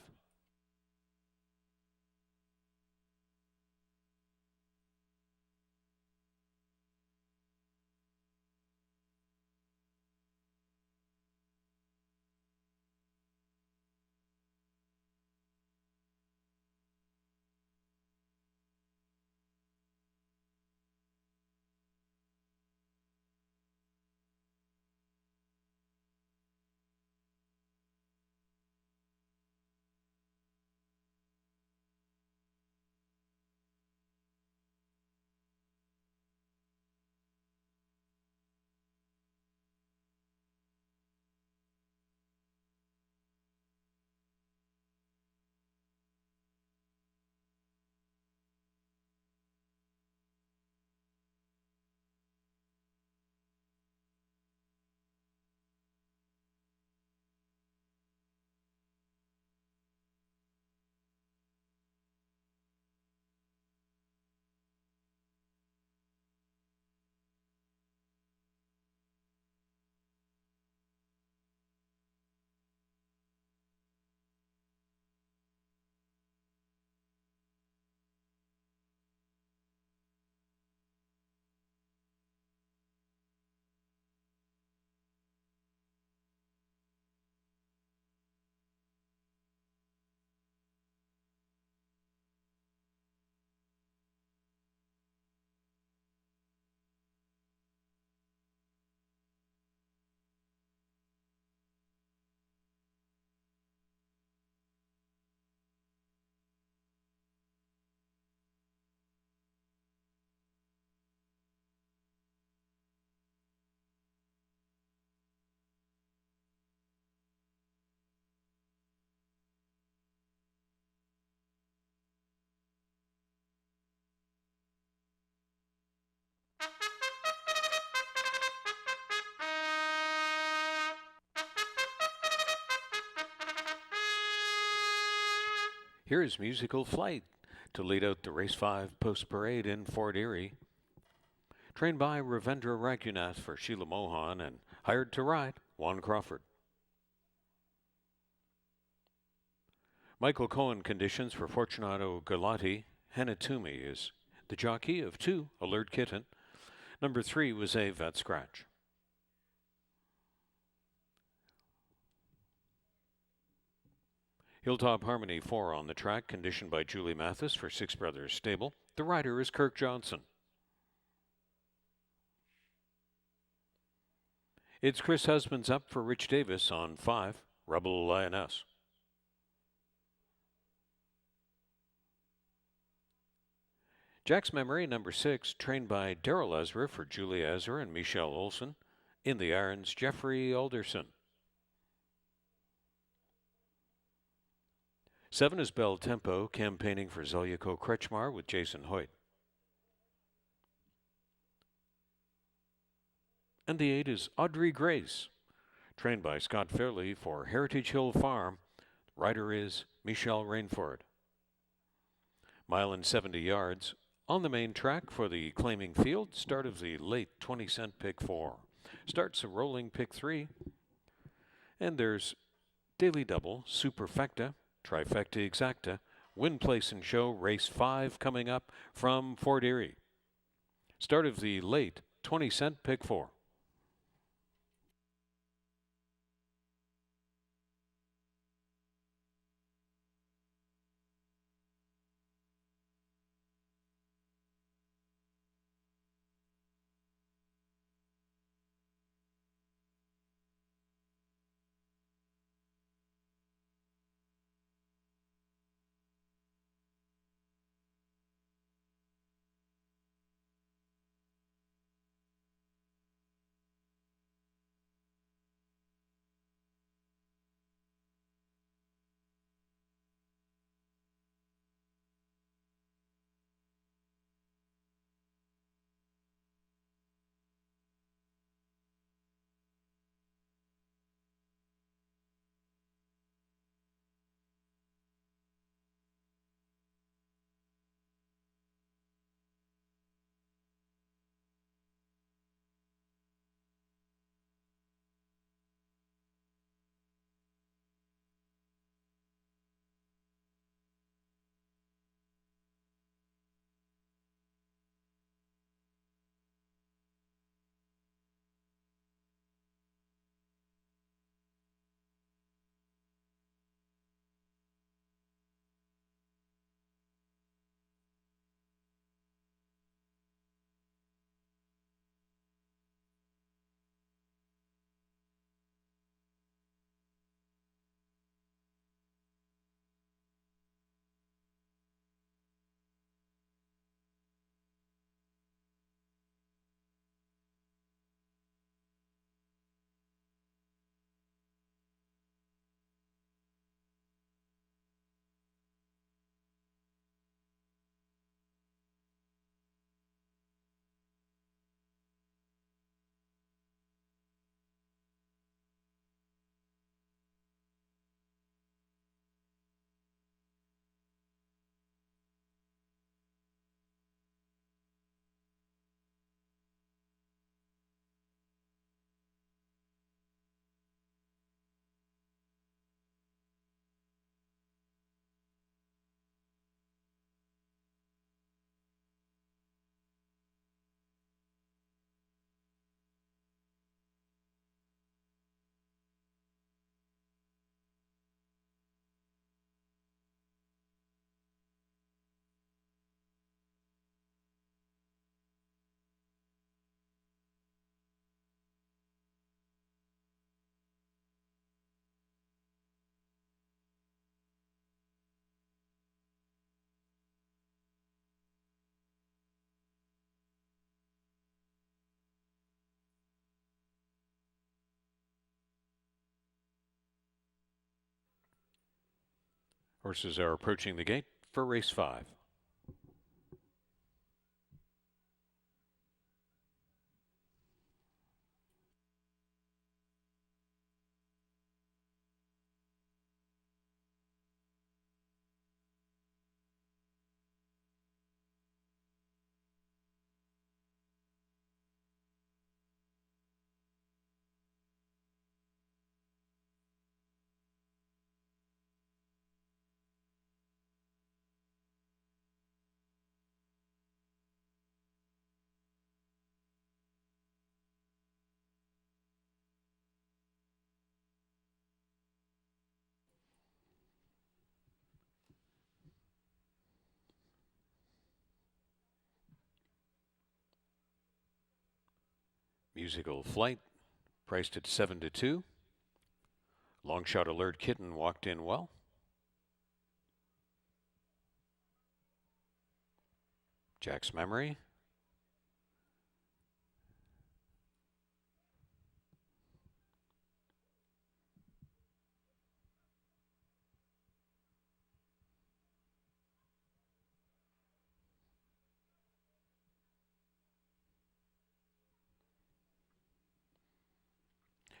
Here is Musical Flight to lead out the race 5 post parade in Fort Erie. Trained by Ravendra Raghunath for Sheila Mohan and hired to ride Juan Crawford. Michael Cohen conditions for Fortunato Galati. Hanatumi is the jockey of 2, Alert Kitten. Number 3 was a Vet Scratch. Hilltop Harmony 4 on the track, conditioned by Julie Mathis for Six Brothers Stable. The rider is Kirk Johnson. It's Chris Husbands up for Rich Davis on 5, Rebel Lioness. Jack's Memory, number 6, trained by Daryl Ezra for Julia Ezra and Michelle Olson. In the irons, Jeffrey Alderson. 7 is Bell Tempo, campaigning for Zeljko Kretschmar with Jason Hoyt. And the 8 is Audrey Grace, trained by Scott Fairley for Heritage Hill Farm. Rider is Michelle Rainford. 1.70 yards on the main track for the claiming field. Start of the late 20-cent pick 4. Starts a rolling pick 3. And there's Daily Double, Superfecta, Trifecta Exacta, Win Place and Show, race 5 coming up from Fort Erie. Start of the late 20-cent pick 4. Horses are approaching the gate for race 5. Musical Flight, priced at 7-2. Long Shot Alert Kitten walked in well. Jack's Memory.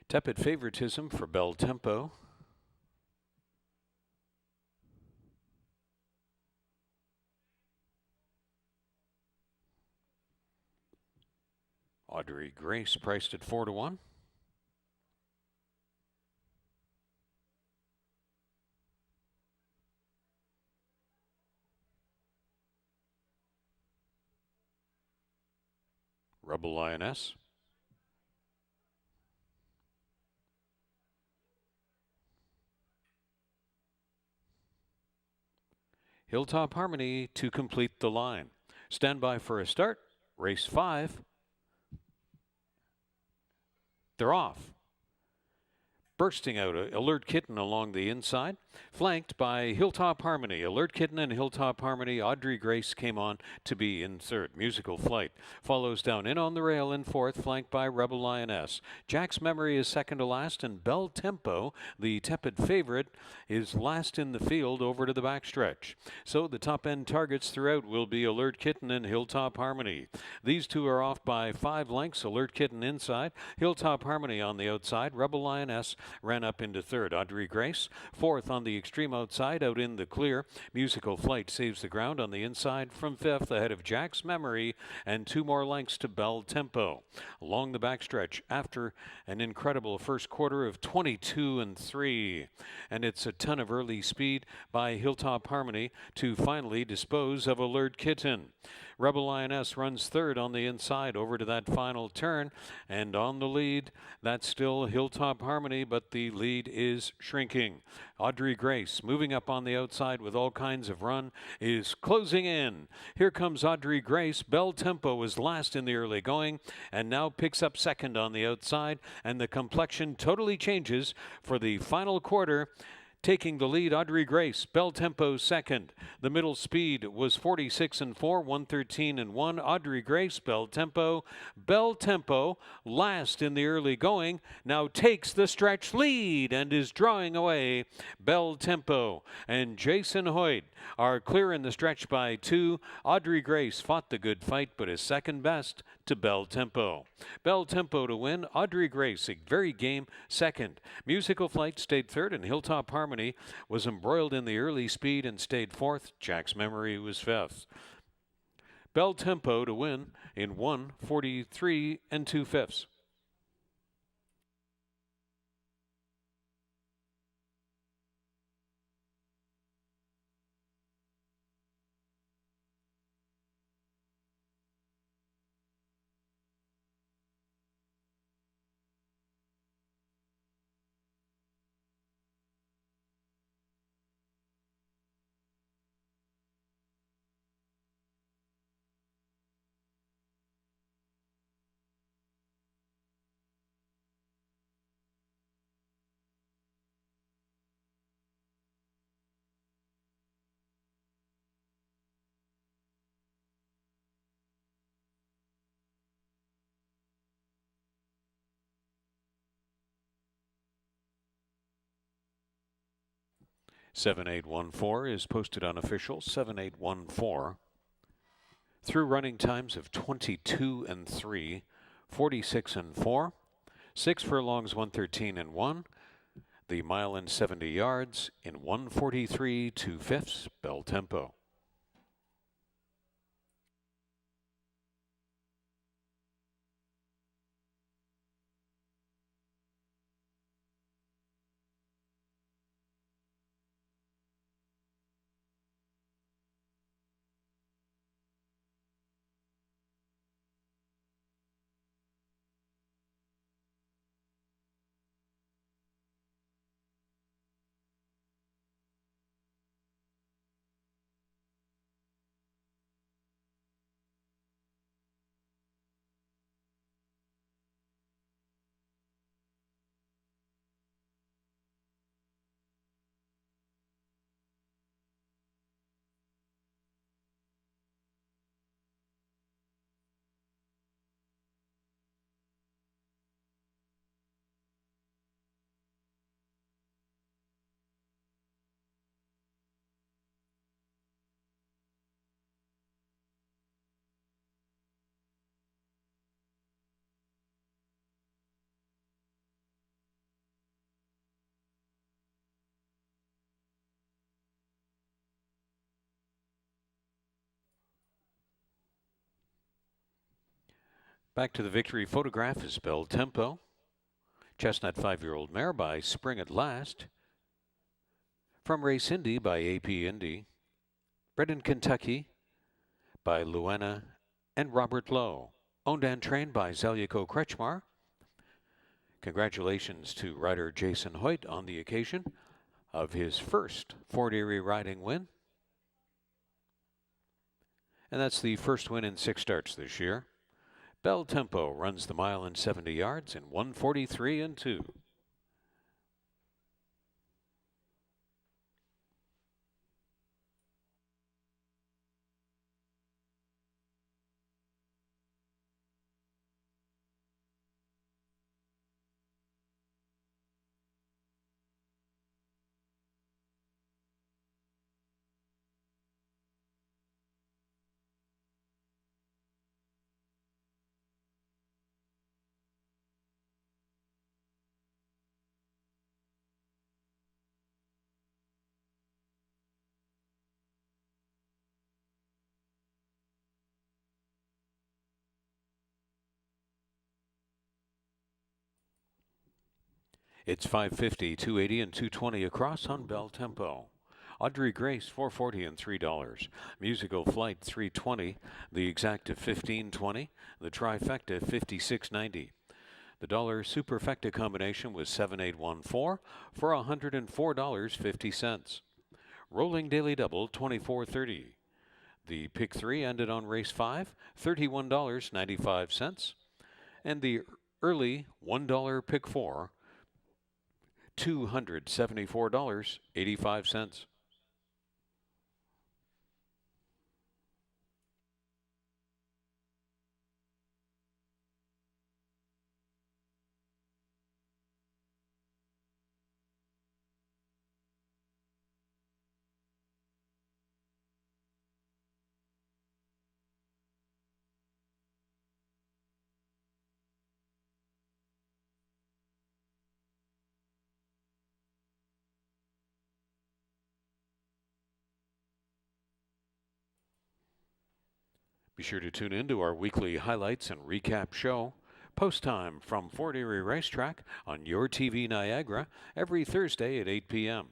Tepid Favoritism for Bel Tempo. Audrey Grace priced at 4-1. Rebel Lioness. Hilltop Harmony to complete the line. Stand by for a start. Race 5. They're off. Bursting out, Alert Kitten along the inside, flanked by Hilltop Harmony. Alert Kitten and Hilltop Harmony. Audrey Grace came on to be in third. Musical Flight follows down in on the rail in fourth, flanked by Rebel Lioness. Jack's Memory is second to last, and Bel Tempo, the tepid favorite, is last in the field over to the backstretch. So the top end targets throughout will be Alert Kitten and Hilltop Harmony. These two are off by 5 lengths. Alert Kitten inside, Hilltop Harmony on the outside. Rebel Lioness ran up into third. Audrey Grace fourth on the extreme outside, out in the clear. Musical Flight saves the ground on the inside from fifth, ahead of Jack's Memory, and 2 more lengths to Bel Tempo. Along the backstretch after an incredible first quarter of 22-3, and it's a ton of early speed by Hilltop Harmony to finally dispose of Alert Kitten. Rebel Lioness runs third on the inside over to that final turn, and on the lead, that's still Hilltop Harmony, but the lead is shrinking. Audrey Grace, moving up on the outside with all kinds of run, is closing in. Here comes Audrey Grace. Bel Tempo was last in the early going and now picks up second on the outside, and the complexion totally changes for the final quarter. Taking the lead, Audrey Grace. Bel Tempo second. The middle speed was 46-4, 113-1. Audrey Grace, Bel Tempo. Bel Tempo, last in the early going, now takes the stretch lead and is drawing away Bel Tempo. And Jason Hoyt are clear in the stretch by 2. Audrey Grace fought the good fight, but is second best to Bel Tempo. Bel Tempo to win. Audrey Grace, a very game second. Musical Flight stayed third, and Hilltop Harmony was embroiled in the early speed and stayed fourth. Jack's Memory was fifth. Bel Tempo to win in 1:43 2/5. 7814 is posted unofficial. 7814. Through running times of 22 and 3, 46 and 4, 6 furlongs, 113 and 1. The mile and 70 yards in 143 2/5 bell tempo. Back to the victory photograph is bell tempo. Chestnut 5-year-old mare by Spring at Last. From Race Indy by AP Indy. Bred in Kentucky by Luana and Robert Lowe. Owned and trained by Zelico Kretschmar. Congratulations to rider Jason Hoyt on the occasion of his first Fort Erie riding win. And that's the first win in 6 starts this year. Bell Tempo runs the mile and 70 yards in 143 and 2. It's 550, 280, and 220 across on Bell Tempo. Audrey Grace, $4.40 and $3. Musical Flight, $3.20. The Exacta, $15.20. The Trifecta, $56.90. The dollar superfecta combination was 7814 for $104.50. Rolling daily double, $24.30. The pick 3 ended on race 5, $31.95. And the early $1 pick 4, $274.85. Be sure to tune in to our weekly highlights and recap show. Post time from Fort Erie Racetrack on Your TV Niagara every Thursday at 8 p.m.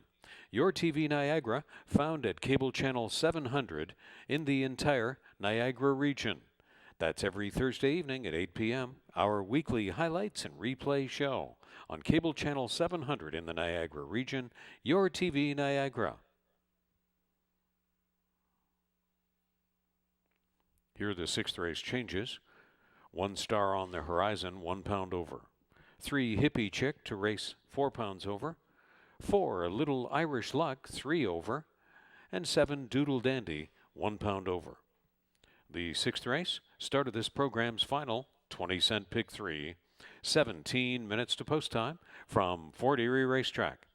Your TV Niagara found at cable channel 700 in the entire Niagara region. That's every Thursday evening at 8 p.m. Our weekly highlights and replay show on cable channel 700 in the Niagara region. Your TV Niagara. Here are the 6th race changes. 1 Star on the Horizon, 1 pound over. 3 Hippie Chick to race 4 pounds over. 4 Little Irish Luck, 3 over. And 7 Doodle Dandy, 1 pound over. The 6th race, start of this program's final 20-cent pick 3. 17 minutes to post time from Fort Erie Racetrack.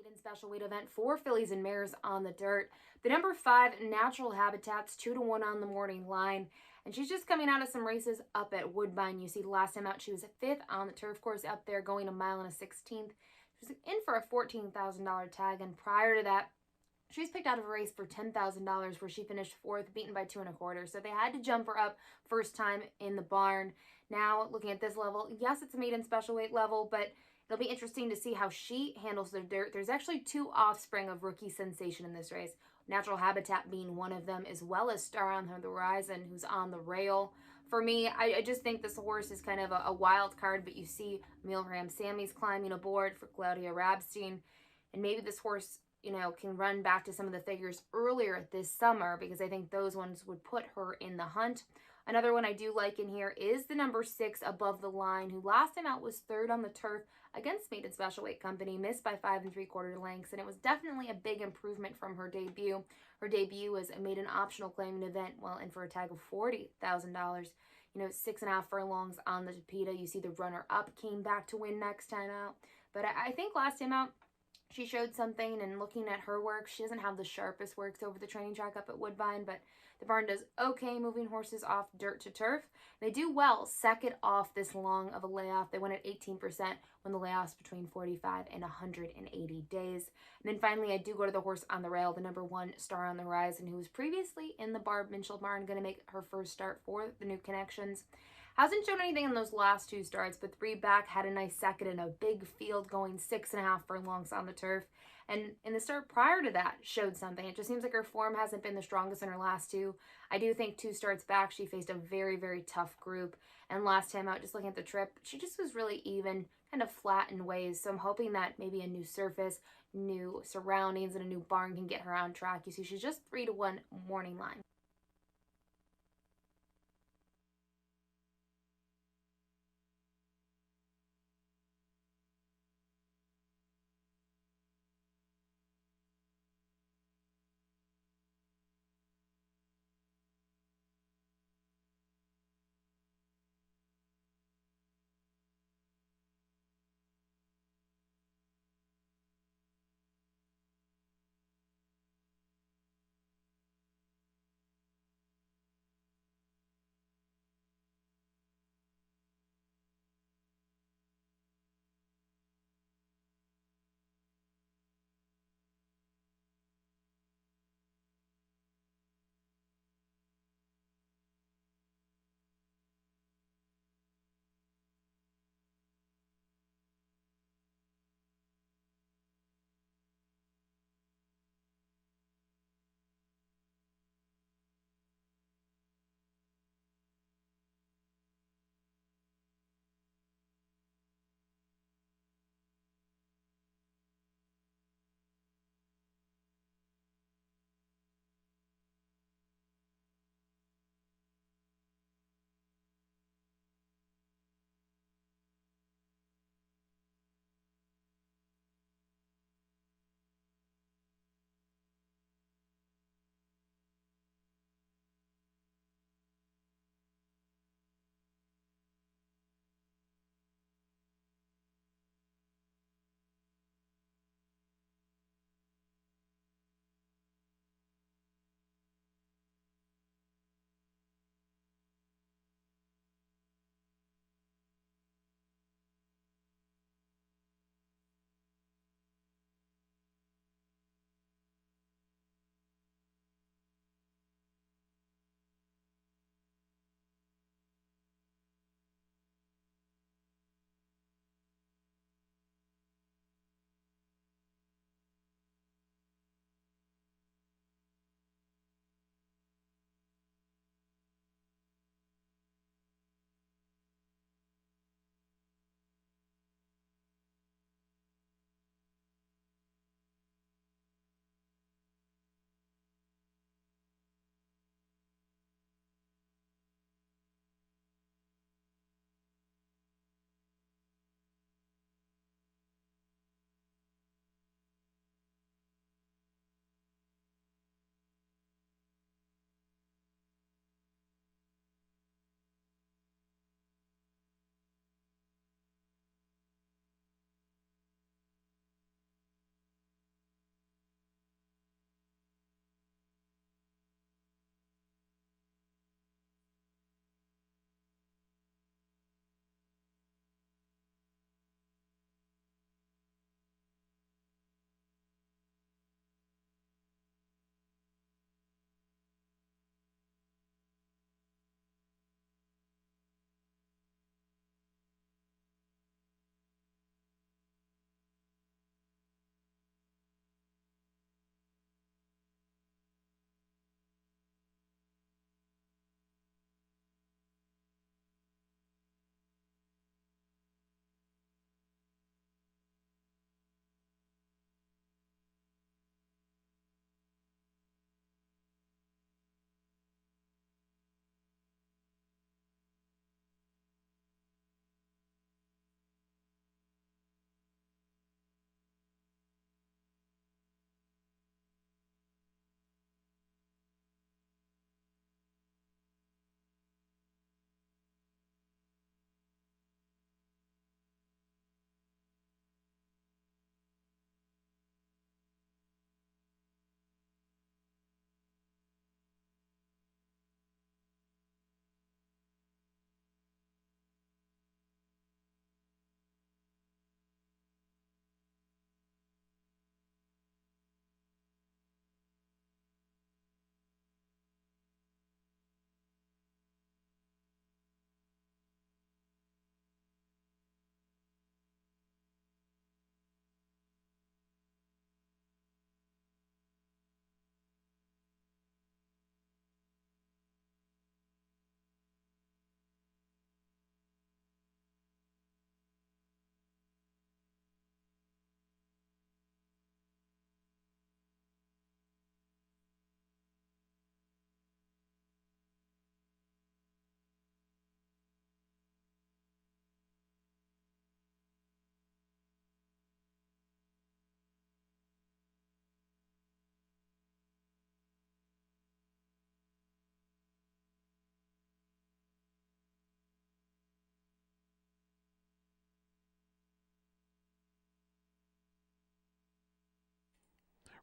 maiden special weight event for fillies and mares on the dirt. The number 5, Natural Habitats, 2-1 on the morning line. And she's just coming out of some races up at Woodbine. You see, the last time out, she was 5th on the turf course up there, going a mile and a 16th. She was in for a $14,000 tag. And prior to that, she was picked out of a race for $10,000 where she finished 4th, beaten by 2 1/4. So they had to jump her up first time in the barn. Now, looking at this level, yes, it's a maiden special weight level, but it'll be interesting to see how she handles the dirt. There's actually 2 offspring of rookie sensation in this race. Natural Habitat being one of them, as well as Star on the Horizon, who's on the rail. For me, I just think this horse is kind of a wild card, but you see Emil Sammy's climbing aboard for Claudia Rabstein, and maybe this horse, you know, can run back to some of the figures earlier this summer, because I think those ones would put her in the hunt. Another one I do like in here is the number 6, Above the Line, who last time out was 3rd on the turf against Maiden Special Weight Company, missed by 5 3/4 lengths, and it was definitely a big improvement from her debut. Her debut was a maiden optional claiming event, well, and for a tag of $40,000. You know, 6.5 furlongs on the Tapeta. You see the runner-up came back to win next time out. But I think last time out, she showed something, and looking at her work, she doesn't have the sharpest works over the training track up at Woodbine, but the barn does okay moving horses off dirt to turf. They do well second off this long of a layoff. They win at 18% when the layoff's between 45 and 180 days. And then finally, I do go to the horse on the rail, the number 1, Star on the Horizon, who was previously in the Barb Minchell barn, going to make her first start for the New Connections. Hasn't shown anything in those last 2 starts, but 3 back had a nice second in a big field, going 6.5 furlongs on the turf. And in the start prior to that, showed something. It just seems like her form hasn't been the strongest in her last 2. I do think 2 starts back, she faced a very, very tough group. And last time out, just looking at the trip, she just was really even, kind of flat in ways. So I'm hoping that maybe a new surface, new surroundings, and a new barn can get her on track. You see, she's just 3-1 morning line.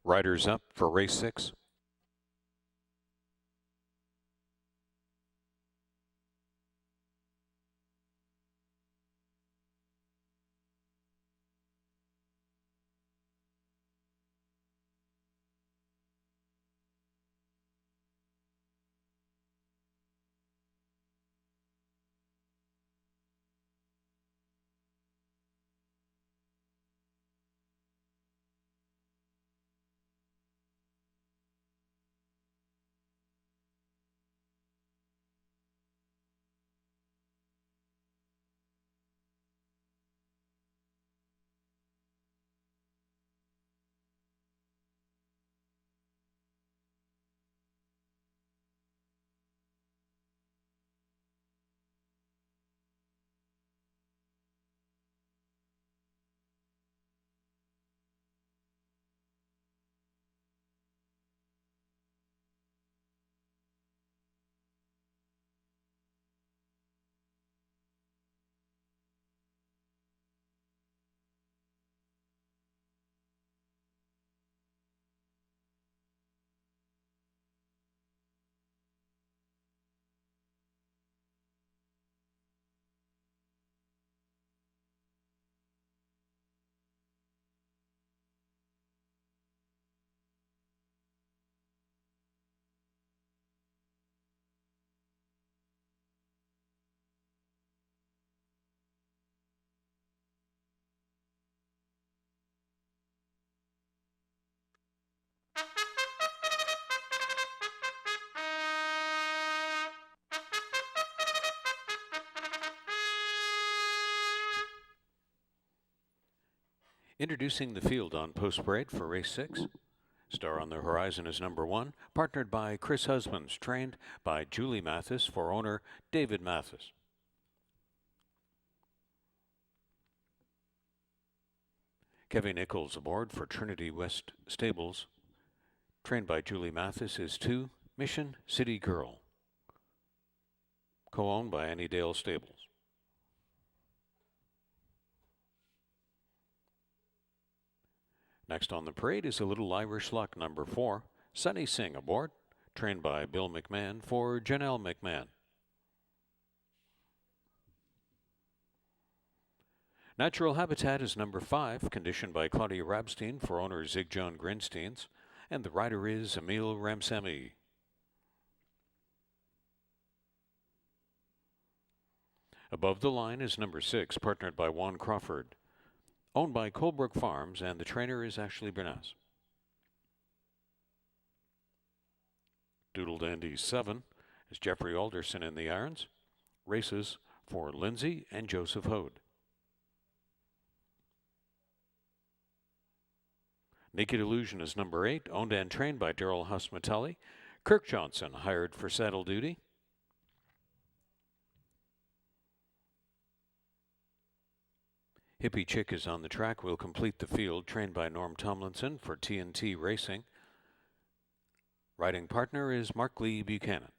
Riders up for race 6. Introducing the field on post parade for race 6. Star on the horizon is number 1, partnered by Chris Husbands, trained by Julie Mathis for owner David Mathis. Kevin Nichols aboard for Trinity West Stables, trained by Julie Mathis, is 2, Mission City Girl, co-owned by Annie Dale Stables. Next on the parade is a Little Irish Luck, number 4, Sunny Singh aboard, trained by Bill McMahon for Janelle McMahon. Natural Habitat is number 5, conditioned by Claudia Rabstein for owner Zig-John Grinsteins, and the rider is Emil Ramsamy. Above the Line is number 6, partnered by Juan Crawford, owned by Colebrook Farms, and the trainer is Ashley Bernas. Doodle Dandy 7 is Jeffrey Alderson in the irons. Races for Lindsay and Joseph Hode. Naked Illusion is number 8, owned and trained by Daryl Husmatali. Kirk Johnson hired for saddle duty. Hippie Chick is on the track, will complete the field, trained by Norm Tomlinson for TNT Racing. Riding partner is Mark Lee Buchanan.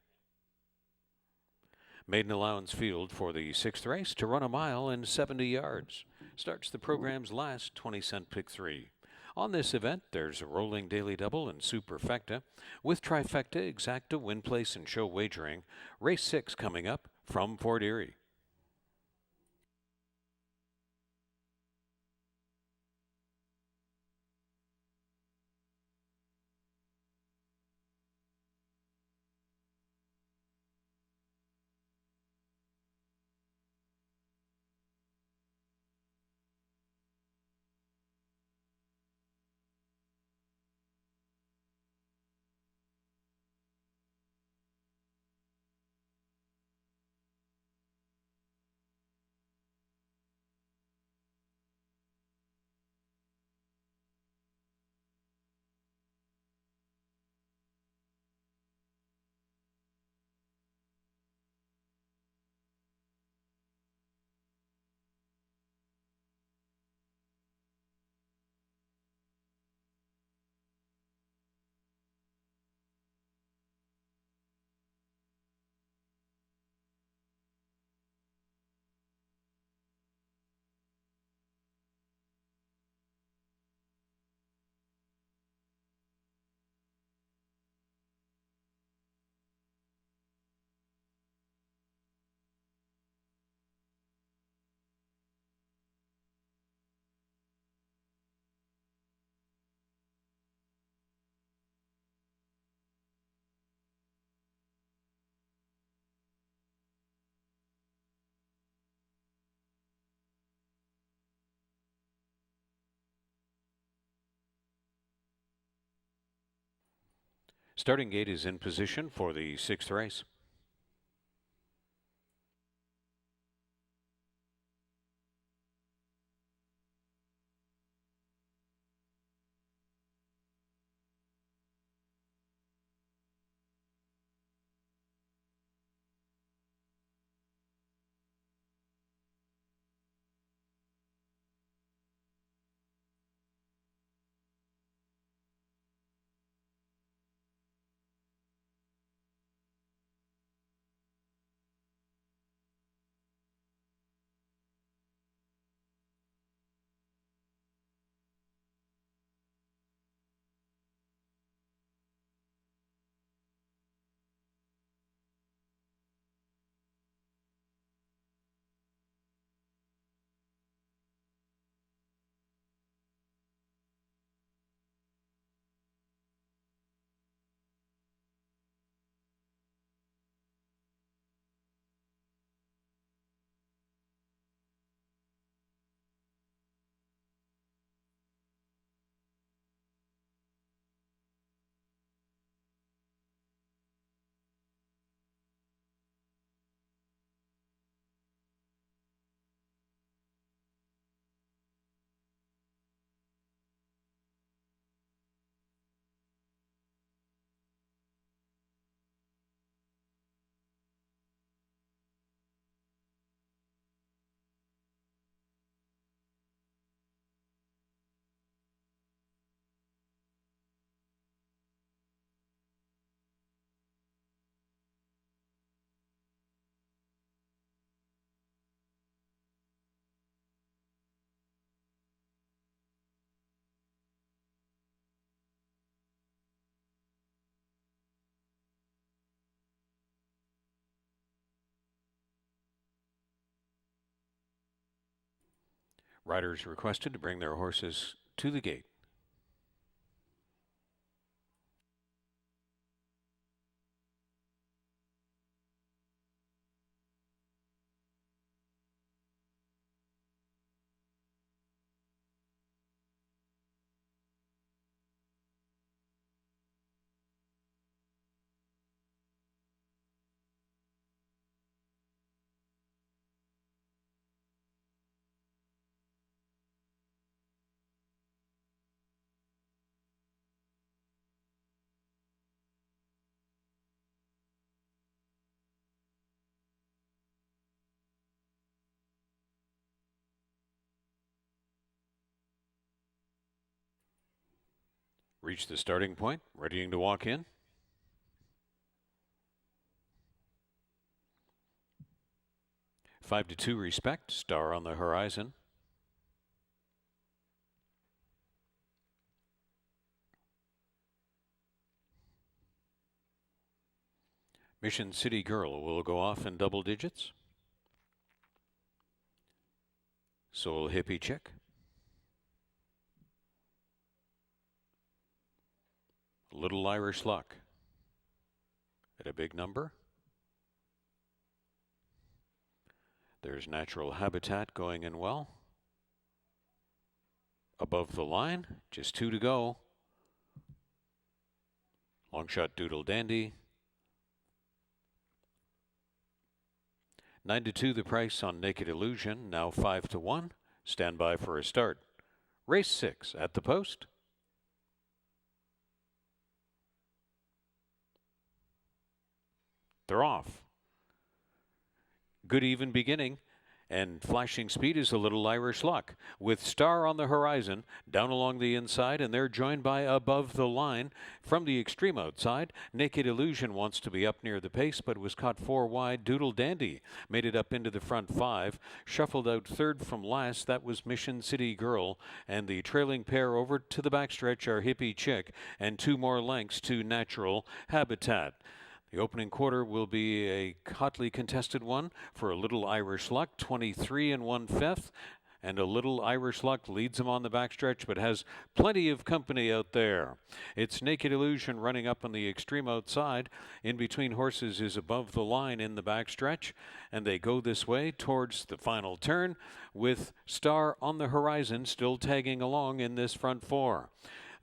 Maiden Allowance Field for the 6th race to run a mile and 70 yards. Starts the program's last 20-cent pick 3. On this event, there's a rolling daily double and superfecta. With trifecta, exacta, win place, and show wagering. Race 6 coming up from Fort Erie. Starting gate is in position for the 6th race. Riders requested to bring their horses to the gate. Reach the starting point, readying to walk in. Five to two respect, Star on the horizon. Mission City Girl will go off in double digits. So will Hippie Chick. Little Irish Luck at a big number. There's Natural Habitat going in well. Above the line, just 2 to go. Long Shot Doodle Dandy. 9 to 2 the price on Naked Illusion, now 5 to 1. Stand by for a start. Race 6 at the post. They're off. Good even beginning. And flashing speed is a Little Irish Luck, with Star on the horizon, down along the inside, and they're joined by Above the Line. From the extreme outside, Naked Illusion wants to be up near the pace, but was caught 4 wide. Doodle Dandy made it up into the front 5, shuffled out third from last. That was Mission City Girl, and the trailing pair over to the backstretch are Hippie Chick, and 2 more lengths to Natural Habitat. The opening quarter will be a hotly contested one for a Little Irish Luck, 23 1/5. And a Little Irish Luck leads him on the backstretch, but has plenty of company out there. It's Naked Illusion running up on the extreme outside. In between horses is Above the Line in the backstretch. And they go this way towards the final turn with Star on the horizon still tagging along in this front 4.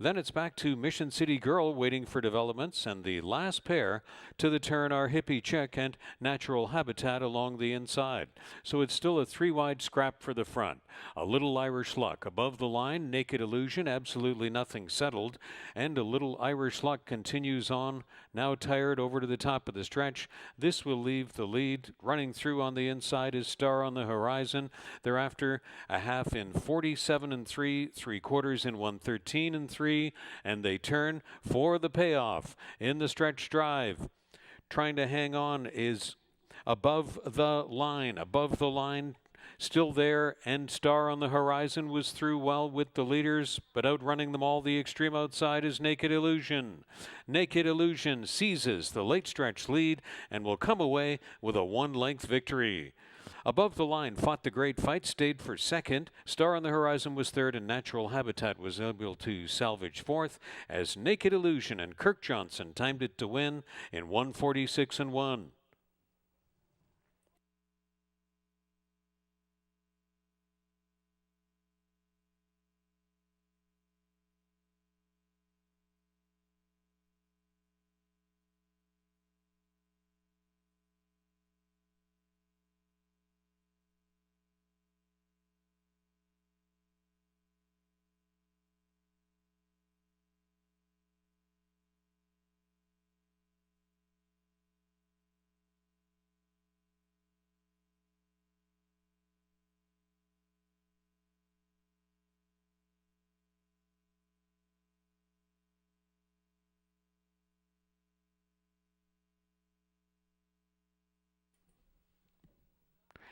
Then it's back to Mission City Girl waiting for developments, and the last pair to the turn are Hippie Chick and Natural Habitat along the inside. So it's still a 3-wide scrap for the front. A Little Irish Luck above the line, Naked Illusion, absolutely nothing settled, and A Little Irish Luck continues on, now tired over to the top of the stretch. This will leave the lead. Running through on the inside is Star on the Horizon. Thereafter, a half in 47 and 3, 3/4 in 113 and 3, and they turn for the payoff in the stretch drive. Trying to hang on is Above the Line, still there, and Star on the Horizon was through well with the leaders, but outrunning them all the extreme outside is Naked Illusion. Naked Illusion seizes the late stretch lead and will come away with a 1-length victory. Above the Line fought the great fight, stayed for second. Star on the Horizon was third, and Natural Habitat was able to salvage fourth, as Naked Illusion and Kirk Johnson timed it to win in 1:46 and 1.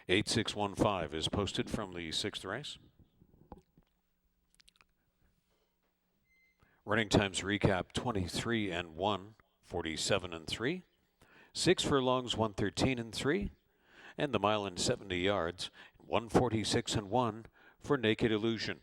'8615 is posted from the 6th race. Running times recap 23 and 1, 47 and 3. 6 furlongs, 113 and 3. And the mile and 70 yards, 1:46 and 1 for Naked Illusion.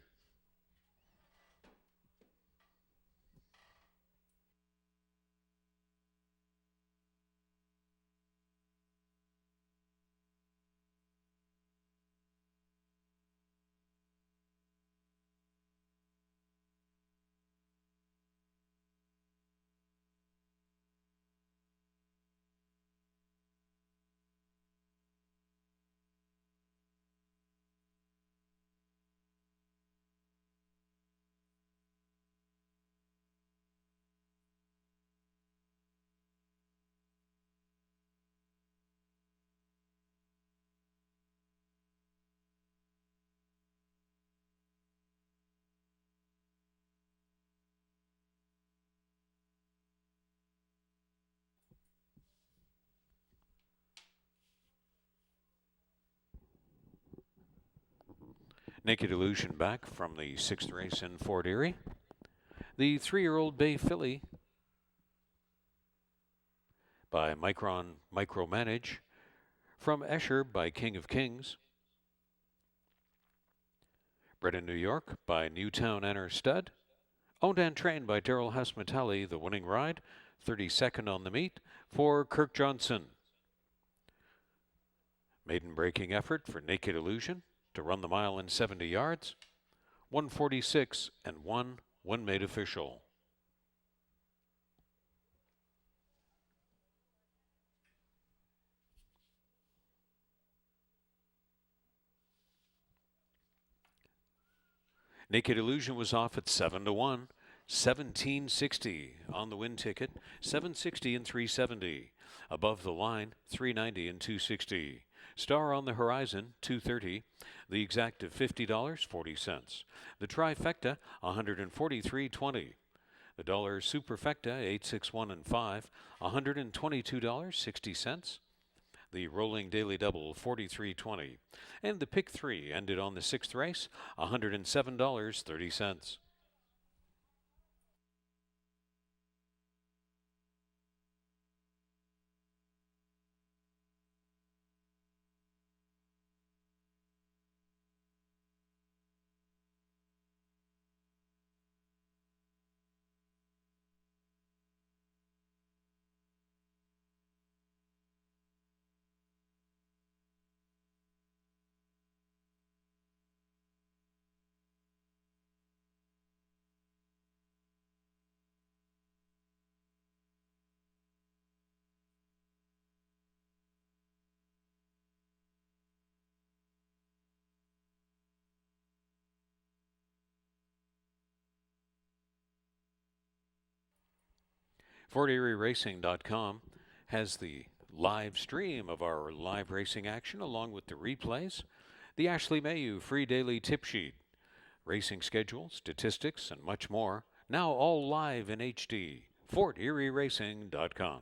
Naked Illusion back from the 6th race in Fort Erie. The 3-year-old Bay Filly by Micromanage. From Escher by King of Kings. Bred in New York by Newtown Anner Stud. Owned and trained by Daryl Hasmatali, the winning ride. 32nd on the meet for Kirk Johnson. Maiden breaking effort for Naked Illusion to run the mile in 70 yards. 1:46 and 1 when made official. Naked Illusion was off at 7 to 1. 1760 on the win ticket, 760 and 370. Above the Line, 390 and 260. Star on the Horizon, 230. The exact of $50.40. The trifecta, 143.20. The dollar superfecta, 861 and 5, $122.60. The rolling daily double, 43.20. And the pick 3 ended on the 6th race, $107.30. FortErieRacing.com has the live stream of our live racing action along with the replays, the Ashley Mayu free daily tip sheet, racing schedule, statistics, and much more, now all live in HD. FortErieRacing.com.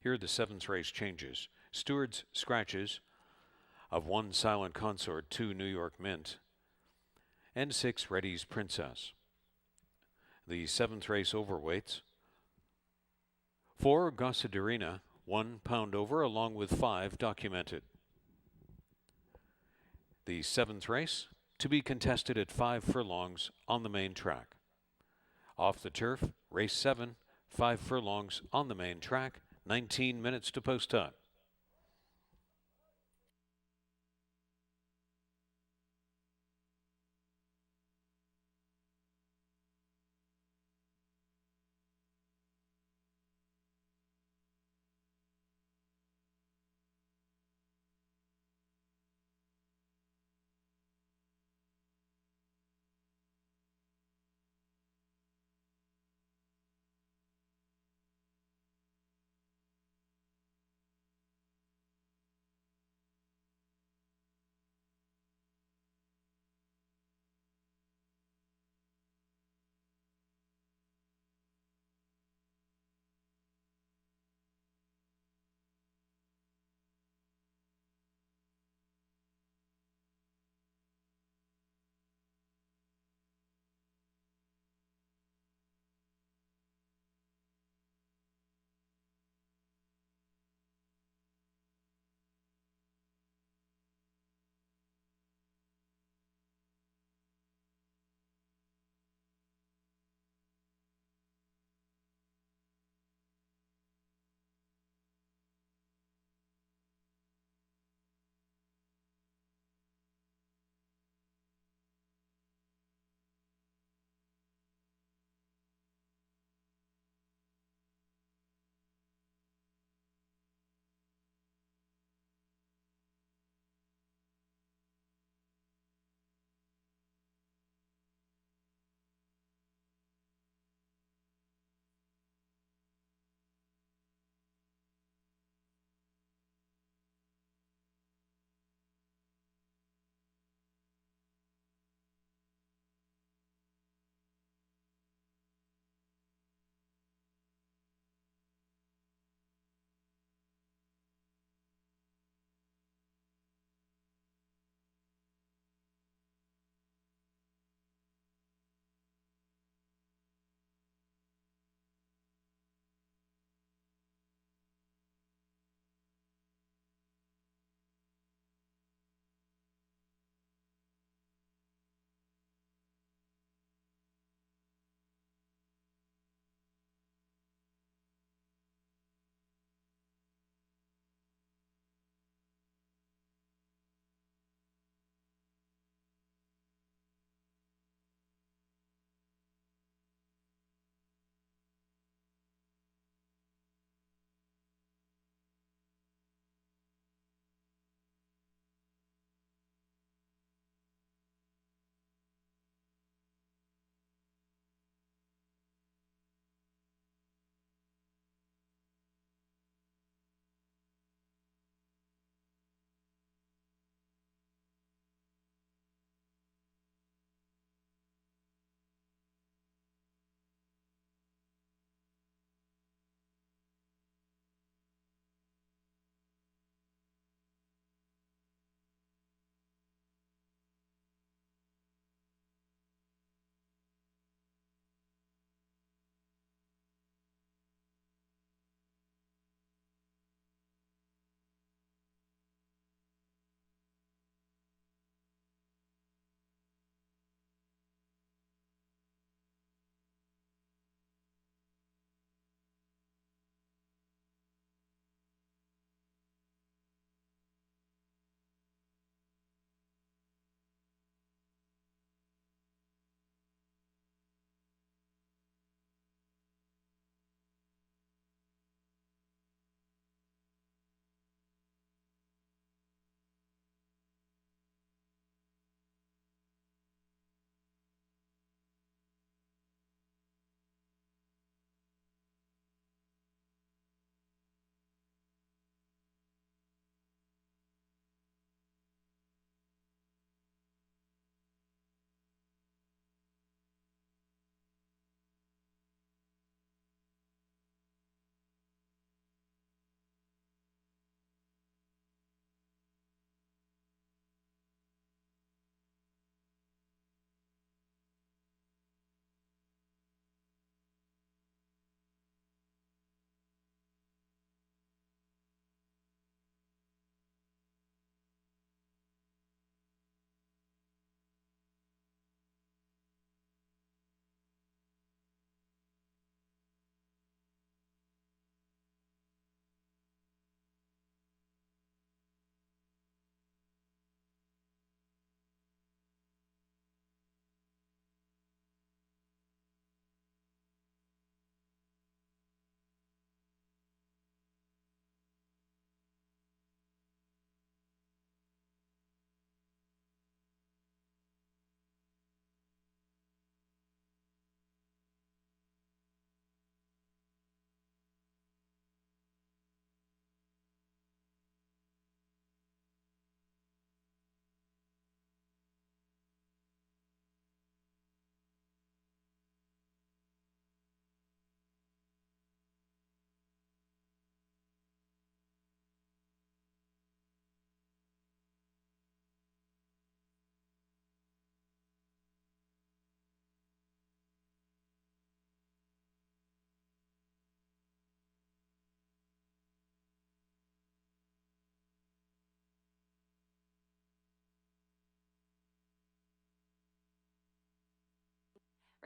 Here are the seventh race changes. Stewards scratches of 1 Silent Consort, 2 New York Mint, and 6 Reddy's Princess. The seventh race overweights: 4 Gossaderina, 1 pound over, along with 5 documented. The seventh race to be contested at 5 furlongs on the main track. Off the turf, race 7, 5 furlongs on the main track, 19 minutes to post time.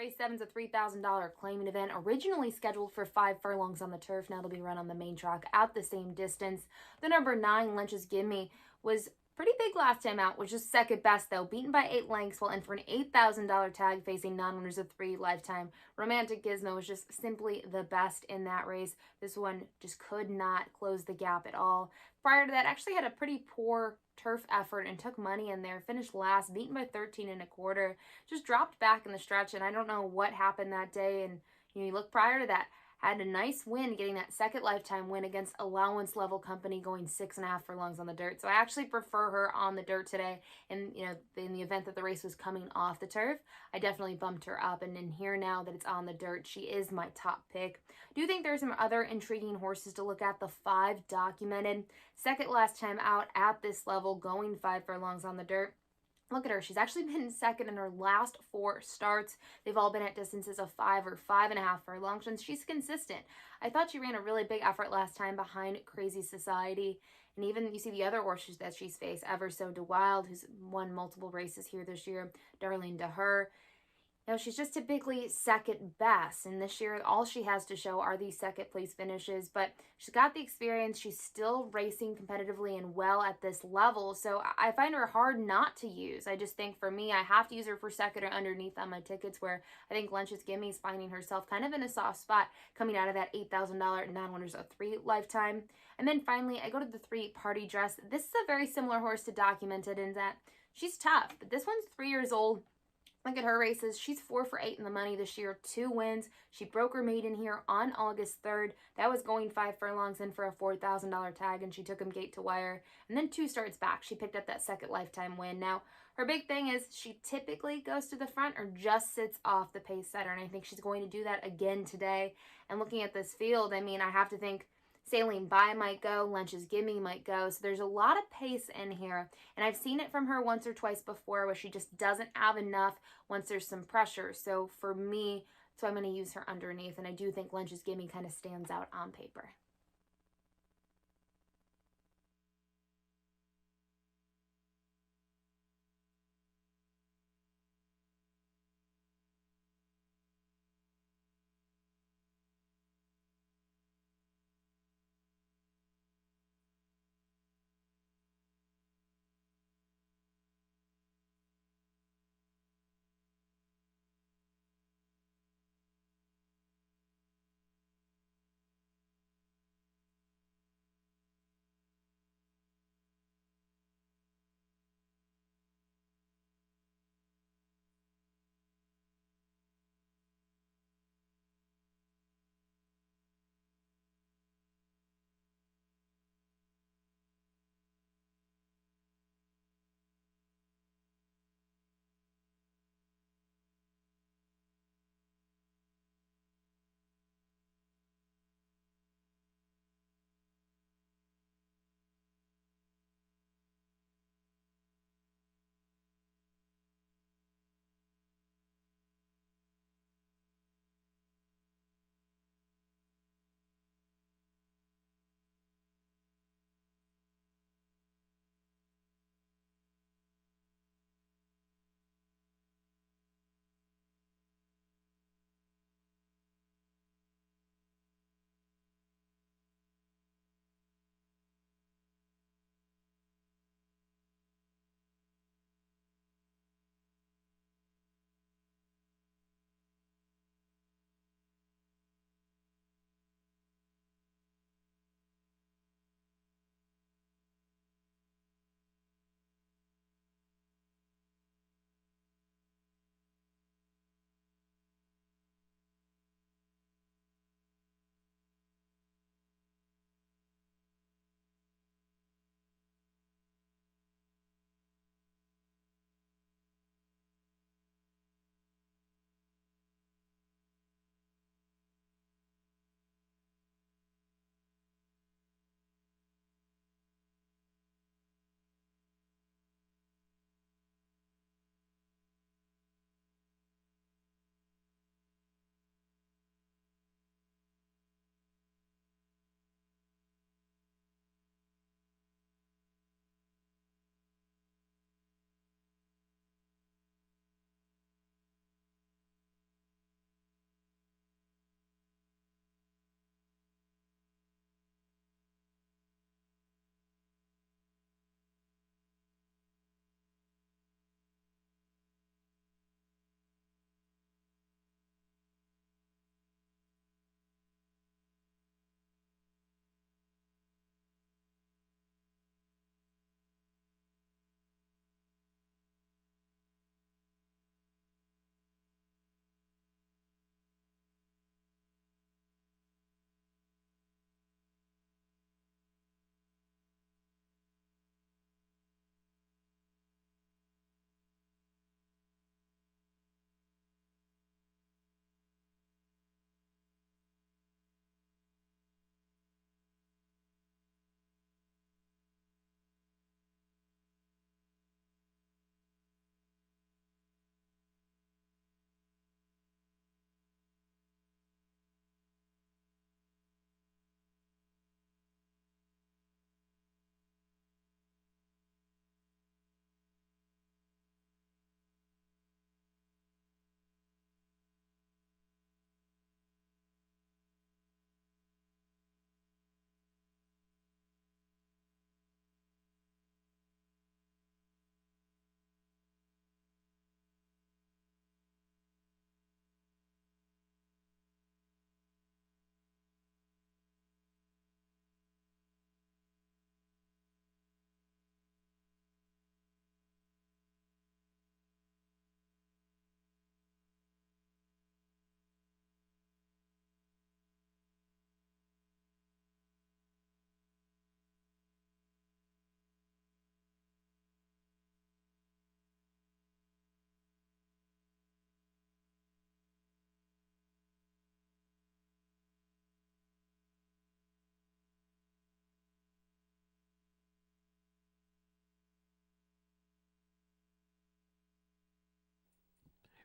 Race 7's a $3,000 claiming event, originally scheduled for 5 furlongs on the turf. Now it'll be run on the main track at the same distance. The number 9, Lynch's Gimme, was pretty big last time out, was just second best though, beaten by 8 lengths while in for an $8,000 tag facing non-winners of 3 Lifetime. Romantic Gizmo was just simply the best in that race. This one just could not close the gap at all. Prior to that, actually had a pretty poor turf effort and took money in there, finished last, beaten by 13 1/4, just dropped back in the stretch, and I don't know what happened that day. And you look prior to that, had a nice win, getting that second Lifetime win against Allowance Level Company, going 6.5 furlongs on the dirt. So I actually prefer her on the dirt today. And in the event that the race was coming off the turf, I definitely bumped her up. And in here now that it's on the dirt, she is my top pick. I do think there's some other intriguing horses to look at. The 5 Documented, second last time out at this level, going 5 furlongs on the dirt. Look at her. She's actually been second in her last 4 starts. They've all been at distances of 5 or 5.5 furlongs, and she's consistent. I thought she ran a really big effort last time behind Crazy Society. And even you see the other horses that she's faced, Ever So Wild, who's won multiple races here this year, Darlene DeHer. She's just typically second best, and this year all she has to show are these second place finishes, but she's got the experience. She's still racing competitively and well at this level, so I find her hard not to use. I just think for me, I have to use her for second or underneath on my tickets, where I think Lynch's Gimmy's finding herself kind of in a soft spot coming out of that $8,000 non-winners of 3 Lifetime. And then finally, I go to the 3 Party Dress. This is a very similar horse to Documented in that she's tough, but this one's 3 years old. Look at her races. She's 4 for 8 in the money this year, 2 wins. She broke her maiden here on August 3rd. That was going 5 furlongs in for a $4,000 tag, and she took him gate to wire. And then 2 starts back, she picked up that second Lifetime win. Now, her big thing is she typically goes to the front or just sits off the pace setter, and I think she's going to do that again today. And looking at this field, I mean, I have to think Saline By might go, Lynch's Gimme might go. So there's a lot of pace in here. And I've seen it from her once or twice before where she just doesn't have enough once there's some pressure. So for me, so I'm going to use her underneath. And I do think Lynch's Gimme kind of stands out on paper.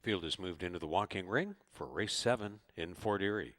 Field is moved into the walking ring for race 7 in Fort Erie.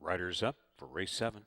Riders up for race 7.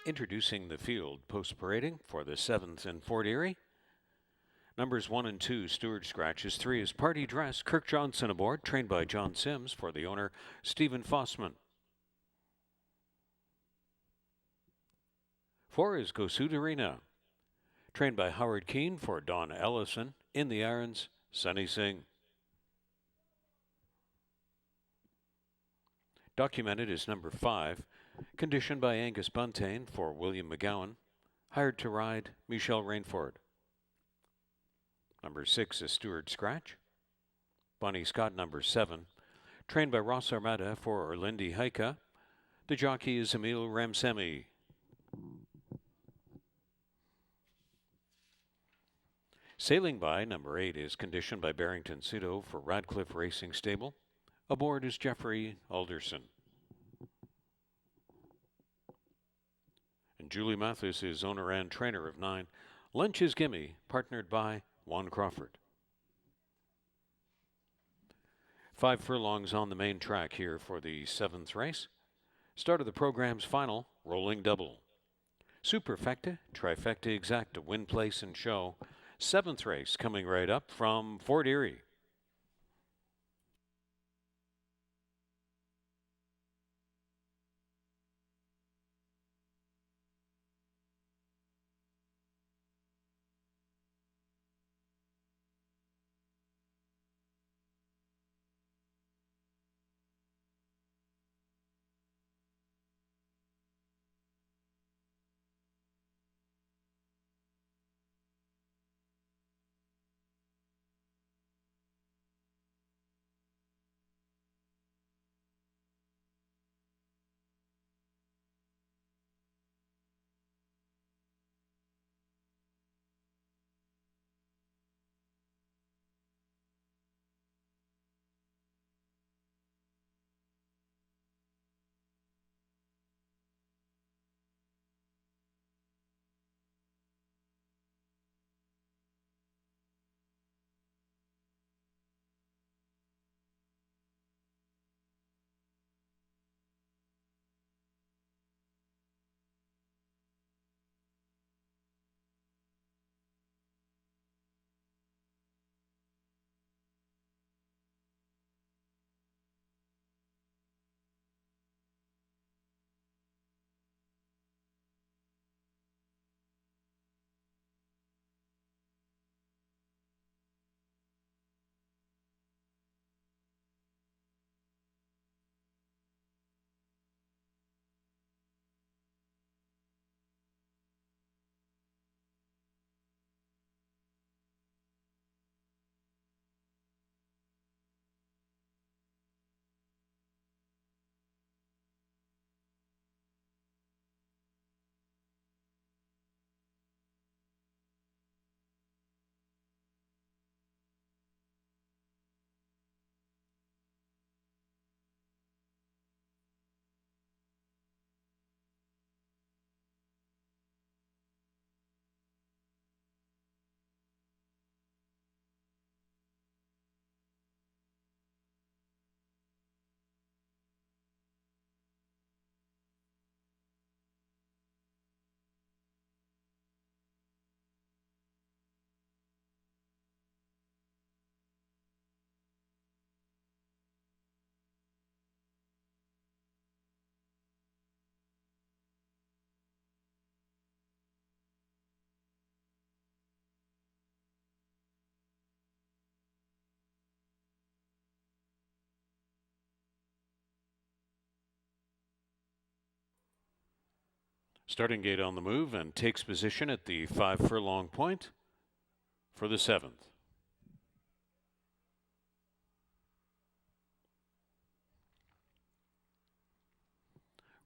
Introducing the field post-parading for the 7th in Fort Erie. Numbers 1 and 2, Stewart Scratches. 3 is Party Dress. Kirk Johnson aboard, trained by John Sims for the owner, Stephen Fossman. 4 is Gosudarina, trained by Howard Keane for Don Ellison. In the irons, Sunny Singh. Documented is number 5, conditioned by Angus Buntain for William McGowan. Hired to ride, Michelle Rainford. Number 6 is Stewart Scratch. Bonnie Scott, number 7, trained by Ross Armada for Orlindi Haika. The jockey is Emil Ramsemi. Sailing by, number 8 is conditioned by Barrington Cito for Radcliffe Racing Stable. Aboard is Jeffrey Alderson. And Julie Mathis is owner and trainer of 9. Lunch is Gimme, partnered by Juan Crawford. 5 furlongs on the main track here for the 7th race. Start of the program's final, rolling double. Superfecta, trifecta exacta, win, place, and show. 7th race coming right up from Fort Erie. Starting gate on the move and takes position at the 5 furlong point for the 7th.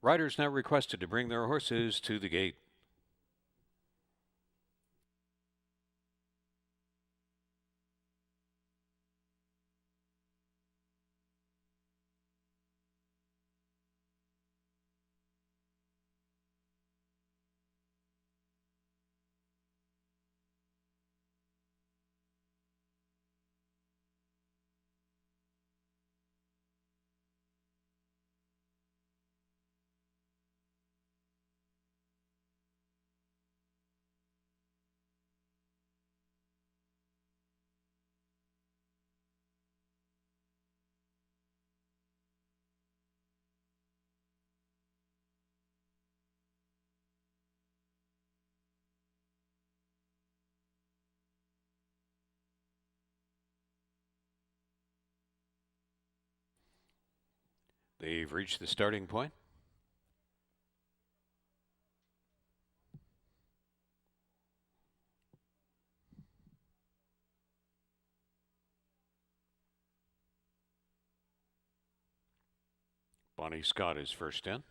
Riders now requested to bring their horses to the gate. They've reached the starting point. Bonnie Scott is first in.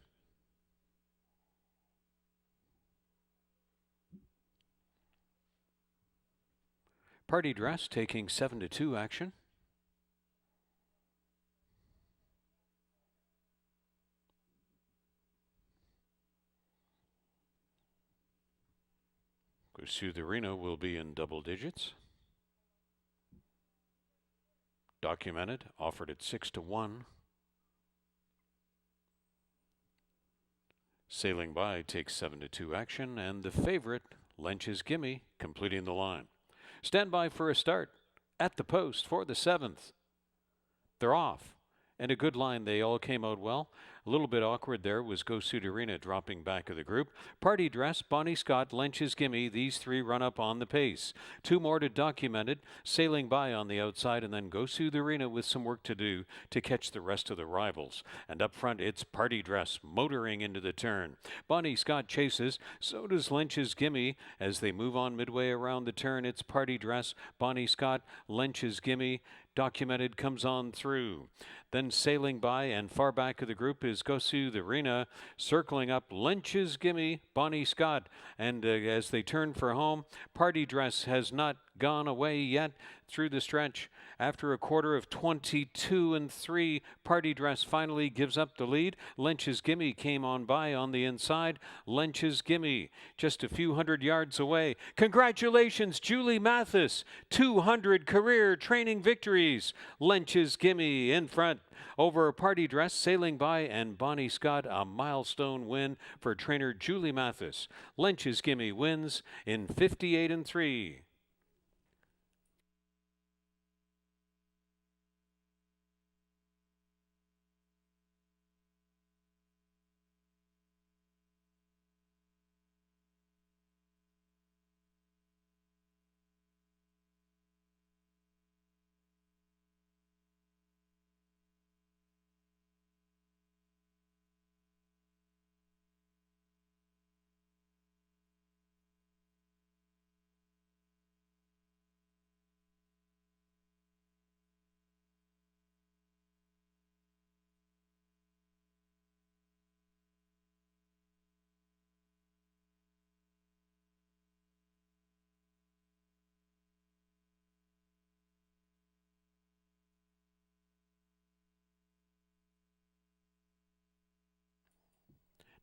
Party Dress taking 7-2 action. Goes the Arena will be in double digits. Documented, offered at 6-1. Sailing By takes 7-2 action, and the favorite, Lench's Gimme, completing the line. Stand by for a start at the post for the 7th. They're off. And a good line. They all came out well. A little bit awkward there was Go Suit Arena dropping back of the group. Party Dress, Bonnie Scott, Lench's Gimme. These three run up on the pace. Two more to Documented, Sailing By on the outside, and then Go Suit Arena with some work to do to catch the rest of the rivals. And up front, it's Party Dress motoring into the turn. Bonnie Scott chases. So does Lench's Gimme. As they move on midway around the turn, it's Party Dress, Bonnie Scott, Lench's Gimme. Documented comes on through. Then Sailing By, and far back of the group is Go See the Arena, circling up Lench's Gimme, Bonnie Scott. And as they turn for home, Party Dress has not gone away yet through the stretch. After a quarter of 22-3, Party Dress finally gives up the lead. Lench's Gimme came on by on the inside. Lench's Gimme just a few hundred yards away. Congratulations, Julie Mathis, 200 career training victories. Lench's Gimme in front over Party Dress, Sailing By, and Bonnie Scott. A milestone win for trainer Julie Mathis. Lench's Gimme wins in 58-3.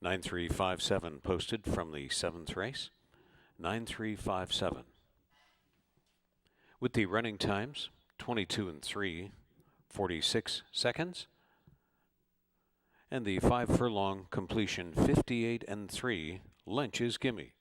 (9-3-5-7) posted from the 7th race. 9-3-5-7. With the running times 22-3, 46 seconds. And the 5 furlong completion 58-3, Lench's Gimme.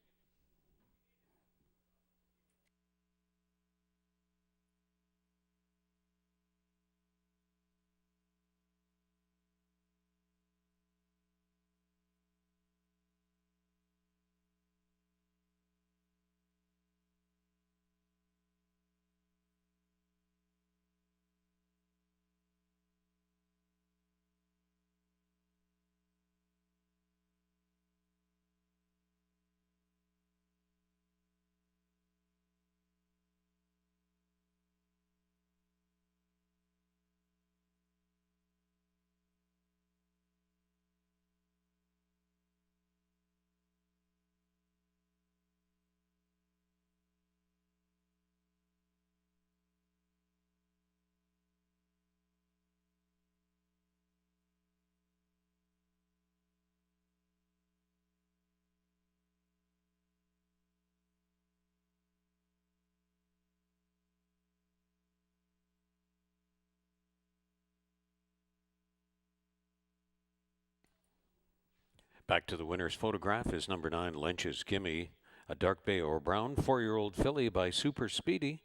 Back to the winner's photograph is number 9, Lynch's Gimme, a dark bay or brown 4-year-old filly by Super Speedy.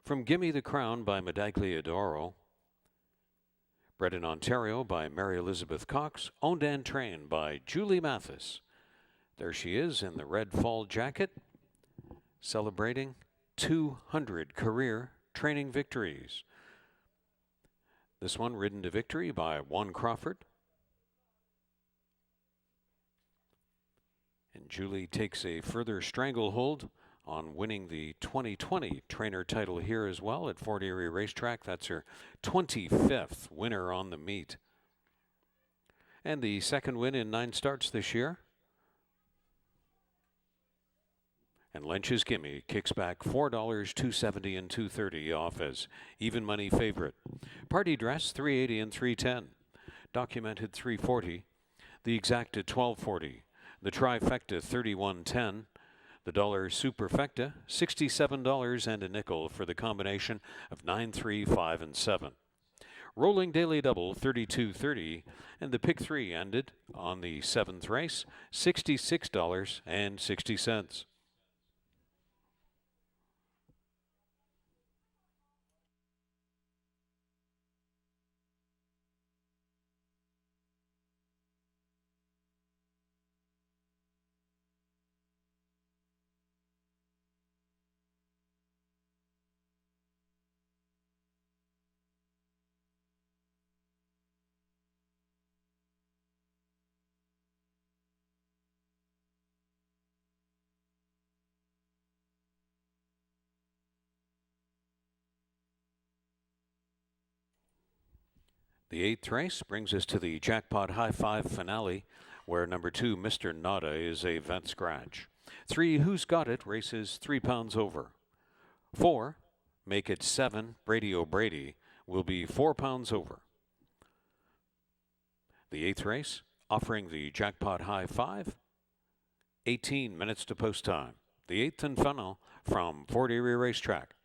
From Gimme the Crown by Medaglia d'Oro. Bred in Ontario by Mary Elizabeth Cox, owned and trained by Julie Mathis. There she is in the red fall jacket, celebrating 200 career training victories. This one ridden to victory by Juan Crawford. And Julie takes a further stranglehold on winning the 2020 trainer title here as well at Fort Erie Racetrack. That's her 25th winner on the meet. And the second win in 9 starts this year. And Lynch's Gimme kicks back $4, $2.70 and $2.30 off as even money favorite. Party dress $3.80 and $3.10. Documented $3.40. The exacta $12.40. The trifecta $31.10. The dollar superfecta $67 and a nickel for the combination of 9, 3, 5, and 7. Rolling daily double $32.30, and the pick 3 ended on the 7th race $66.60. The 8th race brings us to the Jackpot High Five finale, where number 2, Mr. Nada, is a vet scratch. 3, Who's Got It, races 3 pounds over. 4, Make It 7, Brady O'Brady, will be 4 pounds over. The 8th race, offering the Jackpot High Five, 18 minutes to post time. The 8th and final from Fort Erie Racetrack.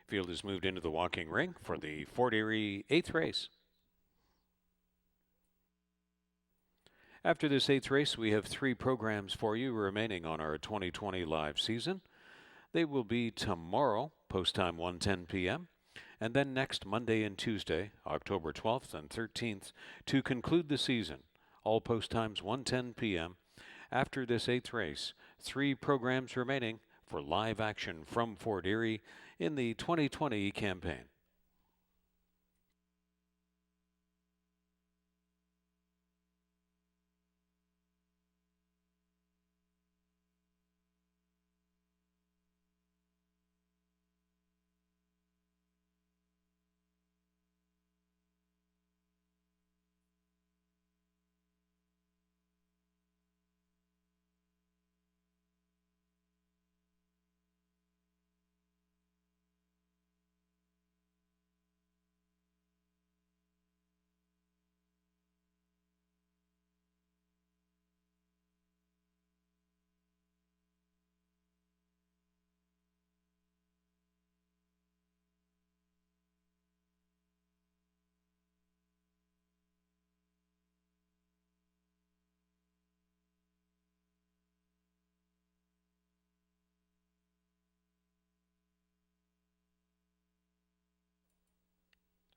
Field is moved into the walking ring for the Fort Erie 8th race. After this 8th race, we have 3 programs for you remaining on our 2020 live season. They will be tomorrow, post time 1:10 p.m., and then next Monday and Tuesday, October 12th and 13th, to conclude the season, all post times 1:10 p.m. After this 8th race, 3 programs remaining for live action from Fort Erie in the 2020 campaign.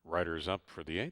Riders up for the 8th.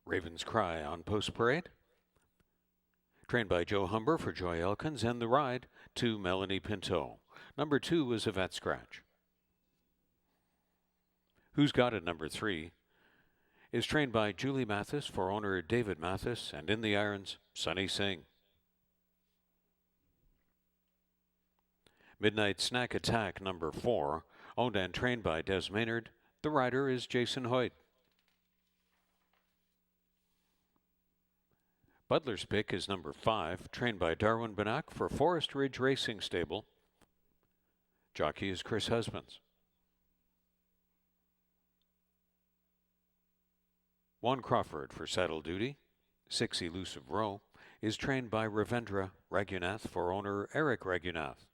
Raven's Cry on post parade. Trained by Joe Humber for Joy Elkins, and the ride to Melanie Pinto. Number 2 was Yvette Scratch. Who's Got It, number 3, is trained by Julie Mathis for owner David Mathis, and in the irons, Sunny Singh. Midnight Snack Attack, number 4, owned and trained by Des Maynard. The rider is Jason Hoyt. Butler's Pick is number 5, trained by Darwin Bannock for Forest Ridge Racing Stable. Jockey is Chris Husbands. Juan Crawford for Saddle Duty. 6 Elusive Row is trained by Ravendra Raghunath for owner Eric Raghunath.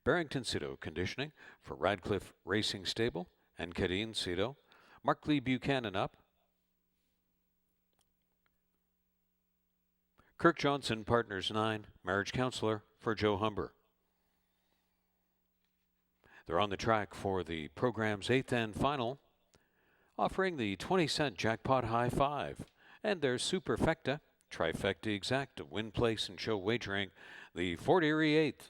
Barrington Cito Conditioning for Radcliffe Racing Stable and Kadeen Cito. Markley Buchanan up. Kirk Johnson, Partners 9, Marriage Counselor for Joe Humber. They're on the track for the program's 8th and final offering the 20-cent jackpot high five. And there's Superfecta, trifecta exact to win, place, and show wagering, the Fort Erie 8th.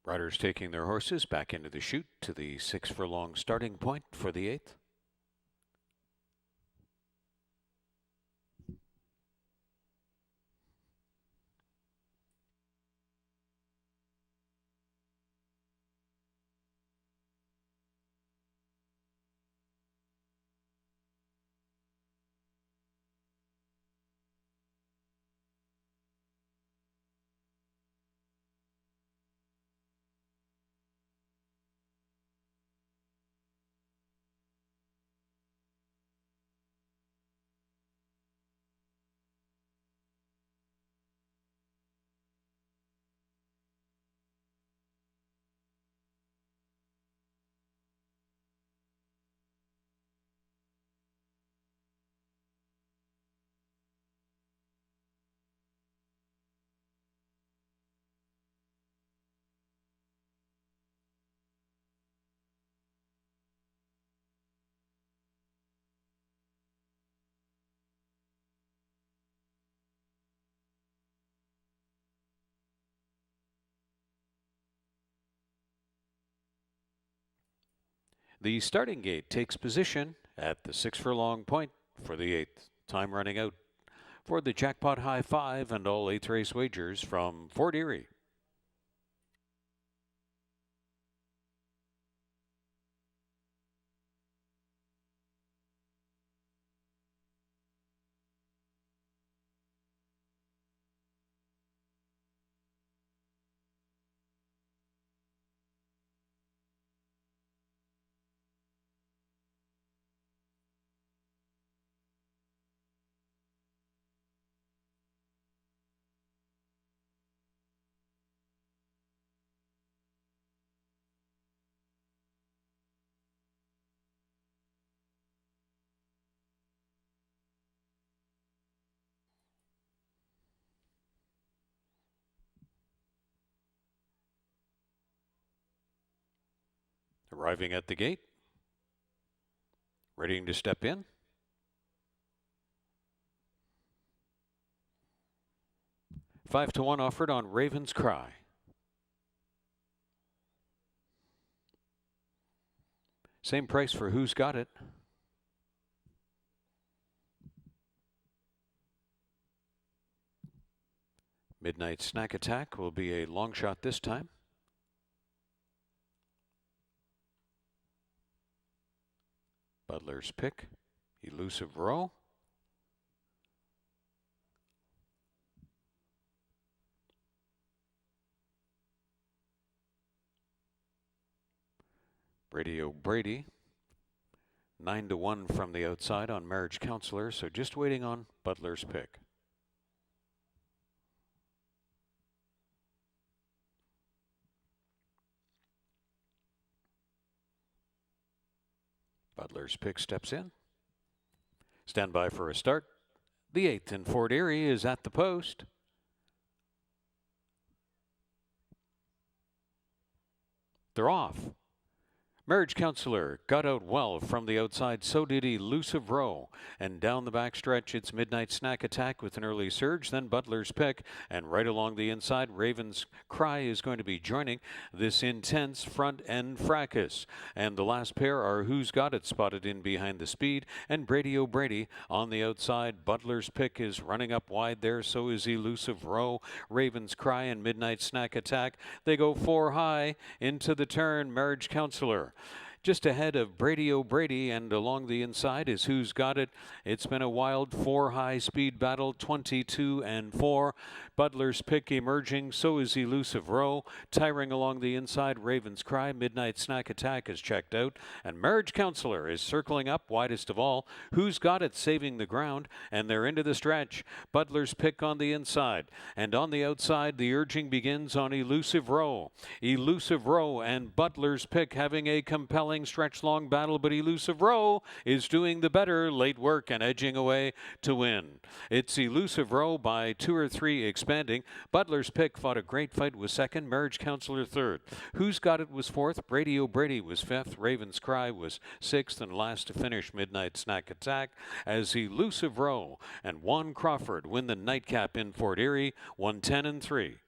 Riders taking their horses back into the chute to the 6 furlong starting point for the 8th. The starting gate takes position at the 6 furlong point for the 8th. Time running out for the jackpot high five and all 8th race wagers from Fort Erie. Arriving at the gate, readying to step in. Five to one offered on Raven's Cry. Same price for Who's Got It. Midnight Snack Attack will be a long shot this time. Butler's Pick, Elusive Row. Brady O'Brady, 9-1 from the outside on Marriage Counselor, so just waiting on Butler's Pick. Butler's Pick steps in. Stand by for a start. The 8th in Fort Erie is at the post. They're off. Marriage Counselor got out well from the outside, so did Elusive Row. And down the backstretch, it's Midnight Snack Attack with an early surge, then Butler's Pick. And right along the inside, Raven's Cry is going to be joining this intense front end fracas. And the last pair are Who's Got It spotted in behind the speed, and Brady O'Brady on the outside. Butler's Pick is running up wide there, so is Elusive Row. Raven's Cry and Midnight Snack Attack. They go 4 high into the turn. Marriage Counselor just ahead of Brady O'Brady, and along the inside is Who's Got It. It's been a wild 4 high speed battle, 22-4. Butler's Pick emerging, so is Elusive Row. Tiring along the inside, Raven's Cry. Midnight Snack Attack is checked out, and Marriage Counselor is circling up widest of all. Who's Got It saving the ground, and they're into the stretch. Butler's Pick on the inside, and on the outside the urging begins on Elusive Row. Elusive Row and Butler's Pick having a compelling stretch-long battle, but Elusive Row is doing the better late work and edging away to win. It's Elusive Row by 2 or 3 expanding. Butler's Pick fought a great fight, was second. Marriage Counselor third. Who's Got It was fourth. Brady O'Brady was fifth. Raven's Cry was sixth, and last to finish Midnight Snack Attack as Elusive Row and Juan Crawford win the nightcap in Fort Erie, 110-3.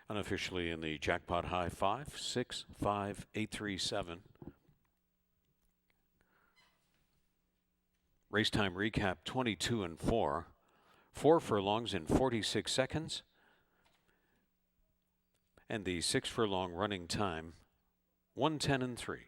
Unofficially in the jackpot high 5, 6, 5, 8, 3, 7. Race time recap 22-4. 4 furlongs in 46 seconds. And the 6 furlong running time 110-3.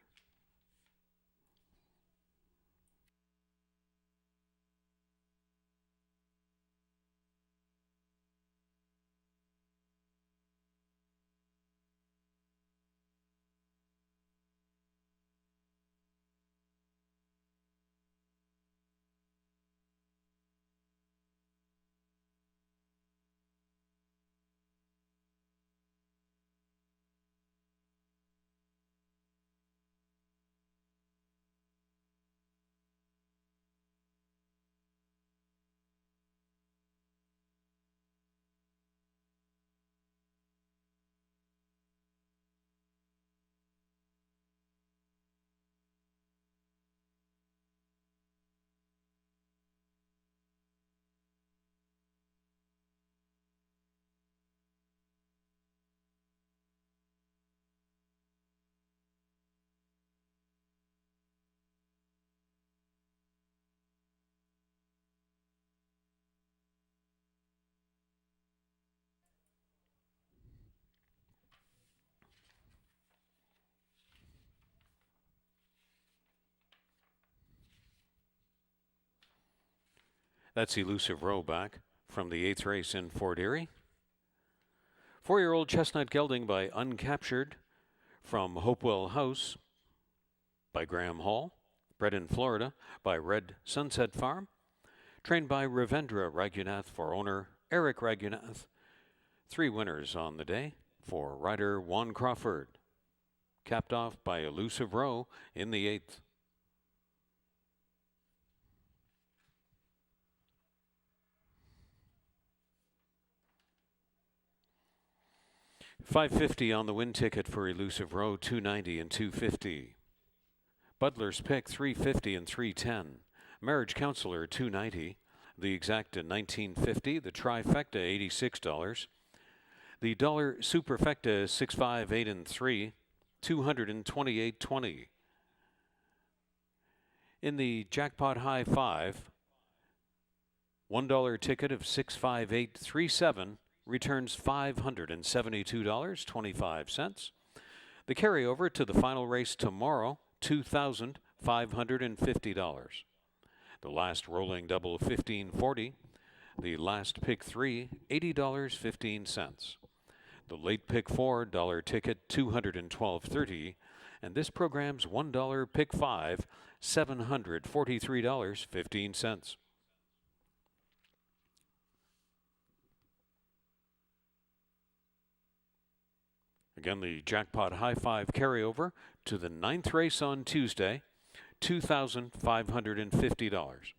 That's Elusive Row back from the 8th race in Fort Erie. 4-year-old Chestnut Gelding by Uncaptured from Hopewell House by Graham Hall. Bred in Florida by Red Sunset Farm. trained by Ravendra Raghunath for owner Eric Raghunath. 3 winners on the day for rider Juan Crawford, capped off by Elusive Row in the 8th. $5.50 on the win ticket for Elusive Row, $2.90 and $2.50. Butler's Pick, $3.50 and $3.10. Marriage Counselor, $2.90. The Exacta, $19.50. The Trifecta, $86. The Dollar Superfecta, $6, $5, $8 and $3, $228.20. In the Jackpot High 5, $1 ticket of 65837 returns $572.25. The carryover to the final race tomorrow, $2,550. The last rolling double, $15.40. The last pick 3, $80.15. The late pick $4 ticket, $212.30. And this program's $1 pick 5, $743.15. Again, the Jackpot High 5 carryover to the 9th race on Tuesday, $2,550.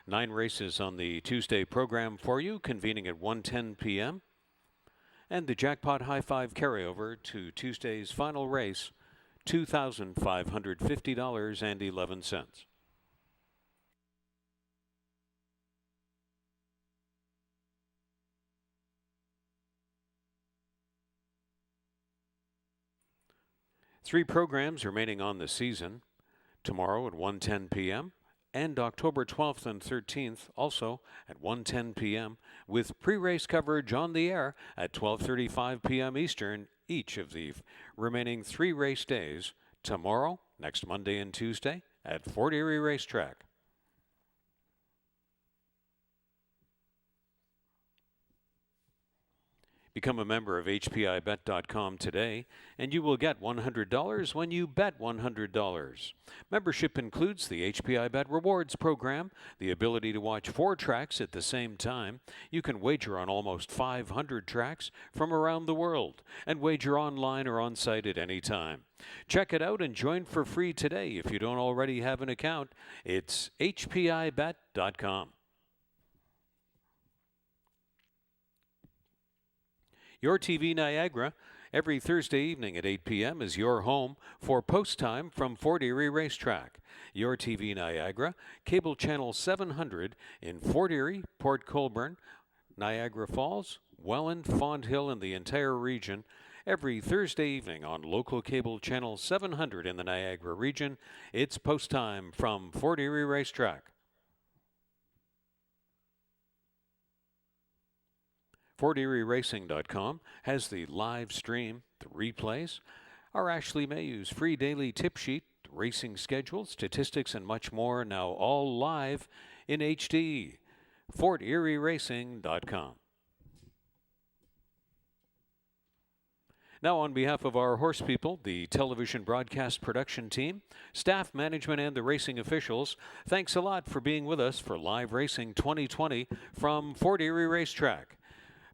Nine races on the Tuesday program for you, convening at 1:10 p.m. And the Jackpot High 5 carryover to Tuesday's final race, $2,550.11. Three programs remaining on the season. Tomorrow at 1:10 p.m. and October 12th and 13th also at 1:10 p.m. with pre-race coverage on the air at 12:35 p.m. Eastern each of the remaining 3 race days, tomorrow, next Monday and Tuesday at Fort Erie Racetrack. Become a member of HPIBet.com today, and you will get $100 when you bet $100. Membership includes the HPIBet Rewards program, the ability to watch 4 tracks at the same time. You can wager on almost 500 tracks from around the world, and wager online or on-site at any time. Check it out and join for free today if you don't already have an account. It's HPIBet.com. Your TV Niagara, every Thursday evening at 8 p.m. is your home for post time from Fort Erie Racetrack. Your TV Niagara, cable channel 700 in Fort Erie, Port Colborne, Niagara Falls, Welland, Fond Hill, and the entire region. Every Thursday evening on local cable channel 700 in the Niagara region, it's post time from Fort Erie Racetrack. FortErieRacing.com has the live stream, the replays, our Ashley Mayhew's free daily tip sheet, racing schedule, statistics, and much more, now all live in HD. FortErieRacing.com. Now, on behalf of our horse people, the television broadcast production team, staff, management, and the racing officials, thanks a lot for being with us for Live Racing 2020 from Fort Erie Racetrack.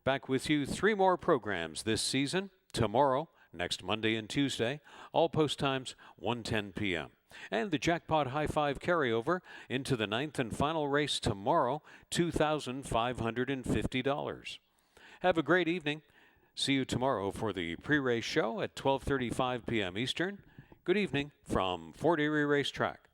Back with you 3 more programs this season, tomorrow, next Monday and Tuesday, all post times 1:10 p.m. And the Jackpot High 5 carryover into the 9th and final race tomorrow, $2,550. Have a great evening. See you tomorrow for the pre-race show at 12:35 p.m. Eastern. Good evening from Fort Erie Racetrack.